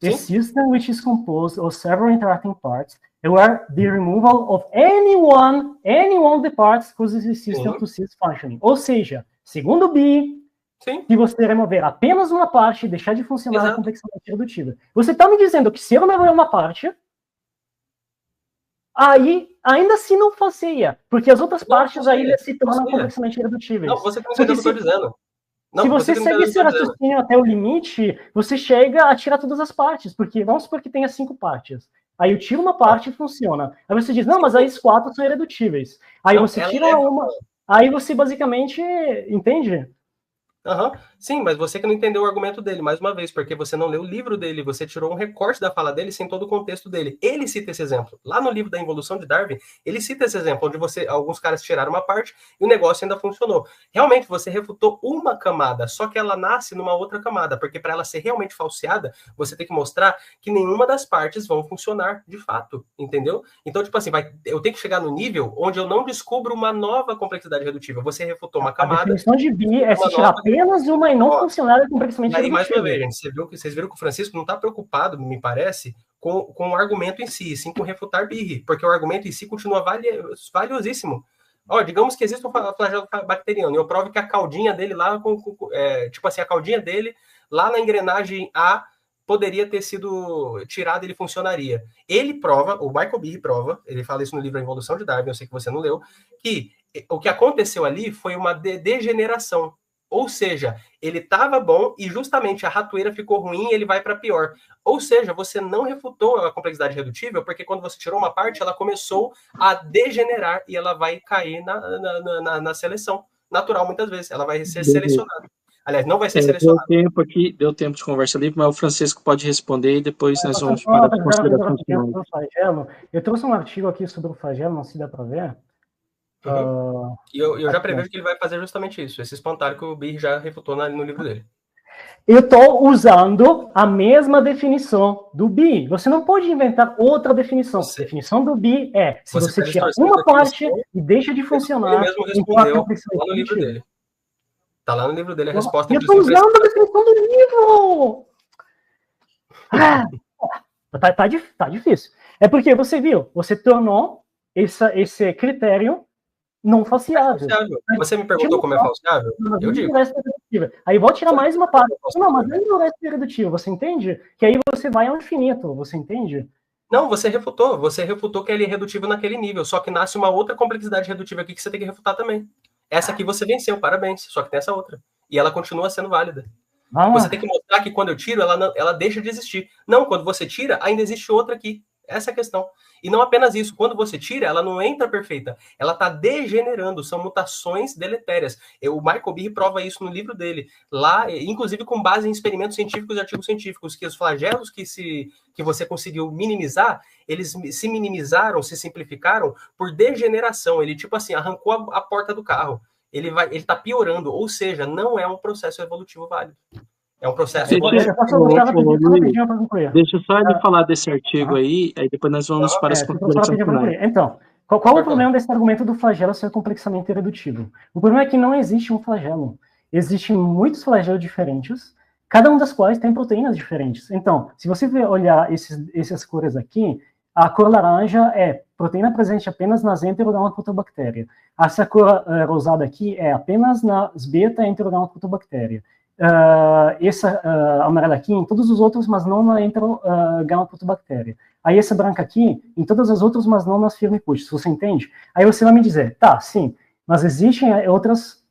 A system which is composed of several interacting parts, where the removal of any one of the parts causes the system to cease functioning. Ou seja, segundo o bi, se você remover apenas uma parte e deixar de funcionar a complexidade redutiva. Você está me dizendo que se eu remover uma parte, aí ainda assim não falseia, porque as outras partes ainda se tornam complexamente redutíveis. Não, você está entendendo o que eu estou dizendo. Não, se você segue esse raciocínio até o limite, você chega a tirar todas as partes, porque vamos supor que tenha 5 partes. Aí eu tiro uma parte e funciona. Aí você diz, não, mas aí as 4 são irredutíveis. Aí você tira uma, aí você basicamente, entende? Sim, mas você que não entendeu o argumento dele, mais uma vez, porque você não leu o livro dele, você tirou um recorte da fala dele sem todo o contexto dele. Ele cita esse exemplo. Lá no livro da Involução de Darwin, ele cita esse exemplo, onde alguns caras tiraram uma parte e o negócio ainda funcionou. Realmente, você refutou uma camada, só que ela nasce numa outra camada, porque para ela ser realmente falseada, você tem que mostrar que nenhuma das partes vão funcionar de fato, entendeu? Então, tipo assim, eu tenho que chegar no nível onde eu não descubro uma nova complexidade redutível. Você refutou uma camada... A definição de bi é se tirar apenas uma e não funcionar complexamente redutível. Mais uma vez, gente, vocês viram que o Francisco não está preocupado, me parece, com o argumento em si, sim com refutar birre, porque o argumento em si continua valiosíssimo. Digamos que existe um flagelo bacteriano, e eu provo que a caldinha dele lá, tipo assim, a caldinha dele lá na engrenagem A poderia ter sido tirada, ele funcionaria. Ele prova, o Michael Birre prova, ele fala isso no livro A Evolução de Darwin, eu sei que você não leu, que o que aconteceu ali foi uma degeneração. Ou seja, ele estava bom e justamente a ratoeira ficou ruim e ele vai para pior. Ou seja, você não refutou a complexidade redutível, porque quando você tirou uma parte, ela começou a degenerar e ela vai cair na seleção natural, muitas vezes. Ela vai ser selecionada. Aliás, não vai ser selecionada. Deu tempo de conversa livre, mas o Francisco pode responder e depois nós vamos para as considerações finais. Eu trouxe um artigo aqui sobre o flagelo, não sei se dá para ver. E eu já prevejo que ele vai fazer justamente isso, esse espantalho que o Birre já refutou no livro dele. Eu estou usando a mesma definição do bi. Você não pode inventar outra definição. A definição do bi é se você tira uma parte e deixa de funcionar. Ele mesmo respondeu lá no livro dele. Está lá no livro dele a resposta. Eu estou usando a definição do livro! Tá difícil. É porque você viu, você tornou esse critério não falseável. Você me perguntou como é falseável? Eu digo. Aí vou tirar mais uma parte. Não, mas aí não é irredutível, você entende? Que aí você vai ao infinito, você entende? Não, você refutou que ele é irredutível naquele nível, só que nasce uma outra complexidade redutível aqui que você tem que refutar também. Essa aqui você venceu, parabéns, só que tem essa outra. E ela continua sendo válida. Você tem que mostrar que quando eu tiro, ela deixa de existir. Não, quando você tira, ainda existe outra aqui. Essa é a questão. E não apenas isso, quando você tira, ela não entra perfeita, ela está degenerando, são mutações deletérias. O Michael Birre prova isso no livro dele, lá, inclusive com base em experimentos científicos e artigos científicos, que os flagelos que você conseguiu minimizar, eles se minimizaram, se simplificaram por degeneração. Ele, tipo assim, arrancou a porta do carro. Ele está piorando, ou seja, não é um processo evolutivo válido. É um processo. Deixa só ele falar desse artigo aí depois nós vamos para as considerações finais. Então, qual o problema desse argumento do flagelo ser complexamente irredutível? O problema é que não existe um flagelo. Existem muitos flagelos diferentes cada uma das quais tem proteínas diferentes. Então, se você olhar essas cores aqui, a cor laranja é proteína presente apenas nas Enterogamma-Proteobactéria. Essa cor rosada aqui é apenas nas beta-Enterogamma-Proteobactéria. Essa amarela aqui em todos os outros, mas não na Enterogamma-Proteobactéria. Aí essa branca aqui em todas as outras, mas não nas Firmicutes. Você entende? Aí você vai me dizer, tá, sim, mas existem outras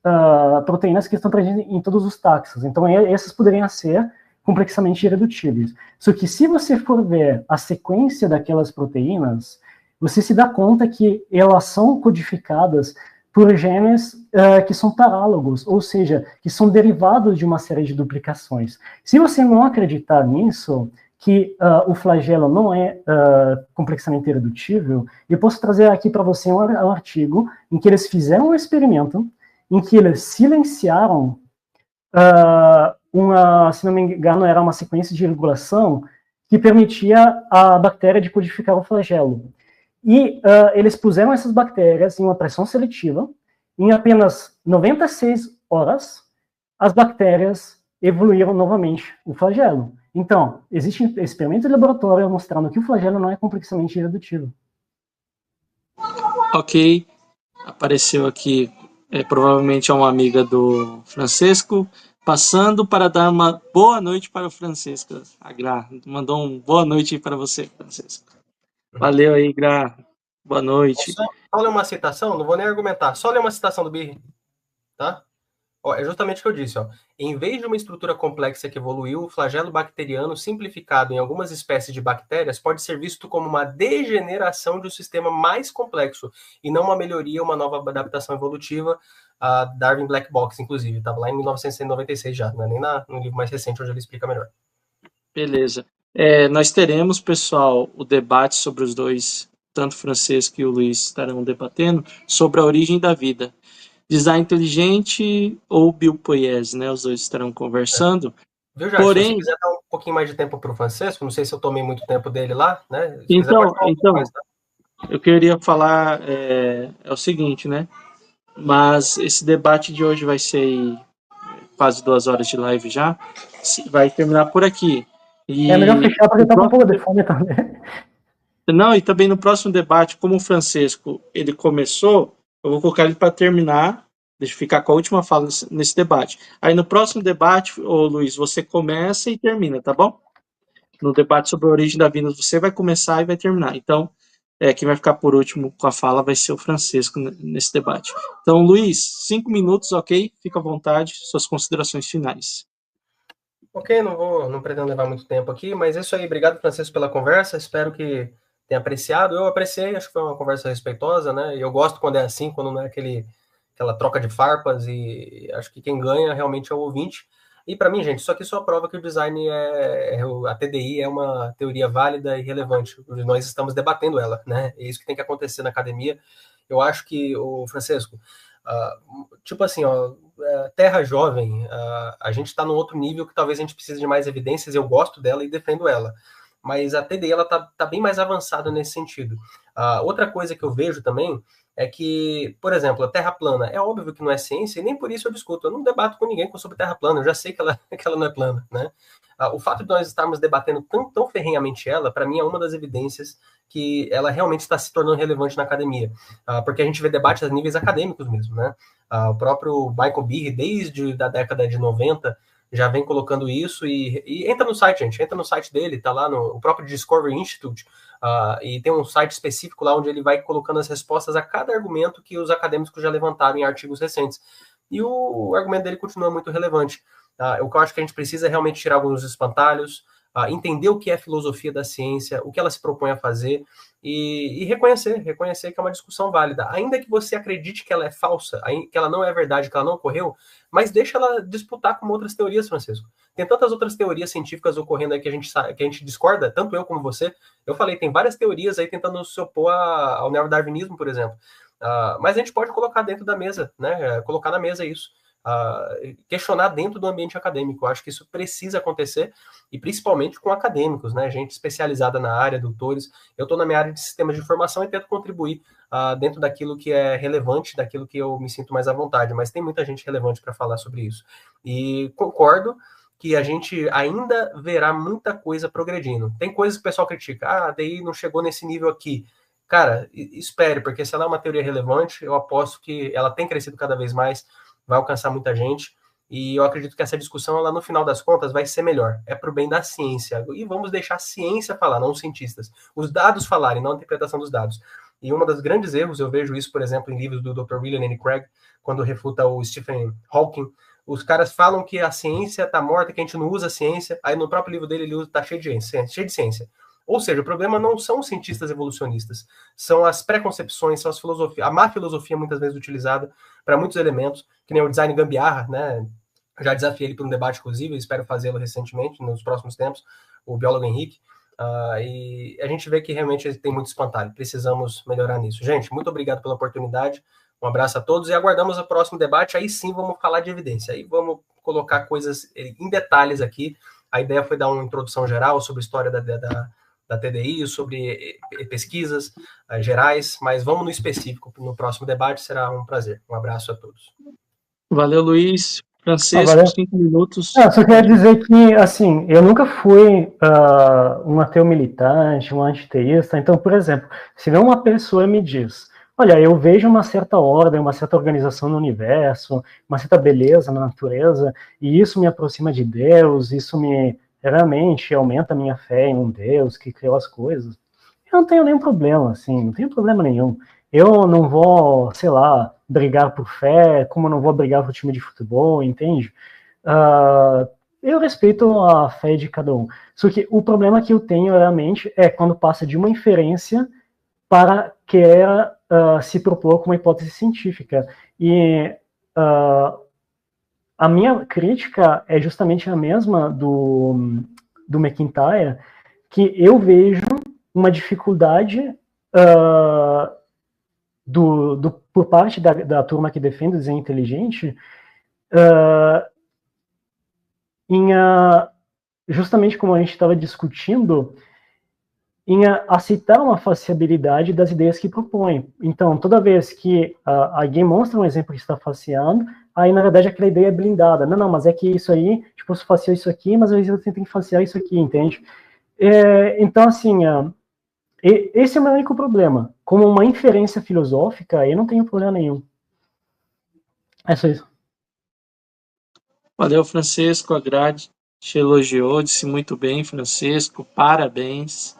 proteínas que estão presentes em todos os taxos. Então, essas poderiam ser complexamente irredutíveis. Só que se você for ver a sequência daquelas proteínas, você se dá conta que elas são codificadas por genes que são parálogos, ou seja, que são derivados de uma série de duplicações. Se você não acreditar nisso, que o flagelo não é complexamente irredutível, eu posso trazer aqui para você um artigo em que eles fizeram um experimento em que eles silenciaram se não me engano, era uma sequência de regulação que permitia a bactéria de codificar o flagelo. E eles puseram essas bactérias em uma pressão seletiva, em apenas 96 horas, as bactérias evoluíram novamente o flagelo. Então, existe experimento de laboratório mostrando que o flagelo não é complexamente irredutível. Ok, apareceu aqui, provavelmente é uma amiga do Francesco, passando para dar uma boa noite para o Francesco. A Gra mandou uma boa noite para você, Francesco. Valeu aí, Gra. Boa noite. Só ler uma citação, não vou nem argumentar, só ler uma citação do Birri, tá? Ó, é justamente o que eu disse, ó. Em vez de uma estrutura complexa que evoluiu, o flagelo bacteriano simplificado em algumas espécies de bactérias pode ser visto como uma degeneração de um sistema mais complexo e não uma melhoria, uma nova adaptação evolutiva. A Darwin Black Box, inclusive, estava lá em 1996 já, não é nem no livro mais recente onde ele explica melhor. Beleza. Nós teremos, pessoal, o debate sobre os dois, tanto o Francesco e o Luiz estarão debatendo, sobre a origem da vida. Design inteligente ou biopoiese, né? Os dois estarão conversando. Viu, Jorge? Porém, se você quiser dar um pouquinho mais de tempo para o Francesco, não sei se eu tomei muito tempo dele lá, né? Se então, mais, tá? Eu queria falar o seguinte, né? Mas esse debate de hoje vai ser quase 2 horas de live já. Vai terminar por aqui. É melhor fechar para estar com um pouco de fome também. Não, e também no próximo debate, como o Francesco ele começou, eu vou colocar ele para terminar, deixa eu ficar com a última fala nesse debate. Aí no próximo debate, Luiz, você começa e termina, tá bom? No debate sobre a origem da vida, você vai começar e vai terminar. Então, quem vai ficar por último com a fala vai ser o Francesco nesse debate. Então, Luiz, 5 minutos, ok? Fica à vontade, suas considerações finais. Ok, não pretendo levar muito tempo aqui, mas é isso aí. Obrigado, Francisco, pela conversa. Espero que tenha apreciado. Eu apreciei, acho que foi uma conversa respeitosa, né? E eu gosto quando é assim, quando não é aquela troca de farpas, e acho que quem ganha realmente é o ouvinte. E para mim, gente, isso aqui só prova que o design a TDI é uma teoria válida e relevante. Nós estamos debatendo ela, né? É isso que tem que acontecer na academia. Eu acho que, o Francisco, tipo assim, ó, Terra Jovem, a gente está num outro nível que talvez a gente precise de mais evidências. Eu gosto dela e defendo ela, mas a TDI ela tá bem mais avançada nesse sentido. Outra coisa que eu vejo também é que, por exemplo, a Terra plana, é óbvio que não é ciência, e nem por isso eu discuto. Eu não debato com ninguém sobre Terra plana, eu já sei que ela não é plana, né? O fato de nós estarmos debatendo tão ferrenhamente ela, para mim, é uma das evidências que ela realmente está se tornando relevante na academia. Porque a gente vê debates a níveis acadêmicos mesmo, né? O próprio Michael Behe, desde a década de 90, já vem colocando isso, e entra no site, gente, entra no site dele, tá lá no próprio Discovery Institute, e tem um site específico lá onde ele vai colocando as respostas a cada argumento que os acadêmicos já levantaram em artigos recentes. E o argumento dele continua muito relevante. O que eu acho que a gente precisa é realmente tirar alguns espantalhos, entender o que é a filosofia da ciência, o que ela se propõe a fazer, e reconhecer que é uma discussão válida. Ainda que você acredite que ela é falsa, que ela não é verdade, que ela não ocorreu, mas deixa ela disputar com outras teorias, Francisco. Tem tantas outras teorias científicas ocorrendo aí que a gente discorda, tanto eu como você. Eu falei, tem várias teorias aí tentando se opor ao neodarwinismo, por exemplo. Mas a gente pode colocar dentro da mesa, né? Colocar na mesa isso. Questionar dentro do ambiente acadêmico. Eu acho que isso precisa acontecer, e principalmente com acadêmicos, né? Gente especializada na área, doutores. Eu estou na minha área de sistemas de informação e tento contribuir dentro daquilo que é relevante, daquilo que eu me sinto mais à vontade, mas tem muita gente relevante para falar sobre isso. E concordo que a gente ainda verá muita coisa progredindo. Tem coisas que o pessoal critica, a DI não chegou nesse nível aqui. Cara, espere, porque se ela é uma teoria relevante, eu aposto que ela tem crescido cada vez mais, vai alcançar muita gente, e eu acredito que essa discussão, ela, no final das contas, vai ser melhor. É para o bem da ciência. E vamos deixar a ciência falar, não os cientistas. Os dados falarem, não a interpretação dos dados. E um dos grandes erros, eu vejo isso, por exemplo, em livros do Dr. William Lane Craig, quando refuta o Stephen Hawking. Os caras falam que a ciência está morta, que a gente não usa a ciência, aí no próprio livro dele ele usa, está cheio de ciência. Ou seja, o problema não são os cientistas evolucionistas, são as preconcepções, são as filosofias, a má filosofia muitas vezes utilizada para muitos elementos, que nem o design gambiarra, né? Já desafiei ele para um debate, inclusive, espero fazê-lo recentemente, nos próximos tempos, o biólogo Henrique, e a gente vê que realmente tem muito espantalho, precisamos melhorar nisso. Gente, muito obrigado pela oportunidade, um abraço a todos e aguardamos o próximo debate, aí sim vamos falar de evidência, aí vamos colocar coisas em detalhes aqui, a ideia foi dar uma introdução geral sobre a história da TDI, sobre pesquisas gerais, mas vamos no específico no próximo debate, será um prazer. Um abraço a todos. Valeu, Luiz. Francisco, valeu. 5 minutos. Só quero dizer que, assim, eu nunca fui um ateu militante, um antiteísta. Então, por exemplo, se vem uma pessoa me diz, olha, eu vejo uma certa ordem, uma certa organização no universo, uma certa beleza na natureza, e isso me aproxima de Deus, isso me realmente aumenta a minha fé em um Deus que criou as coisas. Eu não tenho nenhum problema, assim, não tenho problema nenhum. Eu não vou, sei lá, brigar por fé, como eu não vou brigar por time de futebol, entende? Eu respeito a fé de cada um. Só que o problema que eu tenho realmente é quando passa de uma inferência para querer se propor com uma hipótese científica. E a minha crítica é justamente a mesma do McIntyre, que eu vejo uma dificuldade por parte da turma que defende o desenho inteligente em justamente como a gente estava discutindo, em aceitar uma falseabilidade das ideias que propõe. Então, toda vez que alguém mostra um exemplo que está falseando, aí, na verdade, aquela ideia é blindada. Não, mas é que isso aí, tipo, eu falseou isso aqui, mas às vezes você tem que falsear isso aqui, entende? Então, assim, esse é o meu único problema. Como uma inferência filosófica, eu não tenho problema nenhum. É só isso. Valeu, Francisco. A grade te elogiou, disse muito bem, Francisco. Parabéns.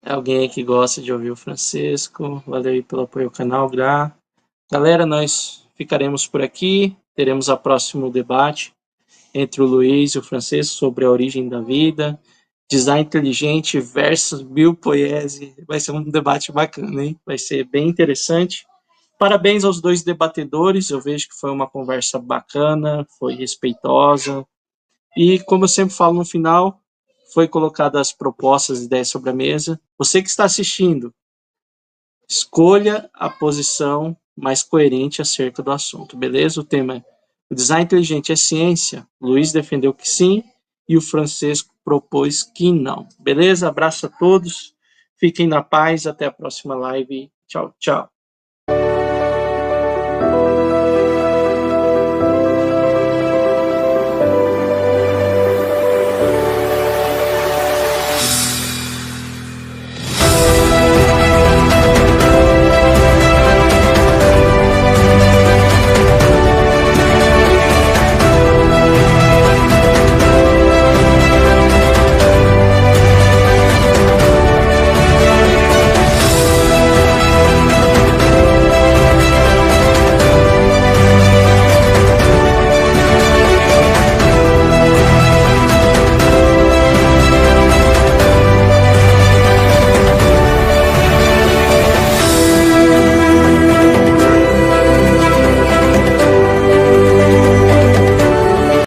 É alguém aí que gosta de ouvir o Francisco. Valeu aí pelo apoio ao canal, Gra. Galera, nós ficaremos por aqui. Teremos o próximo debate entre o Luiz e o Francisco sobre a origem da vida. Design inteligente versus biopoiese. Vai ser um debate bacana, hein? Vai ser bem interessante. Parabéns aos dois debatedores. Eu vejo que foi uma conversa bacana, foi respeitosa. E, como eu sempre falo no final, foi colocadas as propostas, ideias sobre a mesa. Você que está assistindo, escolha a posição mais coerente acerca do assunto, beleza? O tema é: o design inteligente é ciência? Luiz defendeu que sim e o Francisco propôs que não. Beleza? Abraço a todos. Fiquem na paz. Até a próxima live. Tchau, tchau.